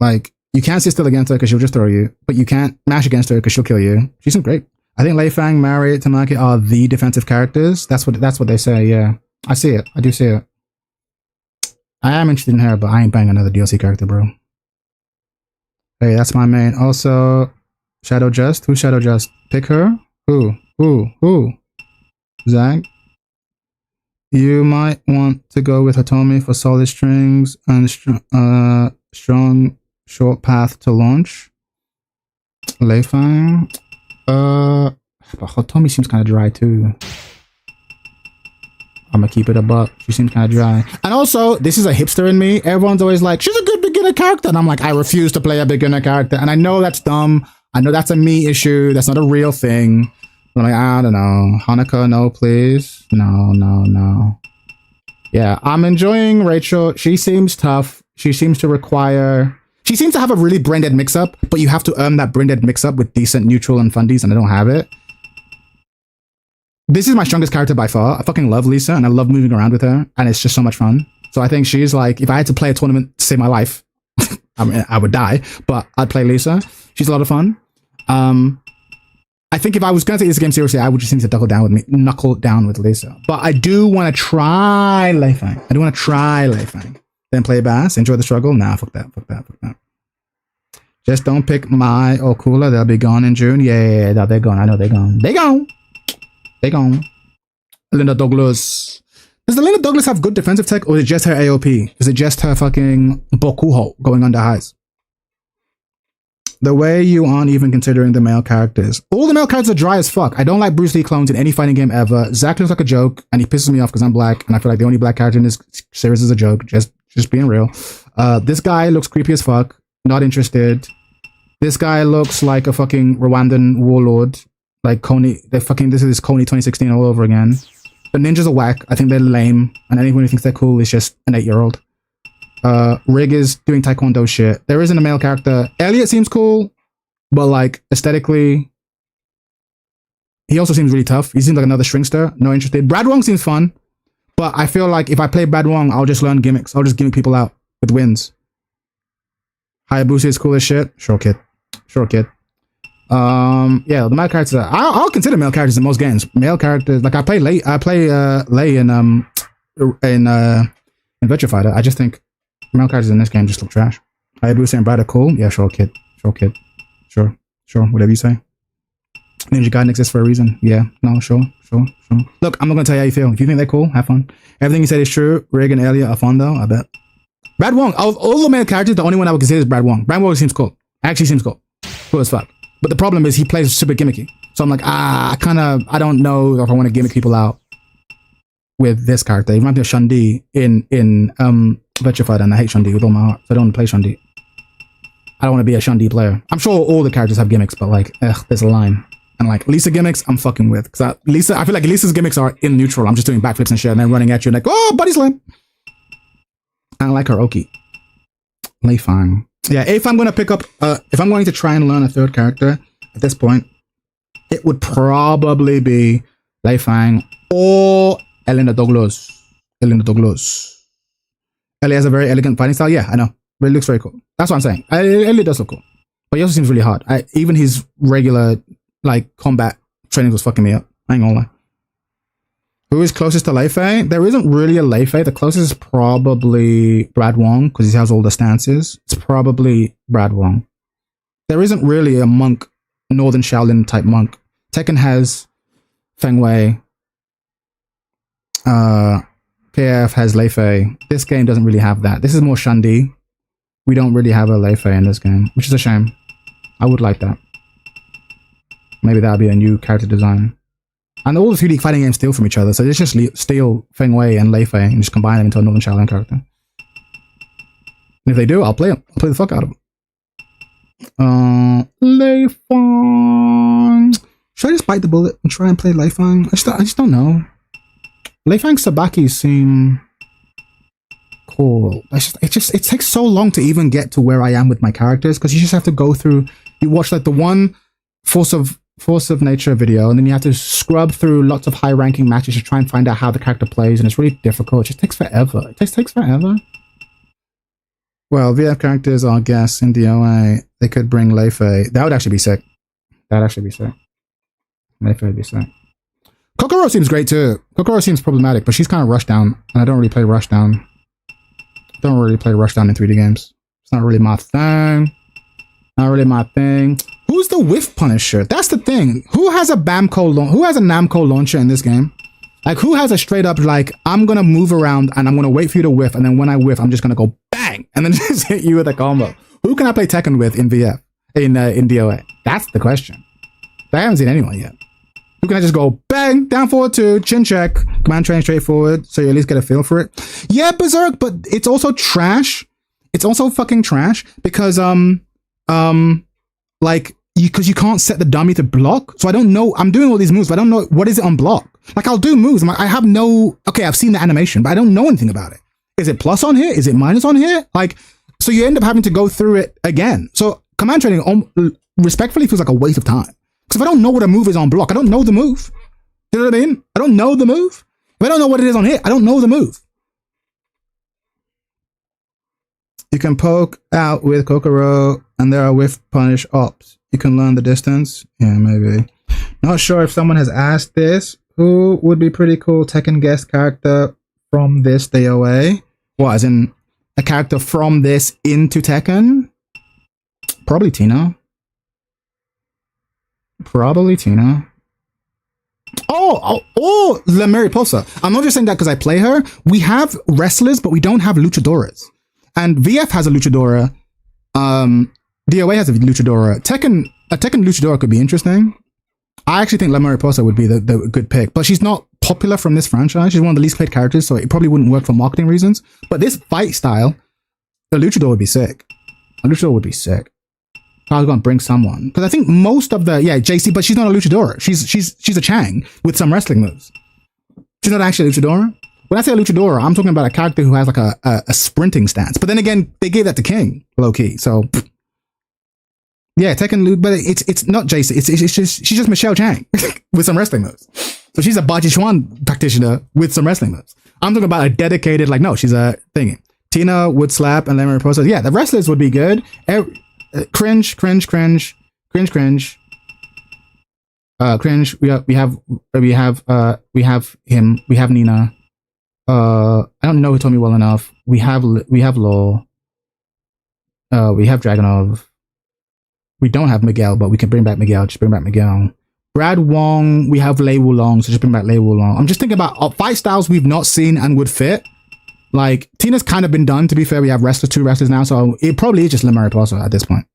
Like, you can't sit still against her because she'll just throw you, but you can't mash against her because she'll kill you. She seems great. I think Lei Fang, Mari, Tamaki are the defensive characters. That's what they say, yeah. I see it. I do see it. I am interested in her, but I ain't buying another DLC character, bro. Hey, that's my main. Also, Shadow Just. Who's Shadow Just? Pick her? Who? Zag? You might want to go with Hitomi for solid strings and strong short path to launch. Lei Fang? But Hitomi seems kind of dry too. I'm gonna keep it a buck. She seems kind of dry. And also, this is a hipster in me. Everyone's always like, she's a good beginner character. And I'm like, I refuse to play a beginner character. And I know that's dumb. I know that's a me issue. That's not a real thing. But I'm like, I don't know. Hanukkah, no, please. No. Yeah, I'm enjoying Rachel. She seems tough. She seems to have a really brain-dead mix-up, but you have to earn that brain-dead mix-up with decent neutral and fundies, and I don't have it. This is my strongest character by far. I fucking love Lisa, and I love moving around with her, and it's just so much fun. So I think she's like, if I had to play a tournament to save my life, I mean, I would die, but I'd play Lisa. She's a lot of fun. I think if I was going to take this game seriously, I would just need to knuckle down with Lisa. But I do want to try Lei Fang. Then play Bass, enjoy the struggle. Nah, fuck that. Just don't pick Mai or Kula. They'll be gone in June. Yeah, they're gone. I know they're gone. They gone. Linda Douglas. Does the Linda Douglas have good defensive tech, or is it just her AOP? Is it just her fucking Bokuho going under highs? The way you aren't even considering the male characters. All the male characters are dry as fuck. I don't like Bruce Lee clones in any fighting game ever. Zack looks like a joke, and he pisses me off because I'm black, and I feel like the only black character in this series is a joke. Just being real. This guy looks creepy as fuck. Not interested. This guy looks like a fucking Rwandan warlord. Like Coney. This is Coney 2016 all over again. The ninjas are whack. I think they're lame, and anyone who thinks they're cool is just an 8-year-old. Rig is doing taekwondo shit. There isn't a male character. Elliot seems cool, but like aesthetically, He also seems really tough. He seems like another shrinkster. No interested. Brad Wong seems fun, but I feel like if I play Brad Wong, I'll just learn gimmicks. I'll just gimmick people out with wins. Hayabusa is cool as shit. Sure, kid. Sure, kid. Yeah, the male characters. I'll consider male characters in most games. Male characters, like I play Lei in Virtua Fighter. I just think male characters in this game just look trash. Hayabusa and Brad are cool. Yeah, sure, kid. Sure, kid. Sure, whatever you say. Ninja Gaiden exists for a reason. Yeah, no, sure. Look, I'm not gonna tell you how you feel. If you think they're cool, have fun. Everything you said is true. Rig and Elliot are fun though, I bet. Brad Wong, of all the male characters, the only one I would consider is Brad Wong. Brad Wong seems cool. Actually seems cool. Cool as fuck. But the problem is he plays super gimmicky. So I'm like, I don't know if I want to gimmick people out with this character. He reminds me of Shun-Di in Virtua Fighter, and I hate Shun-Di with all my heart. So I don't want to play Shun-Di. I don't want to be a Shun-Di player. I'm sure all the characters have gimmicks, but like, there's a line. And like Lisa gimmicks, I'm fucking with. Because I feel like Lisa's gimmicks are in neutral. I'm just doing backflips and shit, and then running at you and like, oh, body slam. I don't like her Oki. Lei Fang. Yeah, if I'm going to pick up, if I'm going to try and learn a third character at this point, it would probably be Lei Fang or Elena Douglas. Ellie has a very elegant fighting style. Yeah, I know. But it looks very cool. That's what I'm saying. Ellie does look cool. But he also seems really hard. Even his regular, like, combat training was fucking me up. I ain't gonna lie. Who is closest to Lei Fei? There isn't really a Lei Fei. The closest is probably Brad Wong, because he has all the stances. It's probably Brad Wong. There isn't really a monk, Northern Shaolin type monk. Tekken has Feng Wei. KF has Lei Fei. This game doesn't really have that. This is more Shun-Di. We don't really have a Lei Fei in this game, which is a shame. I would like that. Maybe that'll be a new character design. And all the 3D fighting games steal from each other, so let's just steal Feng Wei and Lei Fei and just combine them into a Northern Shaolin character. And if they do, I'll play them. I'll play the fuck out of them. Lei Fang. Should I just bite the bullet and try and play Lei Fang? I just don't know. Lei Fang Sabaki seem cool. It takes so long to even get to where I am with my characters, because you just have to go through. You watch like the one Force of Nature video, and then you have to scrub through lots of high-ranking matches to try and find out how the character plays, and it's really difficult. It just takes forever. It takes forever. Well, VF characters are guests in DOA. They could bring Lei Fei. That would actually be sick. That'd actually be sick. Lei Fei would be sick. Kokoro seems great too. Kokoro seems problematic, but she's kind of Rushdown, and I don't really play Rushdown. Don't really play Rushdown in 3D games. It's not really my thing. Not really my thing. Who's the whiff punisher? That's the thing. Who has a Namco launcher in this game? Like, who has a straight up, like, I'm gonna move around and I'm gonna wait for you to whiff, and then when I whiff, I'm just gonna go bang and then just hit you with a combo. Who can I play Tekken with in VF? In DOA? That's the question. I haven't seen anyone yet. Who can I just go bang, down forward 2, chin check, command train straight forward, so you at least get a feel for it. Yeah, Berserk, but it's also trash. It's also fucking trash because like, because you can't set the dummy to block. So I don't know. I'm doing all these moves, but I don't know what is it on block. Like, I'll do moves. I'm like, I have no. Okay, I've seen the animation, but I don't know anything about it. Is it plus on here? Is it minus on here? Like, so you end up having to go through it again. So command training respectfully feels like a waste of time. Because if I don't know what a move is on block, I don't know the move. You know what I mean? I don't know the move. If I don't know what it is on here, I don't know the move. You can poke out with Kokoro, and there are whiff punish ops. You can learn the distance. Yeah, maybe. Not sure if someone has asked this. Who would be pretty cool Tekken guest character from this DOA? What, as in a character from this into Tekken? Probably Tina. Oh, La Mariposa. I'm not just saying that because I play her. We have wrestlers, but we don't have luchadoras. And VF has a luchadora. DOA has a luchadora. A Tekken luchadora could be interesting. I actually think La Mariposa would be the good pick, but she's not popular from this franchise. She's one of the least played characters, so it probably wouldn't work for marketing reasons. But this fight style, a luchador would be sick. A luchador would be sick. I was going to bring someone, because I think most of the JC, but she's not a luchadora. She's a Chang with some wrestling moves. She's not actually a luchadora. When I say a luchadora, I'm talking about a character who has like a sprinting stance. But then again, they gave that to King, low key. So Yeah, Tekken, but it's not Jason. It's just she's just Michelle Chang with some wrestling moves. So she's a Baji Chuan practitioner with some wrestling moves. I'm talking about a dedicated, like, no, she's a thingy. Tina would slap and then Mariposa. Yeah, the wrestlers would be good. Cringe. Cringe. We have him. We have Nina. I don't know Tommy well enough. We have Law. We have Dragonov. We don't have Miguel, but we can bring back Miguel. Just bring back Miguel. Brad Wong. We have Lei Wulong, so just bring back Lei Wulong. I'm just thinking about fight styles we've not seen and would fit. Like, Tina's kind of been done, to be fair. We have two wrestlers now, so it probably is just Le Mariposa at this point.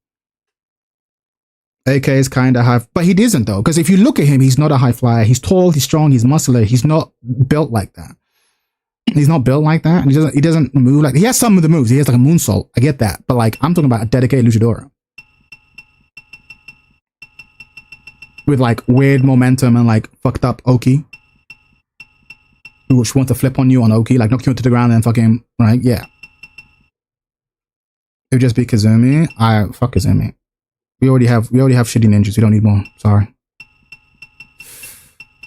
AK is kind of high, but he isn't, though, because if you look at him, he's not a high flyer. He's tall, he's strong, he's muscular. He's not built like that. He's not built like that, and he doesn't move like... He has some of the moves. He has like a moonsault. I get that, but like, I'm talking about a dedicated luchador. With like weird momentum and like fucked up Oki. Which want to flip on you on Oki, like knock you into the ground and fucking, right? Yeah. It would just be Kazumi. Fuck Kazumi. We already have shitty ninjas. We don't need more. Sorry.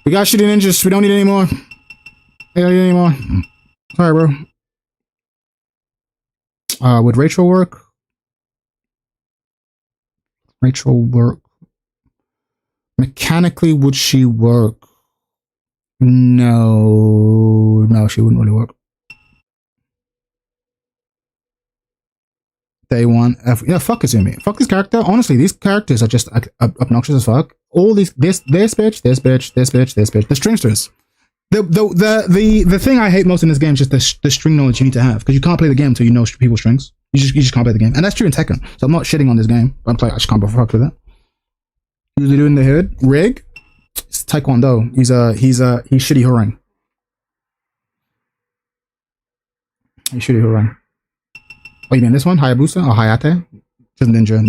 We got shitty ninjas. We don't need any more. We don't need any more. Sorry, bro. Would Rachel work? Rachel work. Mechanically, would she work? No, she wouldn't really work. Day one. Yeah, fuck Kazumi. Fuck this character. Honestly, these characters are just obnoxious as fuck. All these, this bitch. The stringsters. The thing I hate most in this game is just the string knowledge you need to have, because you can't play the game until you know people's strings. You just can't play the game, and that's true in Tekken. So I'm not shitting on this game. I just can't fuck with it. Usually doing the hood rig. It's Taekwondo. He's shitty Hurang. He's shitty Hurang. Oh, you mean this one? Hayabusa or Hayate? Just ninja.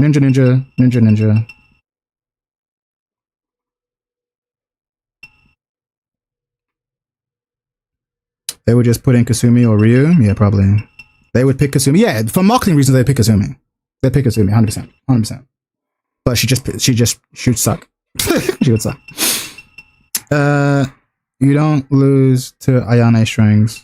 They would just put in Kasumi or Ryu? Yeah, probably. They would pick Kasumi. Yeah, for marketing reasons, they pick Kasumi. They pick Kasumi, 100%. But she would suck. She would suck. You don't lose to Ayane strings.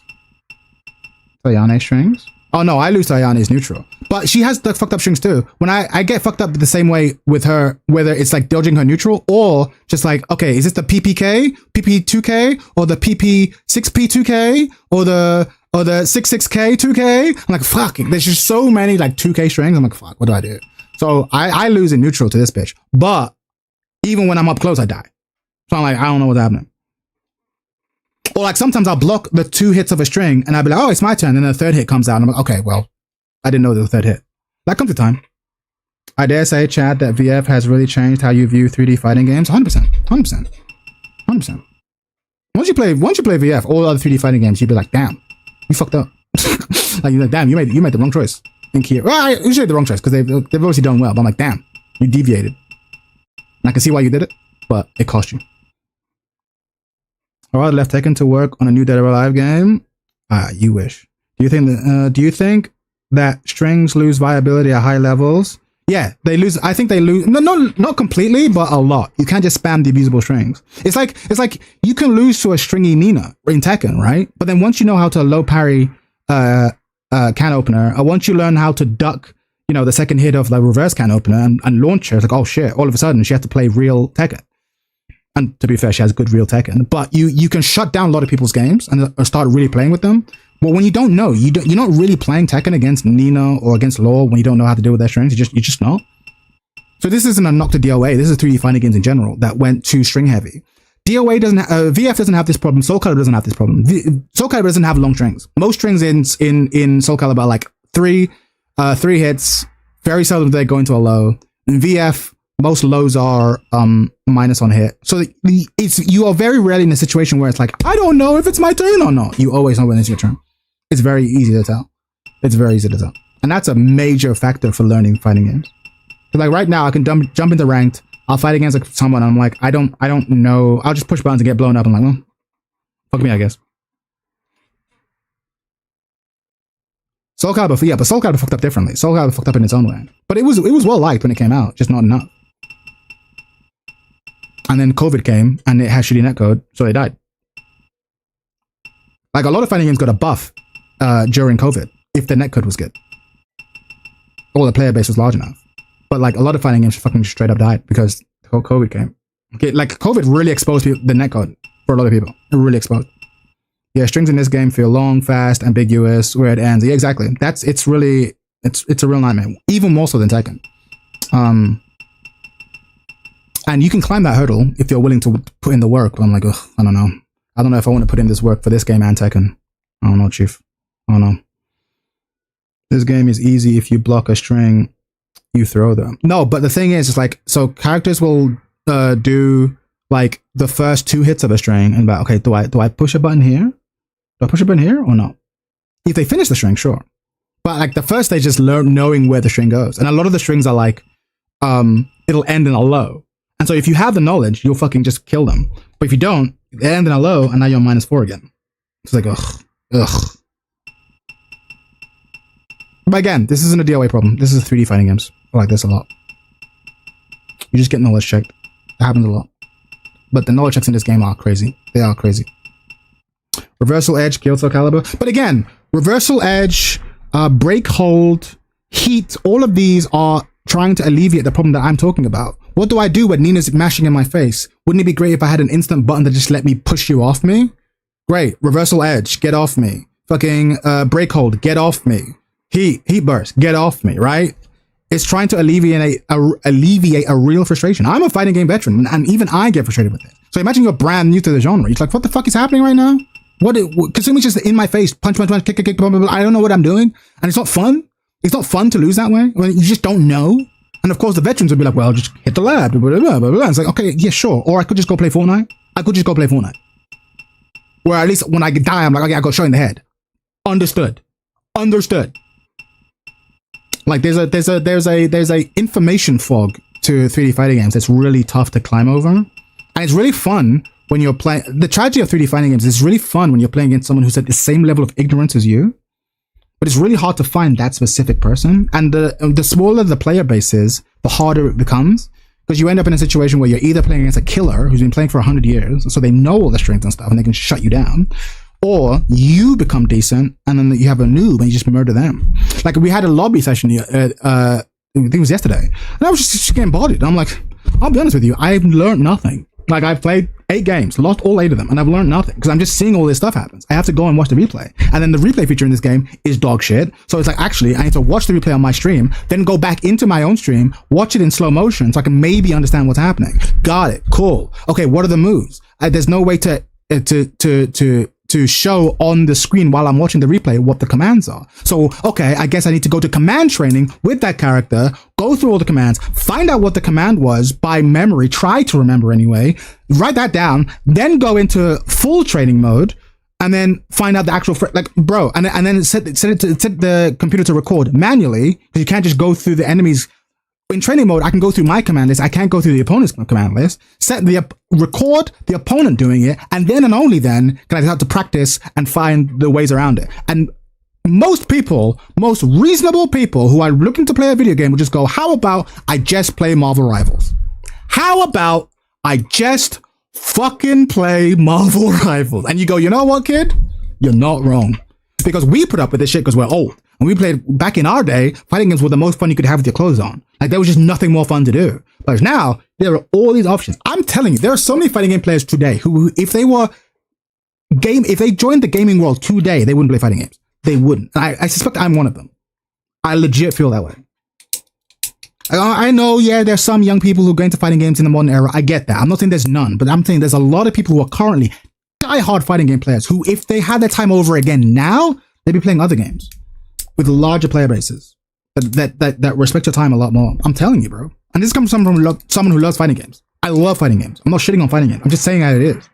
Ayane strings? Oh no, I lose to Ayane's neutral. But she has the fucked up strings too. When I get fucked up the same way with her, whether it's like dodging her neutral or just like, okay, is this the PPK, PP2K, or the PP6P2K, or the 66K 2K? I'm like, fuck, there's just so many like 2K strings. I'm like, fuck, what do I do? So I lose in neutral to this bitch. But even when I'm up close, I die. So I'm like, I don't know what's happening. Or like sometimes I'll block the 2 hits of a string and I'll be like, oh, it's my turn. And then the 3rd hit comes out and I'm like, okay, well, I didn't know there was a 3rd hit. That comes with time. I dare say, Chad, that VF has really changed how you view 3D fighting games. 100%. Once you play VF, all other 3D fighting games, you'd be like, damn, you fucked up. Like, you're like, damn, you made the wrong choice. Think here. Well, I usually the wrong choice because they've obviously done well. But I'm like, damn, you deviated. And I can see why you did it, but it cost you. Alright, left Tekken to work on a new Dead or Alive game. You wish. Do you think that strings lose viability at high levels? Yeah, they lose. I think they lose. No, not completely, but a lot. You can't just spam the abusable strings. It's like you can lose to a stringy Nina in Tekken, right? But then once you know how to low parry can opener, or once you learn how to duck, the second hit of the reverse can opener and launch her, it's like, oh shit! All of a sudden, she has to play real Tekken. And to be fair, she has good real Tekken. But you can shut down a lot of people's games and start really playing with them. But when you don't know, you're not really playing Tekken against Nina or against Law when you don't know how to deal with their strings. You just not. So this isn't a knock to DOA. This is 3D fighting games in general that went too string heavy. DOA doesn't. VF doesn't have this problem. Soul Calibur doesn't have this problem. Soul Calibur doesn't have long strings. Most strings in Soul Calibur are like three hits. Very seldom do they go into a low. In VF, most lows are minus on hit. So you are very rarely in a situation where it's like, I don't know if it's my turn or not. You always know when it's your turn. It's very easy to tell. And that's a major factor for learning fighting games. Like right now, I can jump into ranked. I'll fight against like someone. And I'm like, I don't know. I'll just push buttons and get blown up. I'm like, well, fuck me, I guess. Soul Calibur, yeah, but Soul Calibur fucked up differently. Soul Calibur fucked up in its own way. But it was well liked when it came out, just not enough. And then COVID came and it had shitty netcode, so it died. Like a lot of fighting games got a buff during COVID if the netcode was good. Or the player base was large enough. But like a lot of fighting games fucking straight up died because COVID came. Okay, like COVID really exposed the netcode for a lot of people. It really exposed. Yeah, strings in this game feel long, fast, ambiguous, where it ends. Yeah, exactly. It's a real nightmare. Even more so than Tekken. And you can climb that hurdle if you're willing to put in the work. But I'm like, ugh, I don't know. I don't know if I want to put in this work for this game and Tekken. I don't know, Chief. I don't know. This game is easy if you block a string, you throw them. No, but the thing is, it's like, so characters will do like the first 2 hits of a string and about, okay, do I push a button here? Do I push a button here or not? If they finish the string, sure. But like the first stage is knowing where the string goes. And a lot of the strings are like, it'll end in a low. And so if you have the knowledge, you'll fucking just kill them. But if you don't, they end in a low and now you're -4 again. It's like, ugh. But again, this isn't a DOA problem. This is 3D fighting games. I like this a lot. You just get knowledge checked. It happens a lot. But the knowledge checks in this game are crazy. They are crazy. Reversal Edge, Kyoto Calibur. But again, Reversal Edge, Break Hold, Heat, all of these are trying to alleviate the problem that I'm talking about. What do I do when Nina's mashing in my face? Wouldn't it be great if I had an instant button that just let me push you off me? Great. Reversal Edge, get off me. Fucking Break Hold, get off me. Heat Burst, get off me, right? It's trying to alleviate a real frustration. I'm a fighting game veteran, and even I get frustrated with it. So imagine you're brand new to the genre. You're like, what the fuck is happening right now? Kasumi's just in my face, punch, kick, blah, blah, blah. I don't know what I'm doing. And it's not fun. It's not fun to lose that way. When you just don't know. And of course, the veterans would be like, well, just hit the lab, blah, blah, blah, blah, blah. It's like, okay, yeah, sure. Or I could just go play Fortnite. Where at least when I die, I'm like, okay, I got shot in the head. Understood. Like there's a information fog to 3D fighting games that's really tough to climb over. And it's really fun when you're playing. The tragedy of 3D fighting games is really fun when you're playing against someone who's at the same level of ignorance as you. But it's really hard to find that specific person. And the smaller the player base is, the harder it becomes. Because you end up in a situation where you're either playing against a killer who's been playing for 100 years, so they know all the strengths and stuff, and they can shut you down. Or you become decent, and then you have a noob, and you just murder them. Like, we had a lobby session, I think it was yesterday, and I was just getting bodied. I'm like, I'll be honest with you, I've learned nothing. Like, I've played 8 games, lost all 8 of them, and I've learned nothing, because I'm just seeing all this stuff happens. I have to go and watch the replay. And then the replay feature in this game is dog shit. So it's like, actually, I need to watch the replay on my stream, then go back into my own stream, watch it in slow motion, so I can maybe understand what's happening. Got it. Cool. Okay, what are the moves? There's no way to show on the screen while I'm watching the replay what the commands are. So, okay, I guess I need to go to command training with that character, go through all the commands, find out what the command was by memory, try to remember anyway, write that down, then go into full training mode, and then find out the actual, like, bro, and then set the computer to record manually, because you can't just go through the enemies. In training mode, I can go through my command list. I can't go through the opponent's command list. Record the opponent doing it, and then and only then can I start to practice and find the ways around it. And most reasonable people who are looking to play a video game will just go, how about I just play Marvel Rivals? How about I just fucking play Marvel Rivals? And you go, you know what, kid? You're not wrong. Because we put up with this shit because we're old. And we played, back in our day, fighting games were the most fun you could have with your clothes on. Like, there was just nothing more fun to do. But now, there are all these options. I'm telling you, there are so many fighting game players today who, if they joined the gaming world today, they wouldn't play fighting games. They wouldn't. And I suspect I'm one of them. I legit feel that way. I know, yeah, there's some young people who go into fighting games in the modern era. I get that. I'm not saying there's none, but I'm saying there's a lot of people who are currently die-hard fighting game players who, if they had their time over again now, they'd be playing other games with larger player bases that respect your time a lot more. I'm telling you, bro. And this comes from someone who loves fighting games. I love fighting games. I'm not shitting on fighting games. I'm just saying how it is.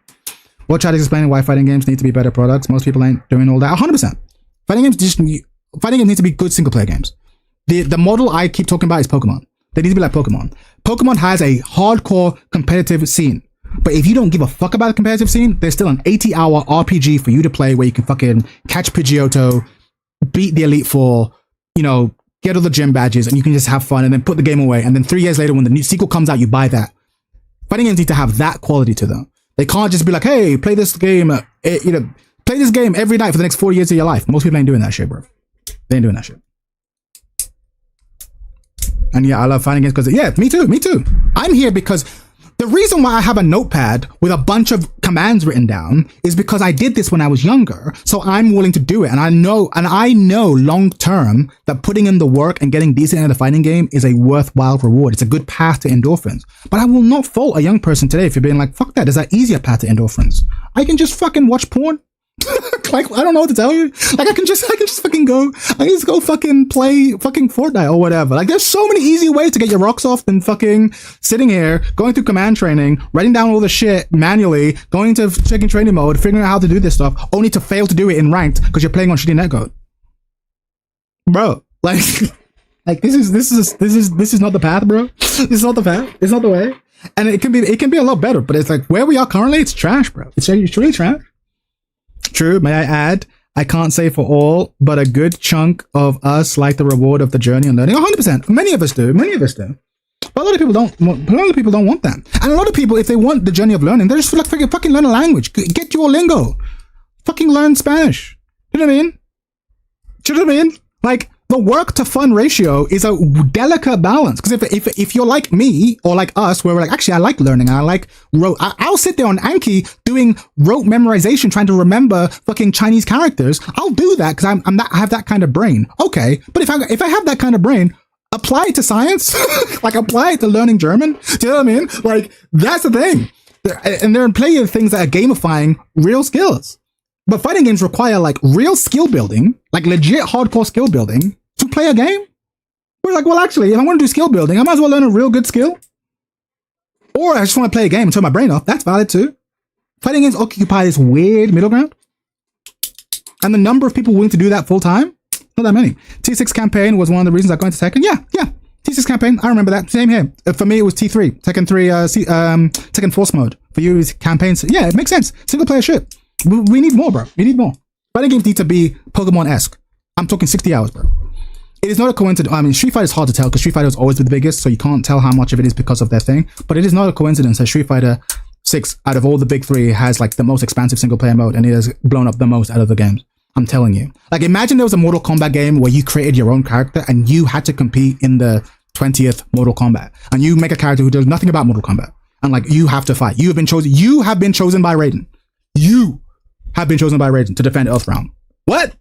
What Chad is explaining why fighting games need to be better products. Most people ain't doing all that. 100%. Fighting games need to be good single player games. The model I keep talking about is Pokemon. They need to be like Pokemon. Pokemon has a hardcore competitive scene. But if you don't give a fuck about the competitive scene, there's still an 80-hour RPG for you to play where you can fucking catch Pidgeotto, beat the Elite Four, you know, get all the gym badges, and you can just have fun and then put the game away. And then 3 years later, when the new sequel comes out, you buy that. Fighting games need to have that quality to them. They can't just be like, hey, play this game, play this game every night for the next 4 years of your life. Most people ain't doing that shit, bro. They ain't doing that shit. And yeah, I love fighting games because, yeah, me too. I'm here because the reason why I have a notepad with a bunch of commands written down is because I did this when I was younger. So I'm willing to do it. And I know long term that putting in the work and getting decent in the fighting game is a worthwhile reward. It's a good path to endorphins. But I will not fault a young person today if you're being like, fuck that. There's an easier path to endorphins. I can just fucking watch porn. Like, I don't know what to tell you. Like, I can just fucking go, fucking play fucking Fortnite or whatever. Like, there's so many easy ways to get your rocks off than fucking sitting here, going through command training, writing down all the shit manually, going to checking training mode, figuring out how to do this stuff, only to fail to do it in ranked because you're playing on shitty netcode. Bro, like, this is not the path, bro. This is not the path. It's not the way. And it can be a lot better, but it's like where we are currently, it's trash, bro. It's really trash. True, may I add, I can't say for all, but a good chunk of us like the reward of the journey and learning. 100%. Many of us do. But a lot of people don't want that. And a lot of people, if they want the journey of learning, they're just like, fucking learn a language. Get your lingo. Fucking learn Spanish. You know what I mean? Like, the work to fun ratio is a delicate balance. Because if you're like me or like us, where we're like, actually, I like learning. I like rote. I'll sit there on Anki doing rote memorization, trying to remember fucking Chinese characters. I'll do that because I have that kind of brain. Okay, but if I have that kind of brain, apply it to science, like apply it to learning German. Do you know what I mean? Like, that's the thing. And there are plenty of things that are gamifying real skills. But fighting games require like real skill building, like legit hardcore skill building to play a game. We're like, well, actually, if I want to do skill building, I might as well learn a real good skill. Or I just want to play a game and turn my brain off. That's valid too. Fighting games occupy this weird middle ground. And the number of people willing to do that full time, not that many. T6 campaign was one of the reasons I got into Tekken. Yeah. T6 campaign, I remember that. Same here. For me, it was T3. Tekken 3, Tekken Force mode. For you, it's campaigns. Yeah, it makes sense. Single player shit. We need more, bro. We need more. Fighting games need to be Pokemon-esque. I'm talking 60 hours, bro. It is not a coincidence. I mean, Street Fighter is hard to tell because Street Fighter has always been the biggest, so you can't tell how much of it is because of their thing. But it is not a coincidence that Street Fighter 6, out of all the big three, has like the most expansive single player mode, and it has blown up the most out of the games. I'm telling you. Like, imagine there was a Mortal Kombat game where you created your own character and you had to compete in the 20th Mortal Kombat, and you make a character who does nothing about Mortal Kombat, and like you have to fight. You have been chosen by Raiden. You have been chosen by Raiden to defend Earthrealm. What?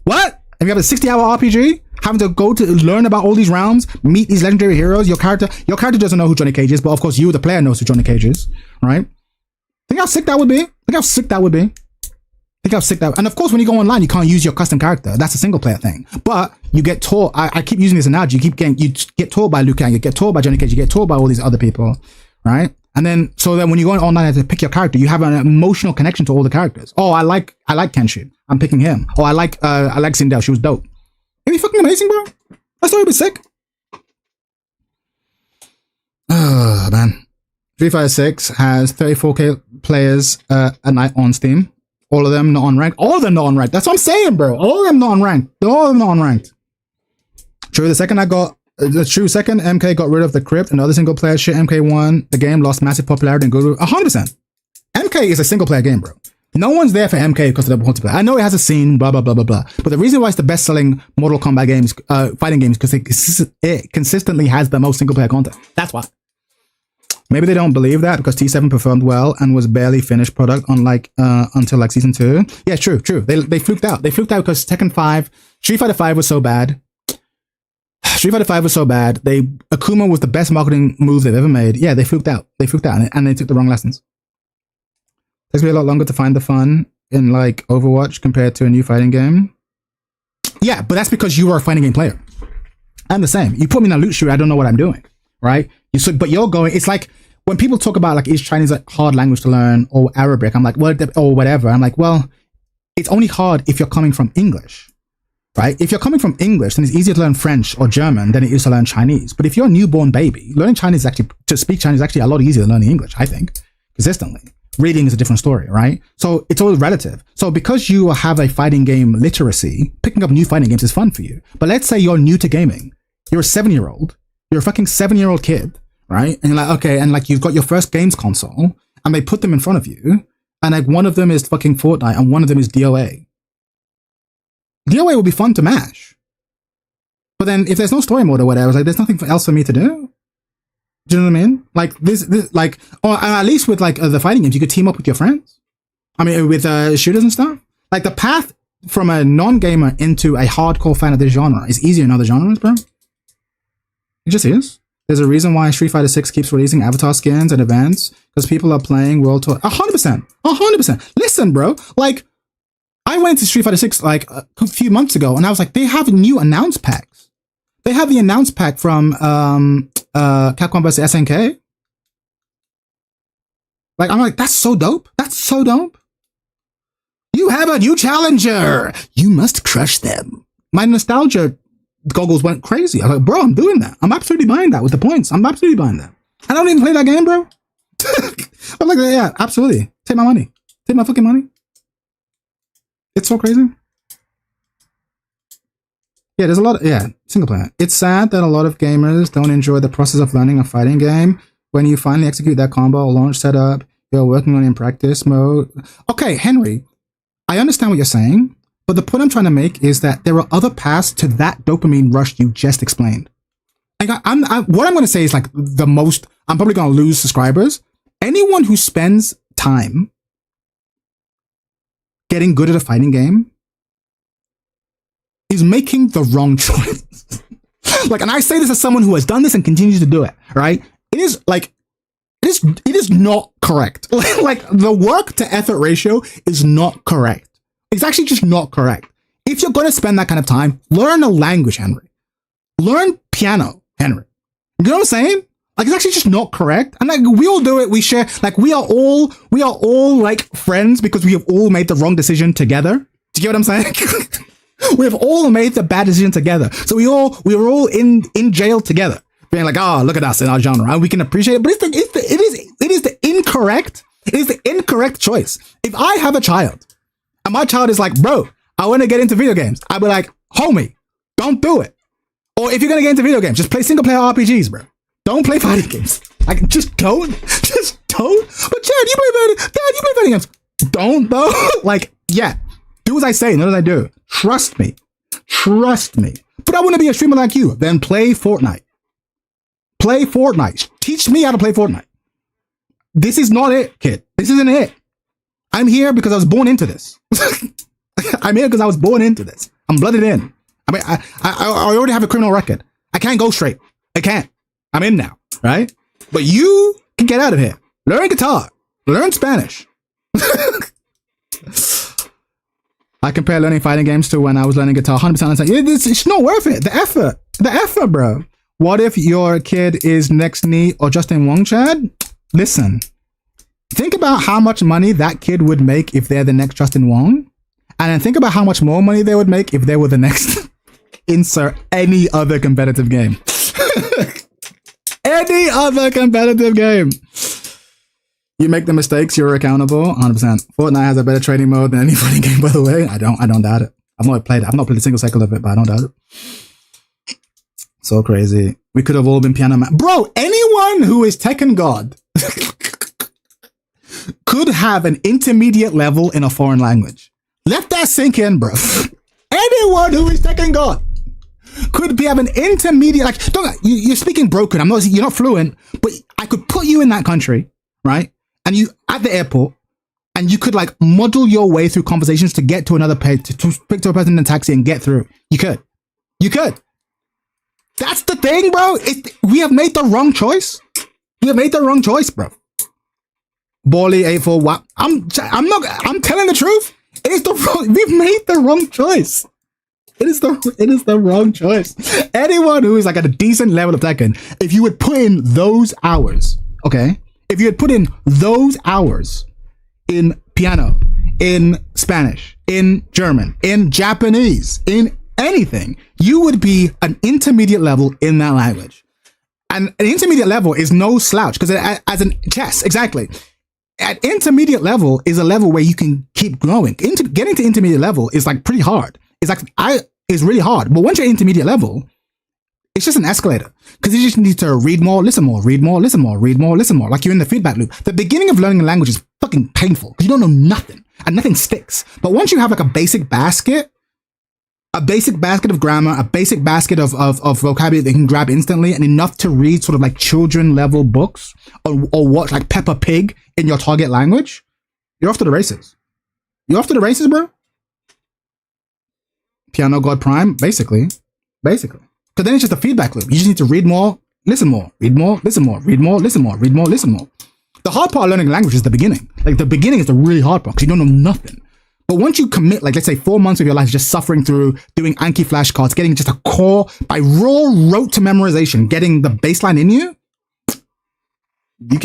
And you have a 60-hour RPG, having to go to learn about all these realms, meet these legendary heroes. Your character doesn't know who Johnny Cage is, but of course you, the player, knows who Johnny Cage is, right? Think how sick that would be? And of course, when you go online, you can't use your custom character. That's a single player thing. But you get taught. I keep using this analogy. You get taught by Liu Kang, you get taught by Johnny Cage, you get taught by all these other people, right? And then, so then when you go online to pick your character, you have an emotional connection to all the characters. Oh, I like Kenshin. I'm picking him. Oh, I like Sindel. She was dope. It'd be fucking amazing, bro. That story would be sick. Oh, man. Street Fighter 6 has 34k players a night on Steam. All of them not on ranked. All of them not on ranked. That's what I'm saying, bro. All of them not on ranked. All of them not on ranked. True, second MK got rid of the crypt and other single player shit. MK won. The game lost massive popularity and good. 100%. MK is a single player game, bro. No one's there for MK because of the multiplayer. I know it has a scene, blah, blah, blah, blah, blah. But the reason why it's the best selling Mortal Kombat games, fighting games, because it consistently has the most single player content. That's why. Maybe they don't believe that because T7 performed well and was barely finished product until like season 2. Yeah, true. They fluked out. They fluked out because Tekken 5, Street Fighter 5 was so bad. Akuma was the best marketing move they've ever made. Yeah, they fluked out. And they took the wrong lessons. Takes me a lot longer to find the fun in like Overwatch compared to a new fighting game. Yeah, but that's because you are a fighting game player. I'm the same. You put me in a loot shooter, I don't know what I'm doing, right? But you're going, it's like when people talk about like, is Chinese a hard language to learn or Arabic? I'm like, well, or whatever. I'm like, well, it's only hard if you're coming from English, right? If you're coming from English, then it's easier to learn French or German than it is to learn Chinese. But if you're a newborn baby, learning Chinese is actually, to speak Chinese is actually a lot easier than learning English, I think, consistently. reading is a different story, right? So it's all relative. So because you have a fighting game literacy, picking up new fighting games is fun for you. But let's say you're new to gaming. You're a 7-year-old. You're a fucking 7-year-old kid, right? And you're like, okay, and like you've got your first games console and they put them in front of you. And like one of them is fucking Fortnite and one of them is DOA. DOA will be fun to mash. But then if there's no story mode or whatever, it's like there's nothing else for me to do. Do you know what I mean? Like this like, or at least with like the fighting games, you could team up with your friends. I mean, with shooters and stuff. Like the path from a non-gamer into a hardcore fan of this genre is easier in other genres, bro. It just is. There's a reason why Street Fighter 6 keeps releasing avatar skins and events, because people are playing World Tour. 100%. 100%. Listen, bro. Like, I went to Street Fighter 6 like a few months ago, and I was like, they have new announce packs. They have the announce pack from Capcom vs SNK. Like, I'm like, that's so dope. That's so dope. You have a new challenger. You must crush them. My nostalgia goggles went crazy. I was like, bro, I'm doing that. I'm absolutely buying that with the points. I'm absolutely buying that. I don't even play that game, bro. I'm like, yeah, absolutely. Take my money. Take my fucking money. It's so crazy. Yeah, there's a lot of, single player. It's sad that a lot of gamers don't enjoy the process of learning a fighting game. When you finally execute that combo or launch setup, you're working on in practice mode. Okay, Henry, I understand what you're saying, but the point I'm trying to make is that there are other paths to that dopamine rush you just explained. Like what I'm going to say is like the most, I'm probably going to lose subscribers. Anyone who spends time getting good at a fighting game is making the wrong choice. Like, and I say this as someone who has done this and continues to do it, right? It is like, it is not correct. Like the work to effort ratio is not correct. It's actually just not correct. If you're going to spend that kind of time, learn a language, Henry. Learn piano, Henry. You know what I'm saying? Like, it's actually just not correct. And like, we all do it. We share, like, we are all like friends because we have all made the wrong decision together. Do you get what I'm saying? We have all made the bad decision together. So we were all in jail together, being like, oh, look at us in our genre. And we can appreciate it. But it is the incorrect choice. If I have a child and my child is like, bro, I want to get into video games, I'd be like, homie, don't do it. Or if you're going to get into video games, just play single player RPGs, bro. Don't play fighting games. Like, just don't. Just don't. But Chad, you play fighting games. Don't, though. Like, yeah. Do as I say, not as I do. Trust me. Trust me. But I want to be a streamer like you. Then play Fortnite. Play Fortnite. Teach me how to play Fortnite. This is not it, kid. This isn't it. I'm here because I was born into this. I'm here because I was born into this. I'm blooded in. I mean, I already have a criminal record. I can't go straight. I can't. I'm in now, right? But you can get out of here. Learn guitar. Learn Spanish. I compare learning fighting games to when I was learning guitar. 100%. It's not worth it. The effort, bro. What if your kid is next knee or Justin Wong, Chad? Listen, think about how much money that kid would make if they're the next Justin Wong. And then think about how much more money they would make if they were the next insert any other competitive game. Any other competitive game. You make the mistakes, you're accountable. 100%. Fortnite has a better trading mode than any fighting game, by the way. I don't doubt it. I've not played a single cycle of it, but I don't doubt it. So crazy. We could have all been piano man. Bro, anyone who is Tekken God could have an intermediate level in a foreign language. Let that sink in, bro. Anyone who is Tekken God could have an intermediate, like, you're speaking broken. You're not fluent, but I could put you in that country, right? And you at the airport, and you could like muddle your way through conversations to get to another page, to speak to a person in a taxi and get through. You could. That's the thing, bro. We have made the wrong choice. We have made the wrong choice, bro. Bally 84. Wow. I'm telling the truth. We've made the wrong choice. It is the wrong choice. Anyone who is like at a decent level of Tekken, if you would put in those hours, okay? If you had put in those hours in piano, in Spanish, in German, in Japanese, in anything, you would be an intermediate level in that language. And an intermediate level is no slouch because as in chess, exactly. at intermediate level is a level where you can keep growing. Getting to intermediate level is like pretty hard. It's really hard. But once you're intermediate level, it's just an escalator. Because you just need to read more, listen more, read more, listen more, read more, listen more. Like you're in the feedback loop. The beginning of learning a language is fucking painful because you don't know nothing and nothing sticks. But once you have like a basic basket of grammar, a basic basket of vocabulary that you can grab instantly, and enough to read sort of like children level books or watch like Peppa Pig in your target language, you're off to the races. You're off to the races, bro. Piano God Prime, basically. Because then it's just a feedback loop. You just need to read more, listen more, read more, listen more, read more, listen more, read more, listen more. The hard part of learning a language is the beginning. Like the beginning is the really hard part because you don't know nothing. But once you commit, like let's say 4 months of your life just suffering through doing Anki flashcards, getting just a core by raw rote to memorization, getting the baseline in you, you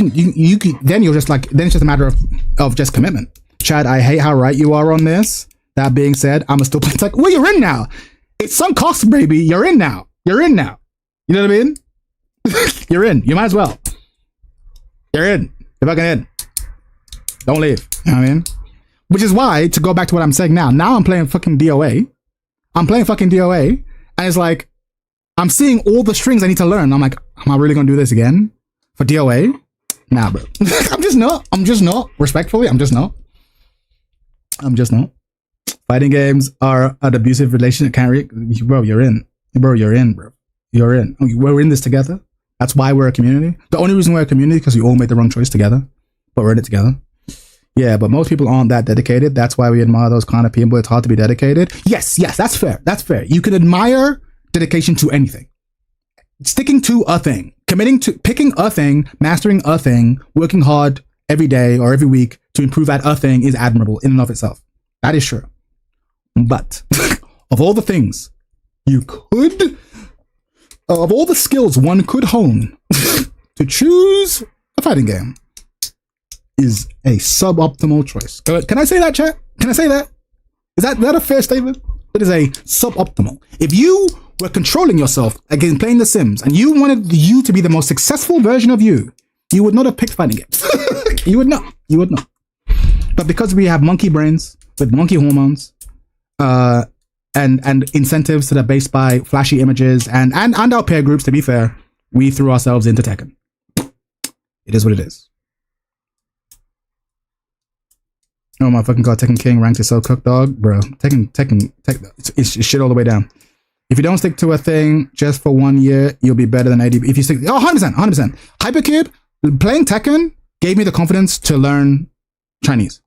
can then you're just like, then it's just a matter of just commitment. Chad, I hate how right you are on this. That being said, I'm still playing like, well, you're in now. It's sunk cost, baby. You're in now. You're in now. You know what I mean? You're in. You might as well. You're in. You're fucking in. Don't leave. You know what I mean? Which is why, to go back to what I'm saying now I'm playing fucking DOA. And it's like, I'm seeing all the strings I need to learn. I'm like, am I really gonna do this again? For DOA? Nah, bro. I'm just not. Respectfully, I'm just not. Fighting games are an abusive relationship. Bro, you're in. Bro. You're in. We're in this together. That's why we're a community. The only reason we're a community is because we all made the wrong choice together. But we're in it together. Yeah, but most people aren't that dedicated. That's why we admire those kind of people. It's hard to be dedicated. Yes, that's fair. You can admire dedication to anything. Sticking to a thing. Committing to picking a thing, mastering a thing, working hard every day or every week to improve at a thing is admirable in and of itself. That is true. But of all the things of all the skills one could hone to choose a fighting game is a suboptimal choice. Can I say that, chat? Can I say that? Is that a fair statement? It is a suboptimal. If you were controlling yourself against playing The Sims and you wanted you to be the most successful version of you would not have picked fighting games. You would not. But because we have monkey brains with monkey hormones, and incentives that are based by flashy images and our peer groups, to be fair, we threw ourselves into Tekken. It is what it is. Oh my fucking god, Tekken King ranked is so cooked, dog. Bro, Tekken, it's shit all the way down. If you don't stick to a thing just for 1 year, you'll be better than 80. If you stick, 100%. Hypercube, playing Tekken gave me the confidence to learn Chinese.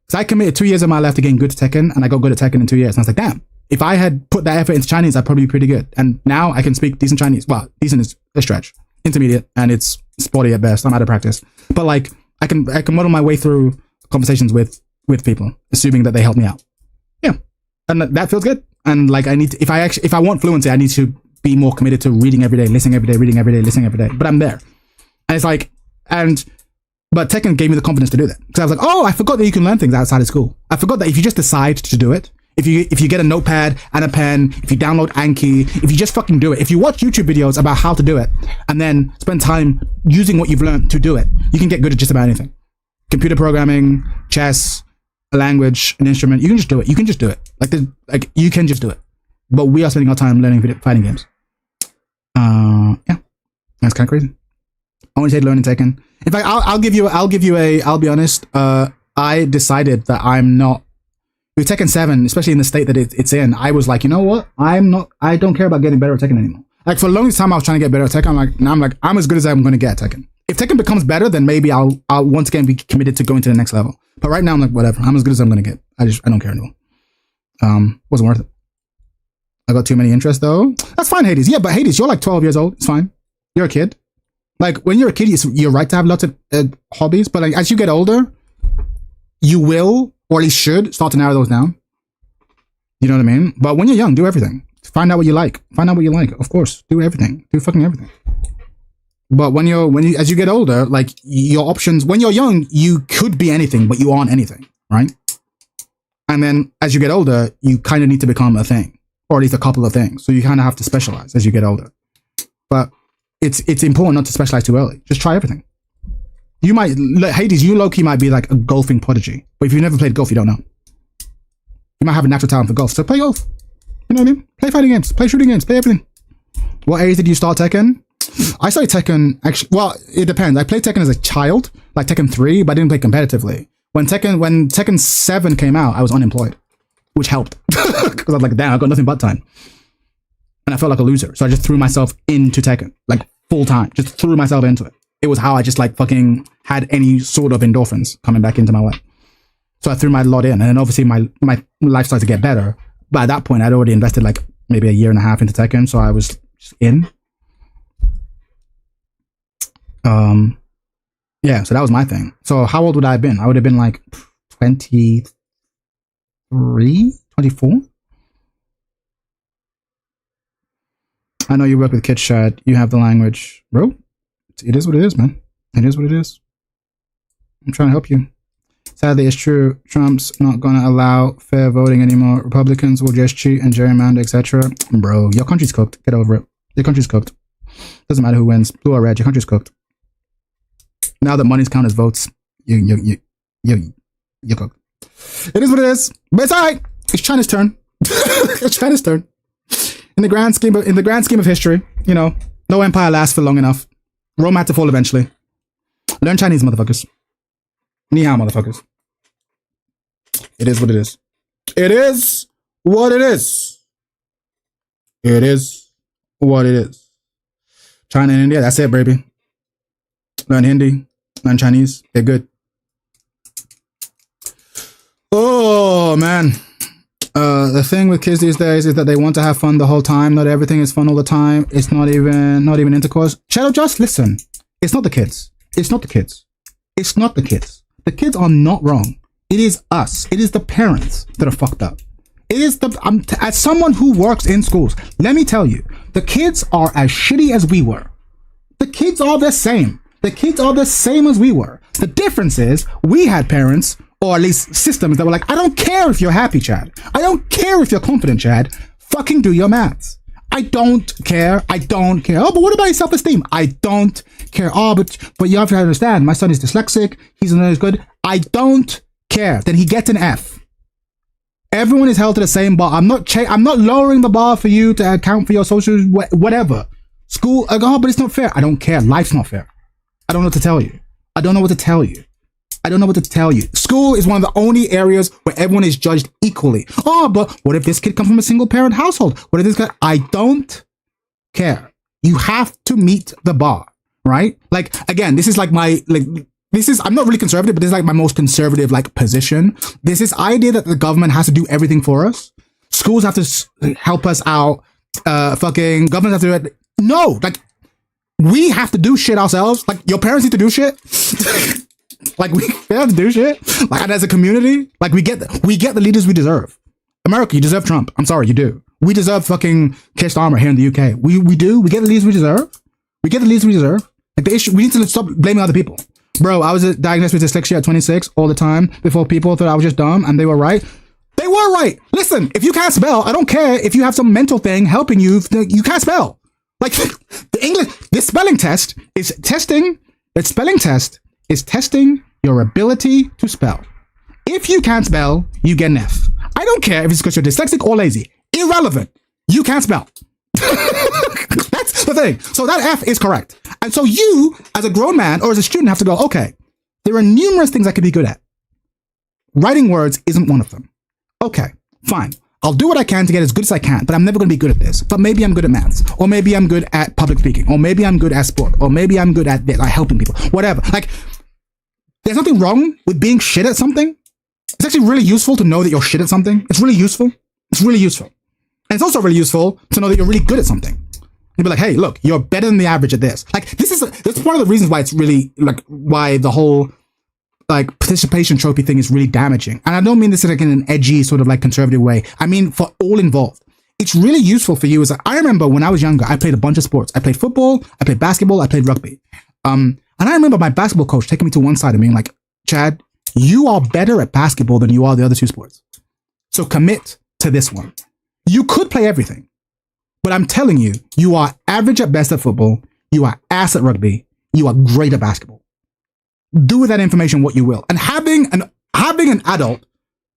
So I committed 2 years of my life to getting good at Tekken, and I got good at Tekken in 2 years. And I was like, damn, if I had put that effort into Chinese, I'd probably be pretty good. And now I can speak decent Chinese. Well, decent is a stretch. Intermediate, and it's spotty at best. I'm out of practice. But like, I can model my way through conversations with people, assuming that they help me out. Yeah. And that feels good. And like, I need to, if I want fluency, I need to be more committed to reading every day, listening every day, reading every day, listening every day. But I'm there. And it's like, but Tekken gave me the confidence to do that. Because I was like, oh, I forgot that you can learn things outside of school. I forgot that if you just decide to do it, if you get a notepad and a pen, if you download Anki, if you just fucking do it, if you watch YouTube videos about how to do it, and then spend time using what you've learned to do it, you can get good at just about anything. Computer programming, chess, a language, an instrument, you can just do it. You can just do it. Like you can just do it. But we are spending our time learning fighting games. Yeah, that's kind of crazy. I want to say learning Tekken. In fact, I'll be honest. I decided that I'm not with Tekken 7, especially in the state that it's in. I was like, you know what? I don't care about getting better at Tekken anymore. Like for the longest time, I was trying to get better at Tekken. I'm as good as I'm going to get at Tekken. If Tekken becomes better, then maybe I'll once again be committed to going to the next level. But right now, I'm like, whatever. I'm as good as I'm going to get. I don't care anymore. Wasn't worth it. I got too many interests though. That's fine, Hades. Yeah, but Hades, you're like 12 years old. It's fine. You're a kid. Like when you're a kid, you're right to have lots of hobbies. But like as you get older, you will, or at least should, start to narrow those down. You know what I mean? But when you're young, do everything. Find out what you like. Of course, do everything. Do fucking everything. But as you get older, like your options, when you're young, you could be anything, but you aren't anything, right? And then as you get older, you kind of need to become a thing, or at least a couple of things. So you kind of have to specialize as you get older. But it's important not to specialize too early. Just try everything. You might, Hades, you low-key might be like a golfing prodigy. But if you've never played golf, you don't know. You might have a natural talent for golf. So play golf. You know what I mean? Play fighting games, play shooting games, play everything. What age did you start Tekken? I started Tekken, actually, well, it depends. I played Tekken as a child, like Tekken 3, but I didn't play competitively. When Tekken 7 came out, I was unemployed, which helped. Because I was like, damn, I got nothing but time. And I felt like a loser. So I just threw myself into Tekken, like full time, just threw myself into it. It was how I just like fucking had any sort of endorphins coming back into my life. So I threw my lot in, and then obviously my life started to get better. But at that point, I'd already invested like maybe a year and a half into Tekken, so I was just in. Yeah, so that was my thing. So how old would I have been? I would have been like 23, 24. I know you work with kids, Shad. You have the language, bro. It is what it is, man. It is what it is. I'm trying to help you. Sadly, it's true. Trump's not gonna allow fair voting anymore. Republicans will just cheat and gerrymander, etc. Bro, your country's cooked. Get over it. Your country's cooked. Doesn't matter who wins, blue or red. Your country's cooked. Now that money's counted as votes, you're cooked. It is what it is. But it's alright. It's China's turn. It's China's turn. In the grand scheme of history, you know, no empire lasts for long enough. Rome had to fall eventually. Learn Chinese, motherfuckers. Ni hao, motherfuckers. It is what it is. It is what it is. It is what it is. China and India, that's it, baby. Learn Hindi, learn Chinese. They're good. Oh, man. The thing with kids these days is that they want to have fun the whole time. Not everything is fun all the time. It's not even intercourse. Shadow, just listen. It's not the kids. It's not the kids. It's not the kids. The kids are not wrong. It is us. It is the parents that are fucked up. It is as someone who works in schools, let me tell you, the kids are as shitty as we were. The kids are the same. The kids are the same as we were. The difference is we had parents, or at least systems, that were like, I don't care if you're happy, Chad. I don't care if you're confident, Chad. Fucking do your maths. I don't care. I don't care. Oh, but what about your self-esteem? I don't care. Oh, but you have to understand, my son is dyslexic. He's not as good. I don't care. Then he gets an F. Everyone is held to the same bar. I'm not lowering the bar for you to account for your social, whatever. School, oh, but it's not fair. I don't care. Life's not fair. I don't know what to tell you. I don't know what to tell you. I don't know what to tell you. School is one of the only areas where everyone is judged equally. Oh, but what if this kid comes from a single parent household? What if this guy? I don't care. You have to meet the bar, right? Like, again, this is like I'm not really conservative, but this is like my most conservative like position. There's this idea that the government has to do everything for us. Schools have to help us out. Fucking governments have to do it. No, like we have to do shit ourselves. Like your parents need to do shit. Like we have to do shit. Like, and as a community, like we get the leaders we deserve. America, you deserve Trump. I'm sorry, you do. We deserve fucking Keir Starmer here in the UK. We do. We get the leaders we deserve. We get the leaders we deserve. Like the issue, we need to stop blaming other people. Bro, I was diagnosed with dyslexia at 26 all the time before people thought I was just dumb, and they were right. They were right. Listen, if you can't spell, I don't care if you have some mental thing helping you. You can't spell. Like this spelling test is testing. The spelling test is testing your ability to spell. If you can't spell, you get an F. I don't care if it's because you're dyslexic or lazy. Irrelevant. You can't spell. That's the thing. So that F is correct. And so you, as a grown man or as a student, have to go, okay, there are numerous things I could be good at. Writing words isn't one of them. Okay, fine. I'll do what I can to get as good as I can, but I'm never going to be good at this. But maybe I'm good at maths, or maybe I'm good at public speaking, or maybe I'm good at sport, or maybe I'm good at like helping people, whatever. Like, there's nothing wrong with being shit at something. It's actually really useful to know that you're shit at something. It's really useful. It's really useful. And it's also really useful to know that you're really good at something. You'll be like, hey, look, you're better than the average at this. Like, that's one of the reasons why it's really, like, why the whole, like, participation trophy thing is really damaging. And I don't mean this like in an edgy sort of like conservative way. I mean, for all involved. It's really useful for you. I remember when I was younger, I played a bunch of sports. I played football, I played basketball, I played rugby. And I remember my basketball coach taking me to one side and being like, Chad, you are better at basketball than you are the other two sports. So commit to this one. You could play everything, but I'm telling you, you are average at best at football. You are ass at rugby. You are great at basketball. do with that information what you will. And having an adult,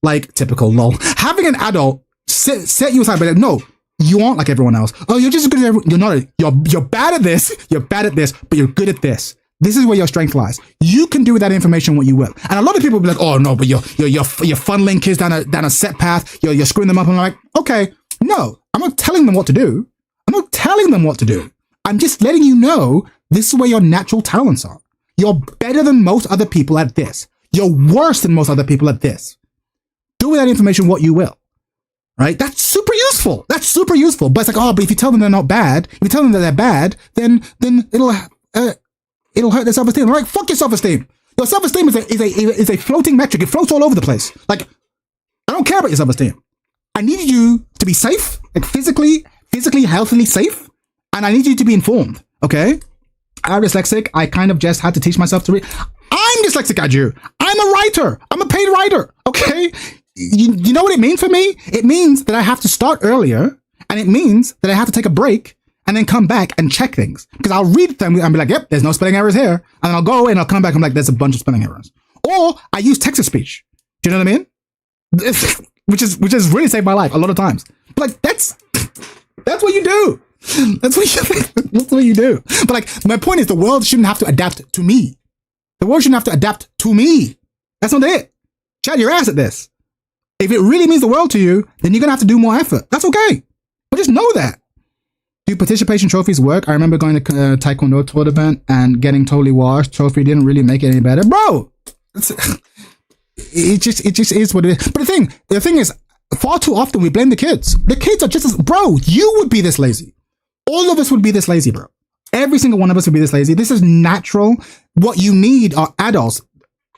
like typical lol, having an adult set you aside, but no, you aren't like everyone else. Oh, you're just as good as everyone. You're not. You're bad at this. You're bad at this, but you're good at this. This is where your strength lies. You can do with that information what you will. And a lot of people will be like, oh no, but you're funneling kids down a set path. You're screwing them up. And I'm like, okay, no, I'm not telling them what to do. I'm just letting you know this is where your natural talents are. You're better than most other people at this. You're worse than most other people at this. Do with that information what you will. Right? That's super useful. But it's like, oh, but if you tell them they're not bad, if you tell them that they're bad, then it'll hurt their self-esteem. All right, fuck your self-esteem. Your self-esteem is a floating metric. It floats all over the place. Like, I don't care about your self-esteem. I need you to be safe, like physically, healthily safe, and I need you to be informed. Okay? I'm dyslexic. I kind of just had to teach myself to read. I'm dyslexic, Adju. I'm a writer. I'm a paid writer. Okay? You know what it means for me? It means that I have to start earlier, and it means that I have to take a break and then come back and check things. Because I'll read them and be like, yep, there's no spelling errors here. And then I'll go away and I'll come back and I'm like, there's a bunch of spelling errors. Or I use text-to-speech. Do you know what I mean? which has really saved my life a lot of times. But like, that's what you do. That's what you do. But like, my point is the world shouldn't have to adapt to me. The world shouldn't have to adapt to me. That's not it. Chat your ass at this. If it really means the world to you, then you're going to have to do more effort. That's okay. But just know that. Do participation trophies work? I remember going to a Taekwondo tournament and getting totally washed. Trophy didn't really make it any better. Bro! It just is what it is. But the thing is, far too often we blame the kids. The kids are just as, bro, you would be this lazy. All of us would be this lazy, bro. Every single one of us would be this lazy. This is natural. What you need are adults.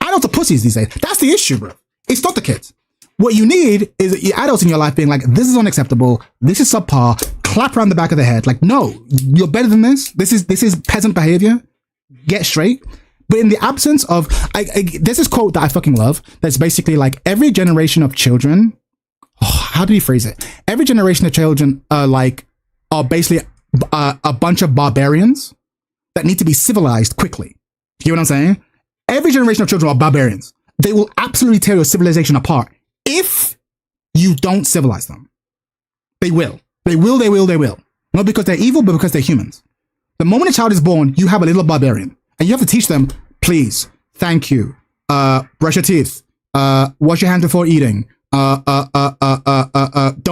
Adults are pussies these days. That's the issue, bro. It's not the kids. What you need is adults in your life being like, this is unacceptable. This is subpar. Clap around the back of the head. Like, no, you're better than this. This is peasant behavior. Get straight. But in the absence of, there's this quote that I fucking love. That's basically like every generation of children. Oh, how do you phrase it? Every generation of children are basically a bunch of barbarians that need to be civilized quickly. You know what I'm saying? Every generation of children are barbarians. They will absolutely tear your civilization apart if you don't civilize them. They will. They will. Not because they're evil, but because they're humans. The moment a child is born, you have a little barbarian. And you have to teach them, please, thank you, brush your teeth, wash your hands before eating, don't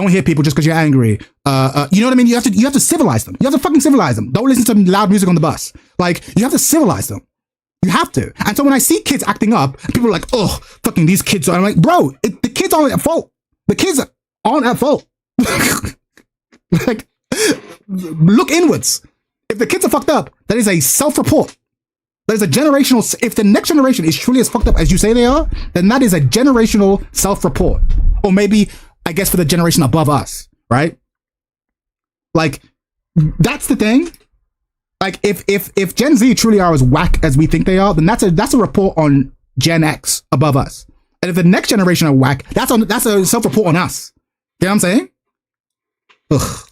hit people just because you're angry. You know what I mean? You have to civilize them. You have to fucking civilize them. Don't listen to loud music on the bus. Like, you have to civilize them. You have to. And so when I see kids acting up, people are like, oh, fucking these kids are. I'm like, bro, the kids aren't at fault. The kids aren't at fault. Like, look inwards. If the kids are fucked up, that is a self-report. That is a generational. If the next generation is truly as fucked up as you say they are, then that is a generational self-report. Or maybe, I guess, for the generation above us, right? Like, that's the thing. Like, if Gen Z truly are as whack as we think they are, then that's a report on Gen X above us. And if the next generation are whack, that's a self-report on us. You know what I'm saying? Ugh.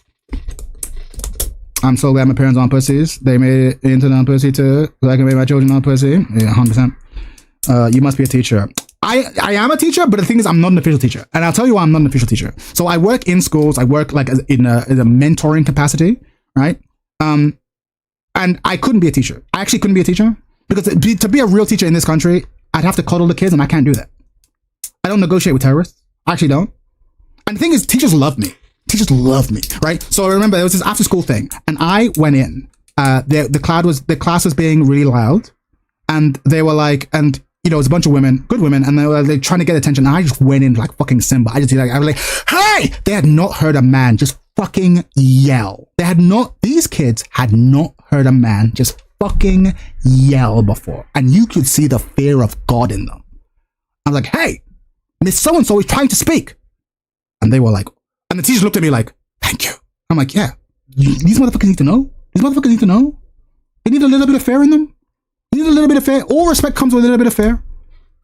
I'm so glad my parents aren't pussies. They made it into non-pussy too, so I can make my children non-pussy. Yeah, 100%. You must be a teacher. I am a teacher, but the thing is, I'm not an official teacher. And I'll tell you why I'm not an official teacher. So I work in schools. I work like in a mentoring capacity, right? And I couldn't be a teacher. I actually couldn't be a teacher because to be a real teacher in this country, I'd have to coddle the kids, and I can't do that. I don't negotiate with terrorists. I actually don't. And the thing is, teachers love me. Teachers love me, right? So I remember there was this after school thing, and I went in. The class was being really loud, and they were like, and you know, it was a bunch of women, good women, and they were trying to get attention. And I just went in like fucking Simba. I was like, hey! They had not heard a man just fucking yell. These kids had not heard a man just fucking yell before, and you could see the fear of God in them. I was like, hey, Miss So-and-so is trying to speak, and they were like. And the teachers looked at me like, thank you. I'm like, yeah, these motherfuckers need to know. These motherfuckers need to know. They need a little bit of fear in them. They need a little bit of fear. All respect comes with a little bit of fear.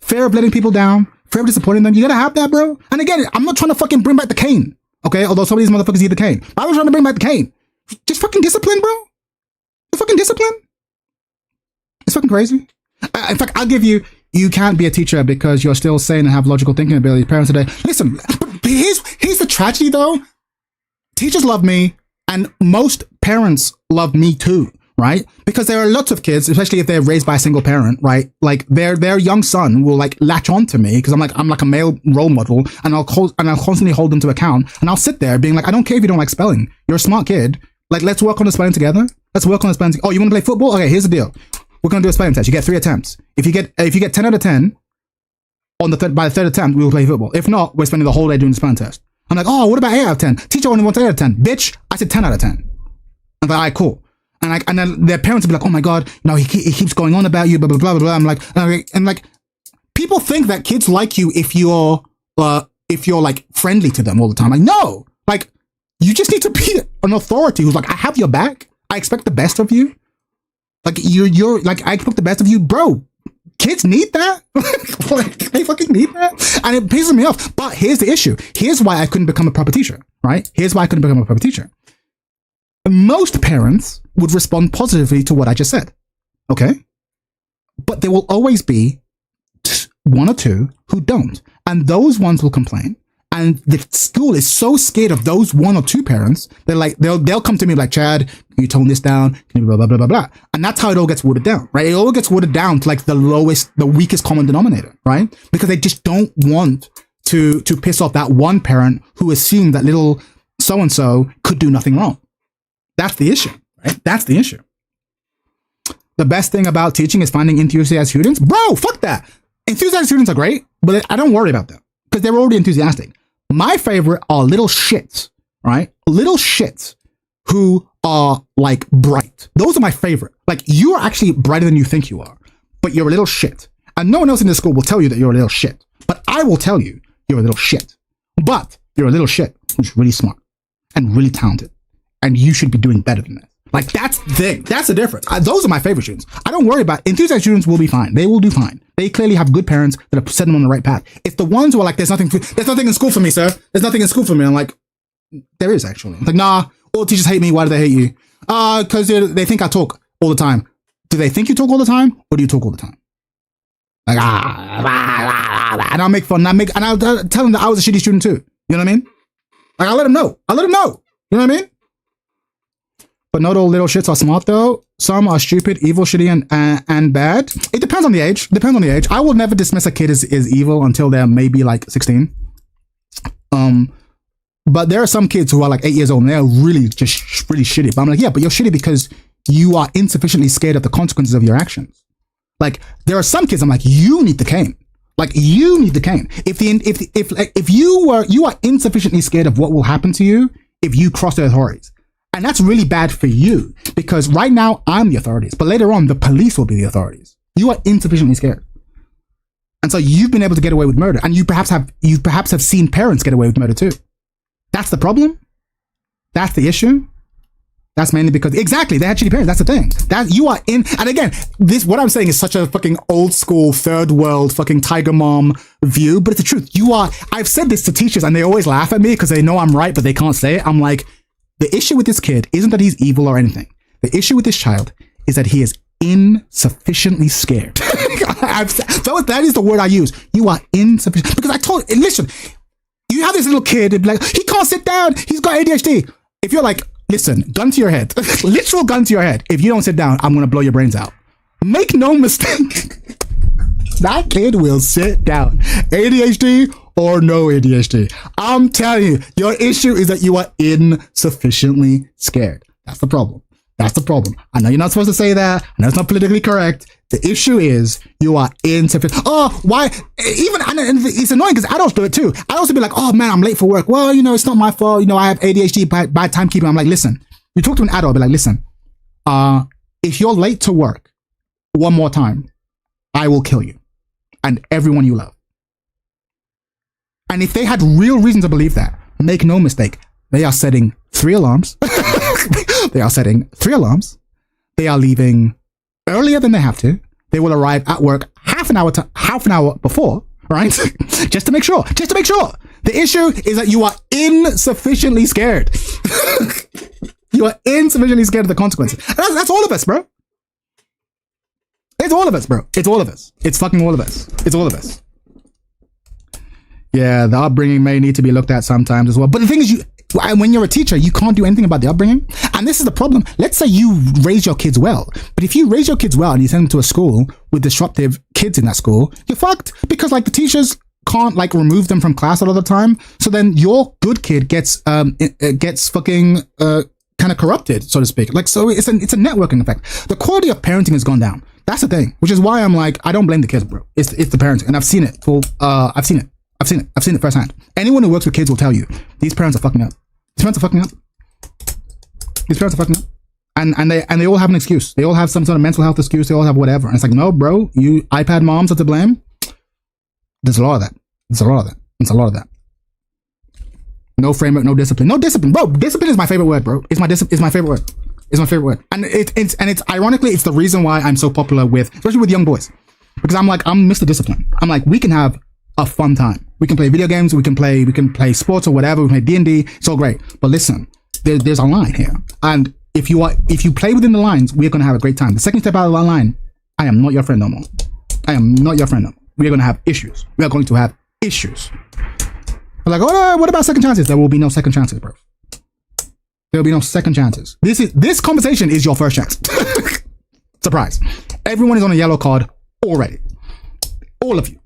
Fear of letting people down. Fear of disappointing them. You gotta have that, bro. And again, I'm not trying to fucking bring back the cane. Okay? Although some of these motherfuckers need the cane. I was trying to bring back the cane. Just fucking discipline, bro. Just fucking discipline. It's fucking crazy. In fact, I'll give you, you can't be a teacher because you're still sane and have logical thinking ability. Parents today, listen, but here's the tragedy though. Teachers love me and most parents love me too, right? Because there are lots of kids, especially if they're raised by a single parent, right? Like their young son will like latch on to me because I'm like a male role model, and I'll constantly hold them to account, and I'll sit there being like, I don't care if you don't like spelling. You're a smart kid. Like, let's work on the spelling together. Let's work on the spelling. Oh, you want to play football? Okay, here's the deal. We're gonna do a spelling test. You get 3 attempts. If you get 10 out of 10 on by the third attempt, we will play football. If not, we're spending the whole day doing the spelling test. I'm like, oh, what about 8 out of 10? Teacher only wants 8 out of 10. Bitch, I said 10 out of 10. I'm like, all right, cool. And then their parents will be like, oh my God, he keeps going on about you, blah, blah, blah, blah, blah. I'm like, and like, people think that kids like you if you're like friendly to them all the time. Like, no, like, you just need to be an authority who's like, I have your back. I expect the best of you. Like, you're like, I expect the best of you, bro. Kids need that. Like, they fucking need that. And it pisses me off. But here's the issue. Here's why I couldn't become a proper teacher, right? Here's why I couldn't become a proper teacher. Most parents would respond positively to what I just said. Okay? But there will always be 1 or 2 who don't. And those ones will complain. And the school is so scared of those 1 or 2 parents. They're like, they'll come to me like, Chad, can you tone this down? Can you blah, blah, blah, blah, blah. And that's how it all gets watered down, right? It all gets watered down to like the weakest common denominator, right? Because they just don't want to piss off that one parent who assumed that little so-and-so could do nothing wrong. That's the issue, right? That's the issue. The best thing about teaching is finding enthusiastic students. Bro, fuck that. Enthusiastic students are great, but I don't worry about them because they're already enthusiastic. My favorite are little shits, right? Little shits who are like bright. Those are my favorite. Like, you are actually brighter than you think you are, but you're a little shit. And no one else in this school will tell you that you're a little shit. But I will tell you you're a little shit. But you're a little shit who's really smart and really talented. And you should be doing better than that. Like, that's the thing. That's the difference. Those are my favorite students. I don't worry about enthusiastic students. Will be fine. They will do fine. They clearly have good parents that have set them on the right path. It's the ones who are like, there's nothing in school for me, sir. There's nothing in school for me. I'm like, there is actually. I'm like, nah, all teachers hate me. Why do they hate you? Because they think I talk all the time. Do they think you talk all the time, or do you talk all the time? Like, and I'll make fun. And I'll tell them that I was a shitty student too. You know what I mean? Like, I'll let them know. You know what I mean? But not all little shits are smart though. Some are stupid, evil, shitty, and bad. It depends on the age. I will never dismiss a kid as evil until they're maybe like 16. But there are some kids who are like 8 years old and they're really just really shitty. But I'm like, yeah, but you're shitty because you are insufficiently scared of the consequences of your actions. Like, there are some kids I'm like, you need the cane. Like, you need the cane. If you are insufficiently scared of what will happen to you if you cross the authorities. And that's really bad for you because right now I'm the authorities, but later on the police will be the authorities. You are insufficiently scared. And so you've been able to get away with murder, and you perhaps have seen parents get away with murder too. That's the problem. That's the issue. That's mainly because exactly they had shitty parents. That's the thing. That you are in, and again, what I'm saying is such a fucking old school third world fucking tiger mom view, but it's the truth. I've said this to teachers and they always laugh at me because they know I'm right, but they can't say it. I'm like, the issue with this kid isn't that he's evil or anything. The issue with this child is that he is insufficiently scared. That is the word I use. You are insufficient. Because listen, you have this little kid, and be like, he can't sit down. He's got ADHD. If you're like, listen, gun to your head, literal gun to your head. If you don't sit down, I'm going to blow your brains out. Make no mistake. That kid will sit down. ADHD or no ADHD. I'm telling you, your issue is that you are insufficiently scared. That's the problem. I know you're not supposed to say that. I know it's not politically correct. The issue is you are insufficient. Oh, why? Even, and it's annoying because adults do it too. I also be like, oh man, I'm late for work. Well, it's not my fault. I have ADHD, bad timekeeping. I'm like, listen, you talk to an adult, be like, listen, if you're late to work one more time, I will kill you and everyone you love. And if they had real reason to believe that, make no mistake, they are setting 3 alarms. They are leaving earlier than they have to. They will arrive at work half an hour before, right? just to make sure. The issue is that you are insufficiently scared. You are insufficiently scared of the consequences. And that's all of us, bro. It's all of us, bro. It's all of us. It's fucking all of us. It's all of us. Yeah, the upbringing may need to be looked at sometimes as well. But the thing is, when you're a teacher, you can't do anything about the upbringing. And this is the problem. Let's say you raise your kids well. But if you raise your kids well and you send them to a school with disruptive kids in that school, you're fucked. Because like the teachers can't like remove them from class a lot of the time. So then your good kid gets fucking kind of corrupted, so to speak. Like, so it's a networking effect. The quality of parenting has gone down. That's the thing, which is why I'm like, I don't blame the kids, bro. It's the parenting. And I've seen it. Well, I've seen it firsthand. Anyone who works with kids will tell you these parents are fucking up. These parents are fucking up. These parents are fucking up. And they all have an excuse. They all have some sort of mental health excuse. They all have whatever. And it's like, no, bro, you iPad moms are to blame. There's a lot of that. There's a lot of that. It's a lot of that. No framework, no discipline. No discipline, bro. Discipline is my favorite word, bro. It's my favorite word. It's my favorite word. And it's ironically, it's the reason why I'm so popular with, especially with young boys. Because I'm Mr. Discipline. I'm like, we can have a fun time. We can play video games, we can play sports or whatever, we can play D&D, it's all great. But listen, there's a line here. And if you play within the lines, we're gonna have a great time. The second you step out of that line, I am not your friend no more. I am not your friend no more. We are gonna have issues. We are going to have issues. I'm like, oh, what about second chances? There will be no second chances, bro. There will be no second chances. This conversation is your first chance. Surprise. Everyone is on a yellow card already. All of you.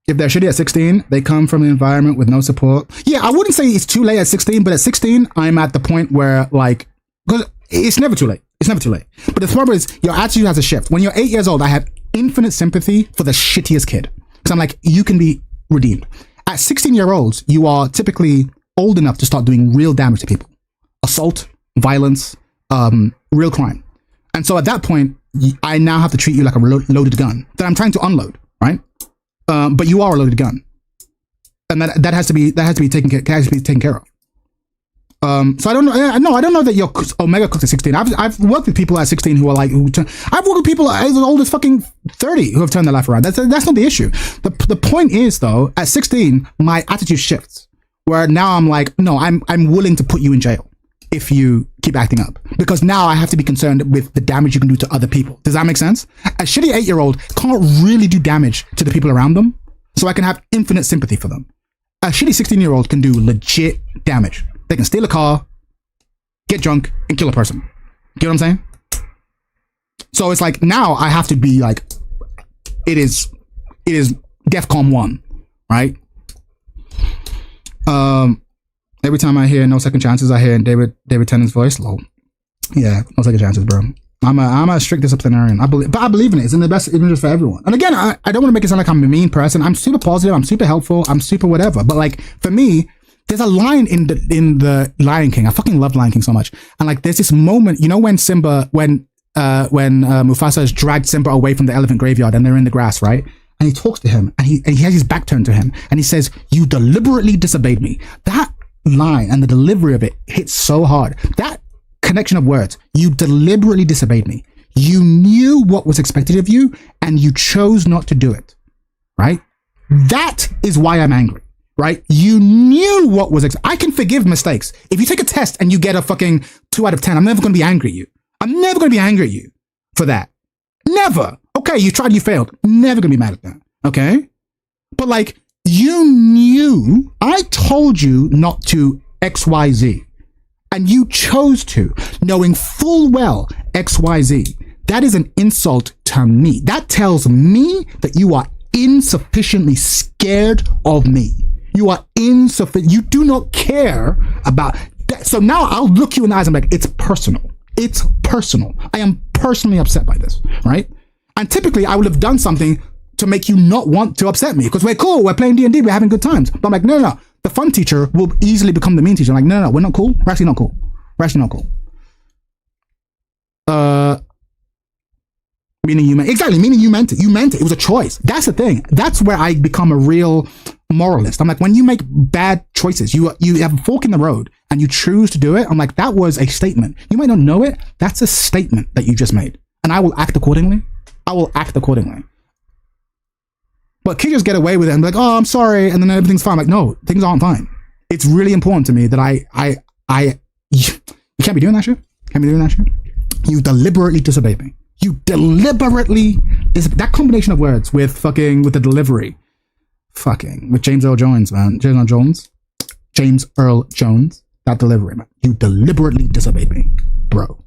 If they're shitty at 16, they come from an environment with no support. Yeah, I wouldn't say it's too late at 16, but at 16, I'm at the point where like, because it's never too late. It's never too late. But the problem is your attitude has a shift. When you're 8 years old, I have infinite sympathy for the shittiest kid. Because I'm like, you can be redeemed. At 16-year-olds, you are typically old enough to start doing real damage to people. Assault, violence, real crime. And so at that point, I now have to treat you like a loaded gun that I'm trying to unload, right? But you are a loaded gun, and that has to be taken care of. So I don't know. No, I don't know that you're Omega cooks at 16. I've worked with people at 16 who are like, I've worked with people as old as fucking 30 who have turned their life around. That's not the issue. The point is though, at 16, my attitude shifts where now I'm like, no, I'm willing to put you in jail if you keep acting up, because now I have to be concerned with the damage you can do to other people. Does that make sense? A shitty 8-year-old can't really do damage to the people around them, so I can have infinite sympathy for them. A shitty 16-year-old can do legit damage. They can steal a car, get drunk, and kill a person. You know what I'm saying? So it's like, now I have to be like, it is DEFCON 1, right? Every time I hear no second chances, I hear David Tennant's voice. Lol. Yeah, no second chances, bro. I'm a strict disciplinarian. I believe in it. It's in the best interest for everyone. And again, I don't want to make it sound like I'm a mean person. I'm super positive. I'm super helpful. I'm super whatever. But like for me, there's a line in the Lion King. I fucking love Lion King so much. And like there's this moment, you know, when Mufasa has dragged Simba away from the elephant graveyard and they're in the grass, right? And he talks to him and he has his back turned to him and he says, "You deliberately disobeyed me." That line and the delivery of it hits so hard. That connection of words, you deliberately disobeyed me. You knew what was expected of you and you chose not to do it, right? That is why I'm angry, right? You knew what was I can forgive mistakes. If you take a test and you get a fucking 2 out of 10, I'm never going to be angry at you. I'm never going to be angry at you for that. Never. Okay, you tried, you failed. Never going to be mad at that. Okay? But like, you knew, I told you not to XYZ, and you chose to, knowing full well XYZ. That is an insult to me. That tells me that you are insufficiently scared of me. You are insufficient. You do not care about that. So now I'll look you in the eyes and I'm like, it's personal. It's personal. I am personally upset by this, right? And typically I would have done something to make you not want to upset me because we're cool, we're playing D&D, we're having good times. But I'm like, no. The fun teacher will easily become the mean teacher. I'm like, no, we're not cool. We're actually not cool. Meaning you meant it. You meant it. It was a choice. That's the thing. That's where I become a real moralist. I'm like, when you make bad choices, you have a fork in the road and you choose to do it. I'm like, that was a statement. You might not know it. That's a statement that you just made. And I will act accordingly. But kids just get away with it and be like, oh, I'm sorry. And then everything's fine. I'm like, no, things aren't fine. It's really important to me that you can't be doing that shit. You deliberately disobeyed me. You deliberately, that combination of words with the delivery, with James Earl Jones, man. James Earl Jones, that delivery, man. You deliberately disobeyed me. Bro.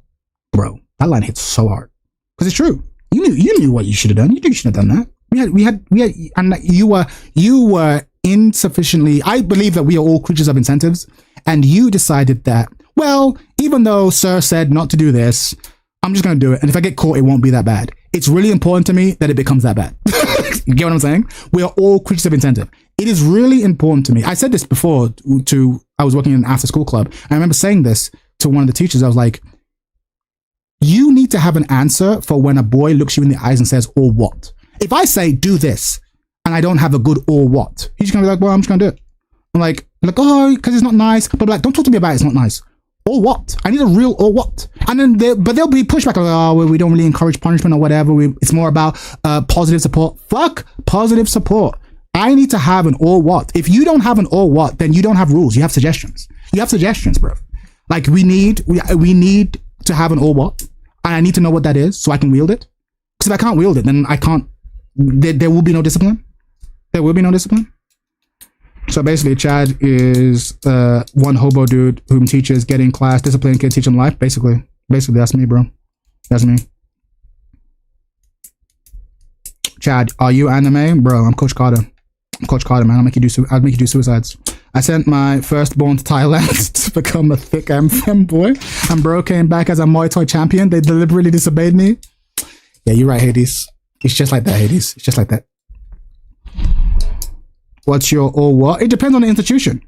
That line hits so hard. Because it's true. You knew what you should have done. You knew you should have done that. We had, and you were insufficiently, I believe that we are all creatures of incentives, and you decided that, well, even though sir said not to do this, I'm just going to do it. And if I get caught, it won't be that bad. It's really important to me that it becomes that bad. You get what I'm saying? We are all creatures of incentive. It is really important to me. I said this before I was working in an after school club. I remember saying this to one of the teachers. I was like, you need to have an answer for when a boy looks you in the eyes and says, or what? If I say, do this, and I don't have a good or what, he's going to be like, well, I'm just going to do it. I'm like, oh, because it's not nice. But like, don't talk to me about it. It's not nice. Or what? I need a real or what? And then there'll be pushback like, oh, well, we don't really encourage punishment or whatever. It's more about positive support. Fuck positive support. I need to have an or what. If you don't have an or what, then you don't have rules. You have suggestions. You have suggestions, bro. Like we need to have an or what, and I need to know what that is so I can wield it. Because if I can't wield it, then I can't. There will be no discipline. There will be no discipline. So basically, Chad is one hobo dude whom teachers get in class, discipline kids, teach them life. Basically, that's me, bro. That's me. Chad, are you anime, bro? I'm Coach Carter. Man. I'll make you do suicides. I sent my firstborn to Thailand to become a thick fem boy, and bro came back as a Muay Thai champion. They deliberately disobeyed me. Yeah, you're right, Hades. It's just like that, Hades. It's just like that. What's your or what? It depends on the institution.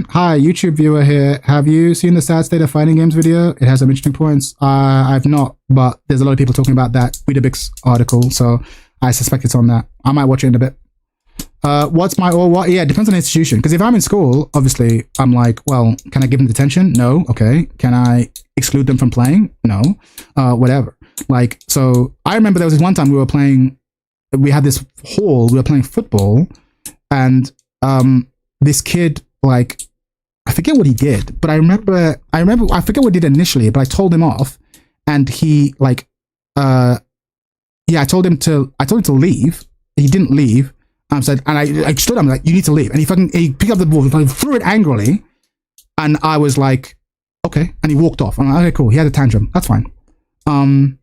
Hi, YouTube viewer here. Have you seen the sad state of fighting games video? It has some interesting points. I've not, but there's a lot of people talking about that Weetabix article, so I suspect it's on that. I might watch it in a bit. What's my or what? Yeah, it depends on the institution. Because if I'm in school, obviously, I'm like, well, can I give them detention? No. Okay. Can I exclude them from playing? No. Whatever. Like, so I remember there was this one time we had this hall, we were playing football, and this kid, like, I forget what he did, but I forget what he did initially, but I told him off, and he like I told him to leave. He didn't leave. And I stood up, I'm like, you need to leave. And he picked up the ball, he threw it angrily, and I was like, okay, and he walked off. I'm like, okay, cool. He had a tantrum. That's fine. And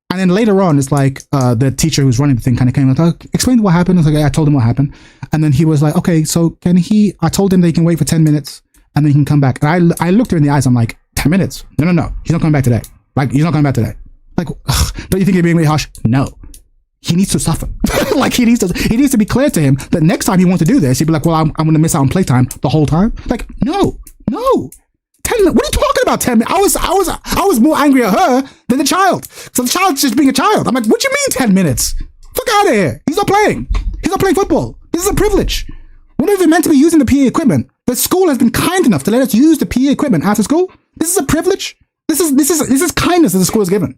then later on, it's like the teacher who's running the thing kind of came and like, explain what happened. I was like, yeah, I told him what happened. And then he was like, okay, so I told him that he can wait for 10 minutes and then he can come back. And I looked her in the eyes. I'm like, 10 minutes? No. He's not coming back today. Like, he's not coming back today. Like, don't you think you're being really harsh? No. He needs to suffer. Like, he needs to be clear to him that next time he wants to do this, he'd be like, well, I'm going to miss out on playtime the whole time. Like, no. 10 minutes? What are you talking about 10 minutes? I was more angry at her than the child. So the child's just being a child. I'm like, what do you mean 10 minutes? Fuck out of here. He's not playing football. This is a privilege. We're not even meant to be using the PE equipment. The school has been kind enough to let us use the PE equipment after school. This is a privilege. This is kindness that the school has given.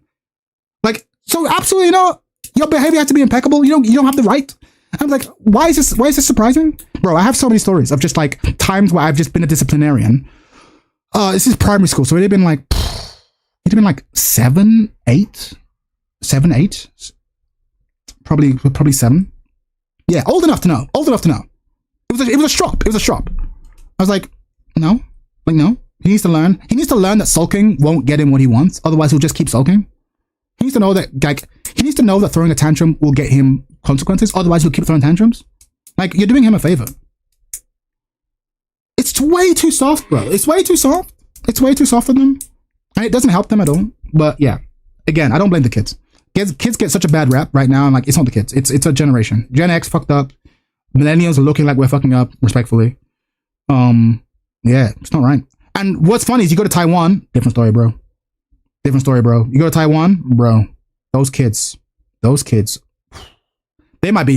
Like, so absolutely not. Your behavior has to be impeccable. You don't have the right. I'm like, why is this surprising? Bro, I have so many stories of just like times where I've just been a disciplinarian. This is primary school, so it'd have been like 7, 8, probably 7. Yeah, old enough to know. It was a strop. I was like, no. He needs to learn that sulking won't get him what he wants. Otherwise, he'll just keep sulking. He needs to know that throwing a tantrum will get him consequences. Otherwise, he'll keep throwing tantrums. Like, you're doing him a favor. It's way too soft, bro. It's way too soft for them. And it doesn't help them at all. But yeah, again, I don't blame the kids. Kids get such a bad rap right now. I'm like, it's not the kids. It's a generation. Gen X fucked up. Millennials are looking like we're fucking up, respectfully. Yeah, it's not right. And what's funny is you go to Taiwan, different story, bro. You go to Taiwan, bro. Those kids, they might be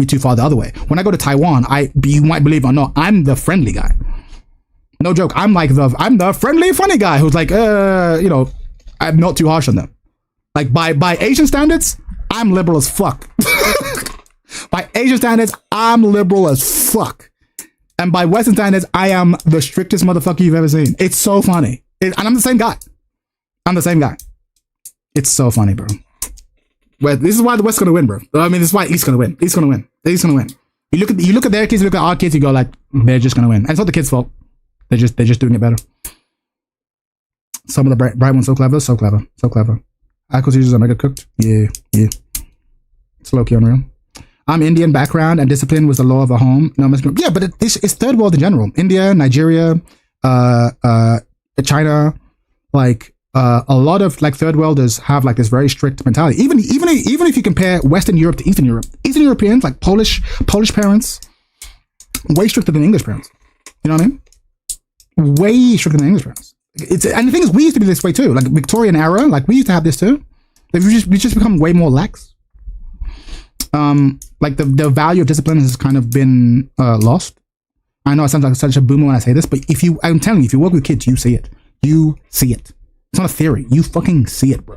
too far the other way. When I go to Taiwan, you might believe it or not, I'm the friendly guy. No joke. I'm the friendly, funny guy who's like, I'm not too harsh on them. Like by Asian standards, I'm liberal as fuck. By Asian standards, I'm liberal as fuck. And by Western standards, I am the strictest motherfucker you've ever seen. It's so funny. And I'm the same guy. It's so funny, bro. Well, this is why the West's gonna win, bro. I mean, this is why East's gonna win. East's gonna win. East's gonna win. You look at their kids, you look at our kids, you go like, they're just gonna win. And it's not the kids' fault. They're just doing it better. Some of the bright ones so clever, so clever, so clever. Aqua teachers are mega cooked. Yeah. It's low-key unreal. I'm Indian background and discipline was the law of a home. No, yeah, but it's third world in general. India, Nigeria, China, like a lot of like third worlders have like this very strict mentality. Even if you compare Western Europe to Eastern Europe, Eastern Europeans like Polish parents, way stricter than English parents. You know what I mean? Way stricter than English parents. And the thing is, we used to be this way too. Like Victorian era, like we used to have this too. We just become way more lax. Like the value of discipline has kind of been lost. I know it sounds like such a boomer when I say this, but I'm telling you, if you work with kids, you see it. You see it. It's not a theory. You fucking see it, bro.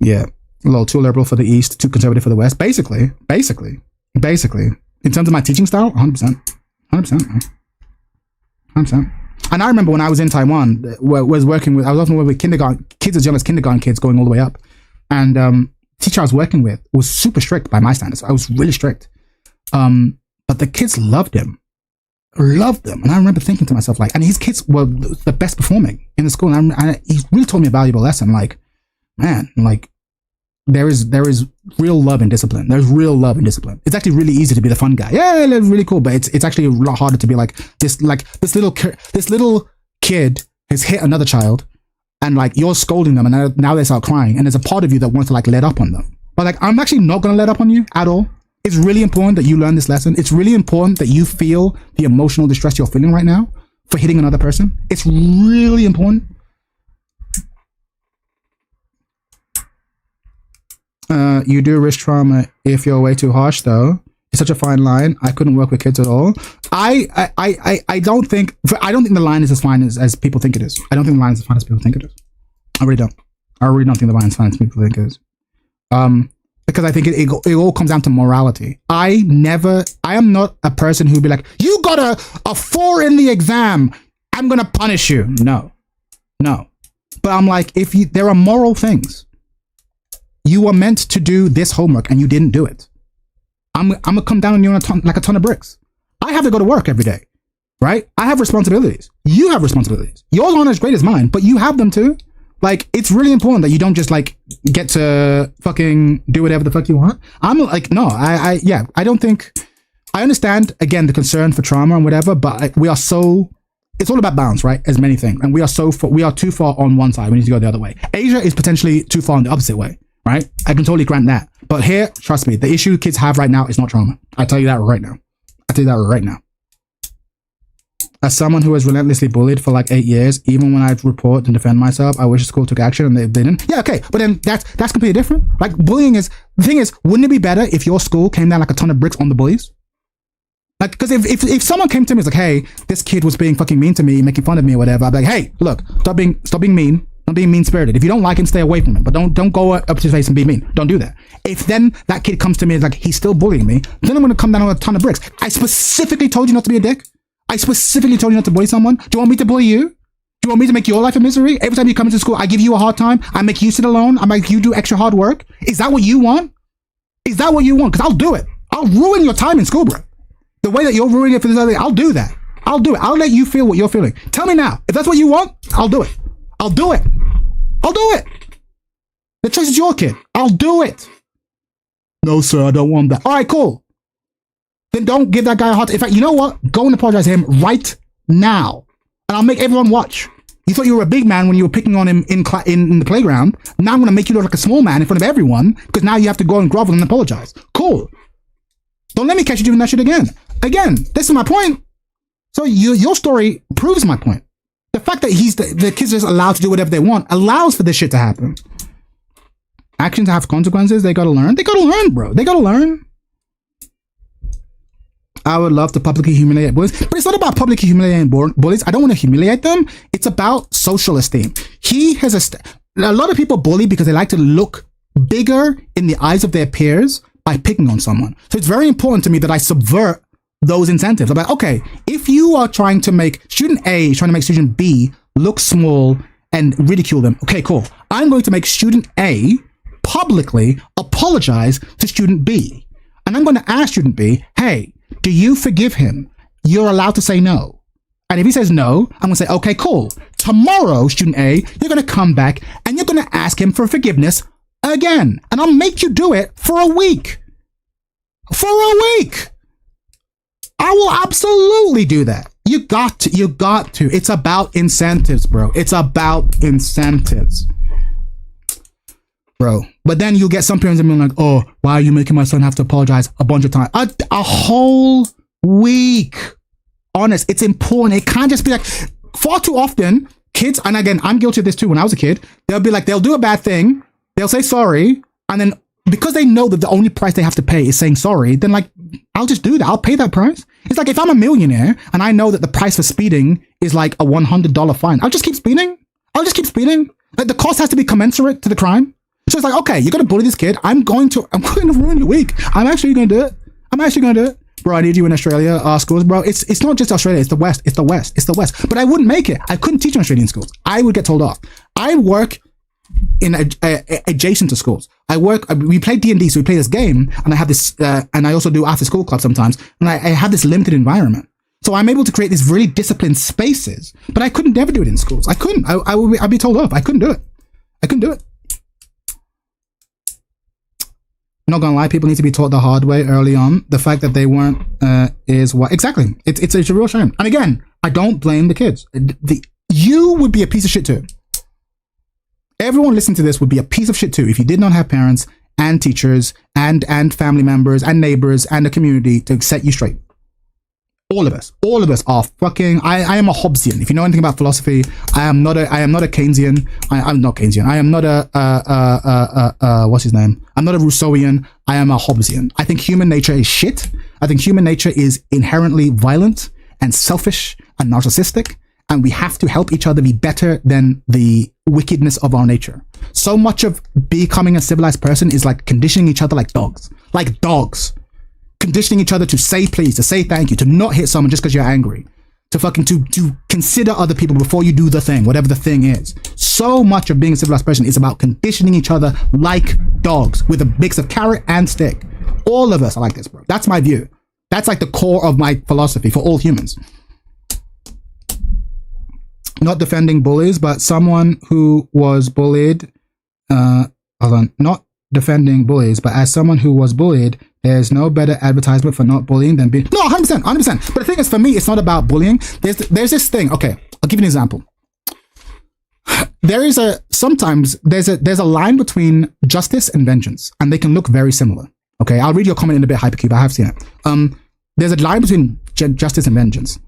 Yeah, a little too liberal for the East, too conservative for the West. Basically. In terms of my teaching style, 100%, man. 100%. And I remember when I was in Taiwan, I was often working with kindergarten kids as young as kindergarten kids, going all the way up, and teacher I was working with was super strict by my standards. I was really strict. But the kids loved him. And I remember thinking to myself, like, and his kids were the best performing in the school. And he really taught me a valuable lesson. Like, man, like there is real love in discipline. There's real love in discipline. It's actually really easy to be the fun guy. Yeah, it's really cool. But it's actually a lot harder to be like this little kid has hit another child, and like you're scolding them, and now they start crying, and there's a part of you that wants to like let up on them. But like, I'm actually not going to let up on you at all. It's really important that you learn this lesson. It's really important that you feel the emotional distress you're feeling right now for hitting another person. It's really important. You do risk trauma if you're way too harsh, though. It's such a fine line. I couldn't work with kids at all. I don't think the line is as fine as people think it is. I don't think the line is as fine as people think it is. I really don't think the line is as fine as people think it is. Because I think it all comes down to morality. I am not a person who'd be like, you got a 4 in the exam, I'm gonna punish you. No. But I'm like, there are moral things. You were meant to do this homework and you didn't do it. I'm gonna come down on you like a ton of bricks. I have to go to work every day, right? I have responsibilities. You have responsibilities. Yours aren't as great as mine, but you have them too. Like, it's really important that you don't just like get to fucking do whatever the fuck you want. I'm like, no, I don't think, I understand again the concern for trauma and whatever, but it's all about balance, right? As many things, and we are too far on one side. We need to go the other way. Asia is potentially too far on the opposite way, right? I can totally grant that. But here, trust me, the issue kids have right now is not trauma. I tell you that right now. As someone who was relentlessly bullied for like 8 years, even when I report and defend myself, I wish the school took action and they didn't. Yeah, okay, but then that's completely different. Like, bullying the thing is, wouldn't it be better if your school came down like a ton of bricks on the bullies? Like, because if someone came to me and was like, hey, this kid was being fucking mean to me, making fun of me or whatever, I'd be like, hey, look, stop being mean. Don't be mean-spirited. If you don't like him, stay away from him. But don't go up to his face and be mean. Don't do that. If then that kid comes to me and is like, he's still bullying me, then I'm going to come down on a ton of bricks. I specifically told you not to be a dick. I specifically told you not to bully someone. Do you want me to bully you? Do you want me to make your life a misery? Every time you come into school, I give you a hard time. I make you sit alone. I make you do extra hard work. Is that what you want? Because I'll do it. I'll ruin your time in school, bro. The way that you're ruining it for this other thing, I'll do that. I'll do it. I'll let you feel what you're feeling. Tell me now. If that's what you want, I'll do it. I'll do it. The choice is your kid. I'll do it. No, sir, I don't want that. All right, cool. Then don't give that guy a hard time. In fact, you know what? Go and apologize to him right now. And I'll make everyone watch. You thought you were a big man when you were picking on him in the playground. Now I'm going to make you look like a small man in front of everyone because now you have to go and grovel and apologize. Cool. Don't let me catch you doing that shit again. Again, this is my point. So your story proves my point. The fact that the kids are just allowed to do whatever they want allows for this shit to happen. Actions have consequences. They gotta learn. They gotta learn, bro. They gotta learn. I would love to publicly humiliate bullies, but it's not about publicly humiliating bullies. I don't want to humiliate them. It's about social esteem. A lot of people bully because they like to look bigger in the eyes of their peers by picking on someone. So it's very important to me that I subvert those incentives. I'm like, okay, if you are trying to make student A, trying to make student B look small and ridicule them. Okay, cool. I'm going to make student A publicly apologize to student B. And I'm going to ask student B, hey, do you forgive him? You're allowed to say no. And if he says no, I'm going to say, okay, cool. Tomorrow, student A, you're going to come back and you're going to ask him for forgiveness again. And I'll make you do it for a week. For a week. I will absolutely do that. You got to. It's about incentives, bro. It's about incentives. Bro. But then you'll get some parents and be like, oh, why are you making my son have to apologize a bunch of times? A whole week. Honest, it's important. It can't just be like, far too often, kids, and again, I'm guilty of this too when I was a kid, they'll be like, they'll do a bad thing, they'll say sorry, and then because they know that the only price they have to pay is saying sorry, then like, I'll just do that. I'll pay that price. It's like if I'm a millionaire and I know that the price for speeding is like a $100 fine, I'll just keep speeding. Like the cost has to be commensurate to the crime. So it's like, okay, you're going to bully this kid. I'm going to ruin your week. I'm actually going to do it. Bro, I need you in Australia, schools, bro. It's not just Australia, it's the West. But I wouldn't make it. I couldn't teach in Australian schools. I would get told off. I work in adjacent to schools. We play D&D, so we play this game, and I have this, and I also do after school club sometimes, and I have this limited environment. So I'm able to create these really disciplined spaces, but I couldn't never do it in schools. I couldn't. I'd be told off. I couldn't do it. I'm not gonna lie, people need to be taught the hard way early on. The fact that they weren't is what exactly. It's a real shame. And again, I don't blame the kids. You would be a piece of shit too. Everyone listening to this would be a piece of shit too if you did not have parents and teachers and family members and neighbors and a community to set you straight. All of us are fucking. I am a Hobbesian. If you know anything about philosophy, I am not a Keynesian. I'm not Keynesian. I am not a what's his name? I'm not a Rousseauian. I am a Hobbesian. I think human nature is shit. I think human nature is inherently violent and selfish and narcissistic, and we have to help each other be better than the wickedness of our nature. So much of becoming a civilized person is like conditioning each other like dogs. Conditioning each other to say please, to say thank you, to not hit someone just because you're angry, to consider other people before you do the thing, whatever the thing is. So much of being a civilized person is about conditioning each other like dogs with a mix of carrot and stick. All of us are like this, bro. That's my view. That's like the core of my philosophy for all humans. Not defending bullies, but someone who was bullied, not defending bullies, but as someone who was bullied, there's no better advertisement for not bullying than being... No, 100%. But the thing is, for me, it's not about bullying. There's this thing. Okay, I'll give you an example. There's a line between justice and vengeance, and they can look very similar. Okay, I'll read your comment in a bit, Hypercube. I have seen it. There's a line between justice and vengeance.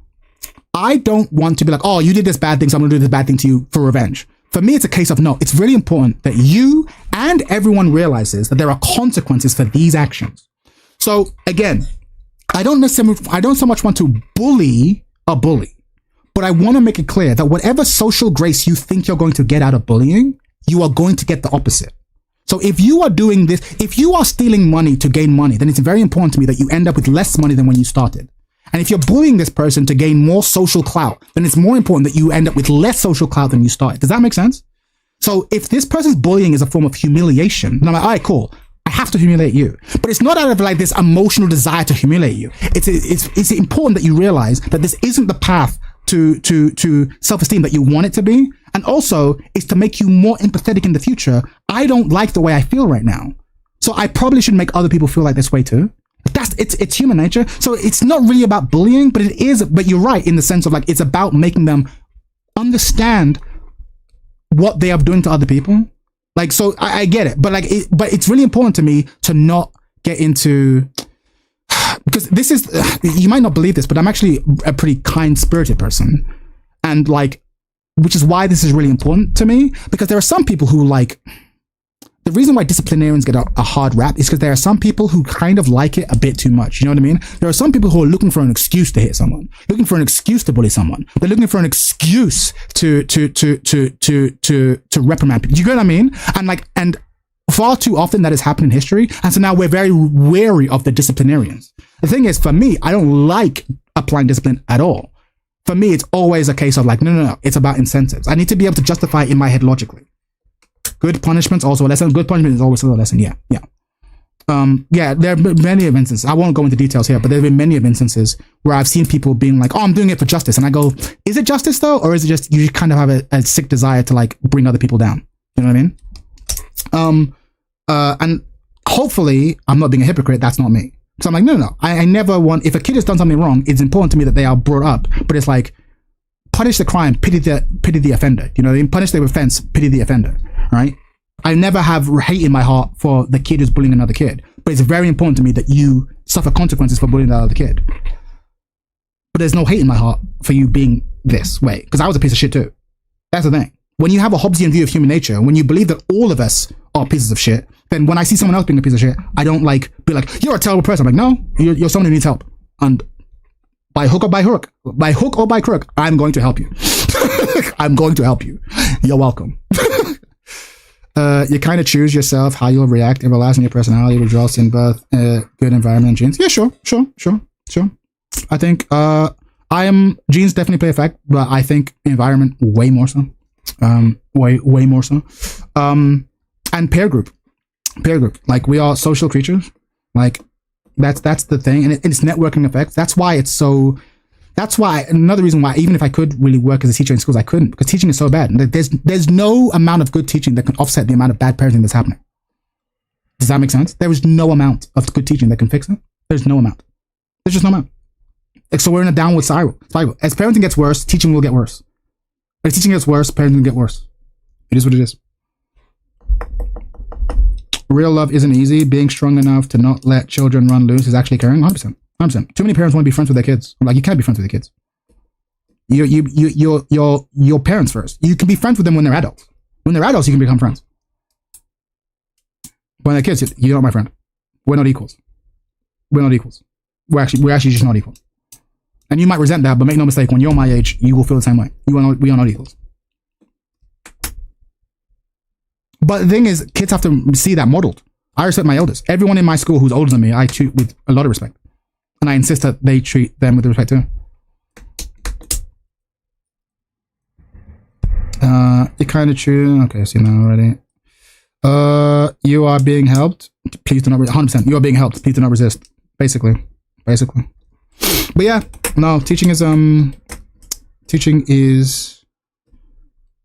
I don't want to be like, oh, you did this bad thing, so I'm going to do this bad thing to you for revenge. For me, it's a case of no, it's really important that you and everyone realizes that there are consequences for these actions. So again, I don't so much want to bully a bully, but I want to make it clear that whatever social grace you think you're going to get out of bullying, you are going to get the opposite. So if you are doing this, if you are stealing money to gain money, then it's very important to me that you end up with less money than when you started. And if you're bullying this person to gain more social clout, then it's more important that you end up with less social clout than you started. Does that make sense? So if this person's bullying is a form of humiliation, then I'm like, all right, cool. I have to humiliate you. But it's not out of like this emotional desire to humiliate you. It's important that you realize that this isn't the path to self-esteem that you want it to be. And also, it's to make you more empathetic in the future. I don't like the way I feel right now. So I probably should make other people feel like this way too. It's human nature. So it's not really about bullying, but you're right in the sense of like, it's about making them understand what they are doing to other people. Like, so I get it, but but it's really important to me to not get into, because this is, you might not believe this, but I'm actually a pretty kind-spirited person. And like, which is why this is really important to me, because there are some people who like, the reason why disciplinarians get a hard rap is because there are some people who kind of like it a bit too much. You know what I mean? There are some people who are looking for an excuse to hit someone, looking for an excuse to bully someone. They're looking for an excuse to reprimand people. You know what I mean? And far too often that has happened in history. And so now we're very wary of the disciplinarians. The thing is, for me, I don't like applying discipline at all. for me, it's always a case of like, no. It's about incentives. I need to be able to justify it in my head logically. Good punishment's also a lesson. Good punishment is always a lesson. Yeah. There have been many instances. I won't go into details here, but there have been many instances where I've seen people being like, "Oh, I'm doing it for justice," and I go, "Is it justice though, or is it just you kind of have a sick desire to like bring other people down?" You know what I mean? And hopefully, I'm not being a hypocrite. That's not me. So I'm like, no. I never want. If a kid has done something wrong, it's important to me that they are brought up. But it's like, punish the crime, pity the offender. You know what I mean? Punish the offense, pity the offender. Right? I never have hate in my heart for the kid who's bullying another kid, but it's very important to me that you suffer consequences for bullying that other kid. But there's no hate in my heart for you being this way, because I was a piece of shit too. That's the thing. When you have a Hobbesian view of human nature, when you believe that all of us are pieces of shit, then when I see someone else being a piece of shit, I don't like be like, you're a terrible person. I'm like, no, you're someone who needs help. And by hook or by crook, I'm going to help you. I'm going to help you. You're welcome. You kind of choose yourself how you'll react. It relies on your personality, which results in both good environment and genes. Yeah, sure. I think genes definitely play a fact, but I think environment way more so. Way more so. And peer group. Like, we are social creatures. Like, that's the thing, and it's networking effects. That's why another reason why, even if I could really work as a teacher in schools, I couldn't, because teaching is so bad. There's no amount of good teaching that can offset the amount of bad parenting that's happening. Does that make sense? There is no amount of good teaching that can fix it. There's no amount. There's just no amount. Like, so we're in a downward spiral. As parenting gets worse, teaching will get worse. As teaching gets worse, parenting will get worse. It is what it is. Real love isn't easy. Being strong enough to not let children run loose is actually caring. 100%. 100%. Too many parents want to be friends with their kids. I'm like, you can't be friends with your kids. You're parents first. You can be friends with them when they're adults. When they're adults, you can become friends. When they're kids, you're not my friend. We're not equals. We're actually just not equal. And you might resent that, but make no mistake, when you're my age, you will feel the same way. We are not equals. But the thing is, kids have to see that modeled. I respect my elders. Everyone in my school who's older than me, I treat with a lot of respect. And I insist that they treat them with respect too. You kind of true. Okay, I've seen that already. You are being helped. Please do not 100%. You are being helped. Please do not resist. Basically. But yeah, no, teaching is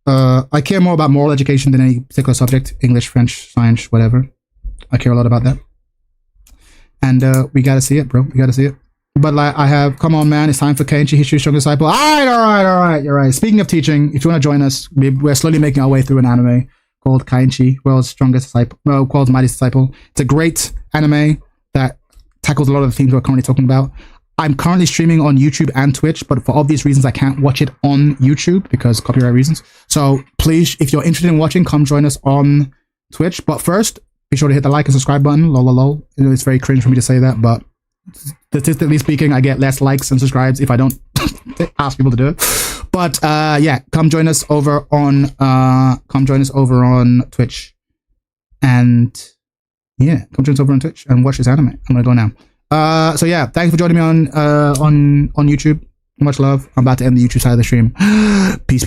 I care more about moral education than any particular subject. English, French, science, whatever. I care a lot about that. And we gotta see it, bro. We gotta see it. But like, come on, man, it's time for Kenshi, History's Strongest Disciple. All right. You're right. Speaking of teaching, if you want to join us, we're slowly making our way through an anime called Kenshi, World's Strongest Disciple, World's Mightiest Disciple. It's a great anime that tackles a lot of the themes we're currently talking about. I'm currently streaming on YouTube and Twitch, but for obvious reasons, I can't watch it on YouTube because copyright reasons. So please, if you're interested in watching, come join us on Twitch. But first, be sure to hit the like and subscribe button. Lol. You know, it's very cringe for me to say that, but statistically speaking, I get less likes and subscribes if I don't ask people to do it. But yeah, come join us over on Twitch, and yeah, come join us over on Twitch and watch this anime. I'm gonna go now. So yeah, thanks for joining me on YouTube. Much love. I'm about to end the YouTube side of the stream. Peace.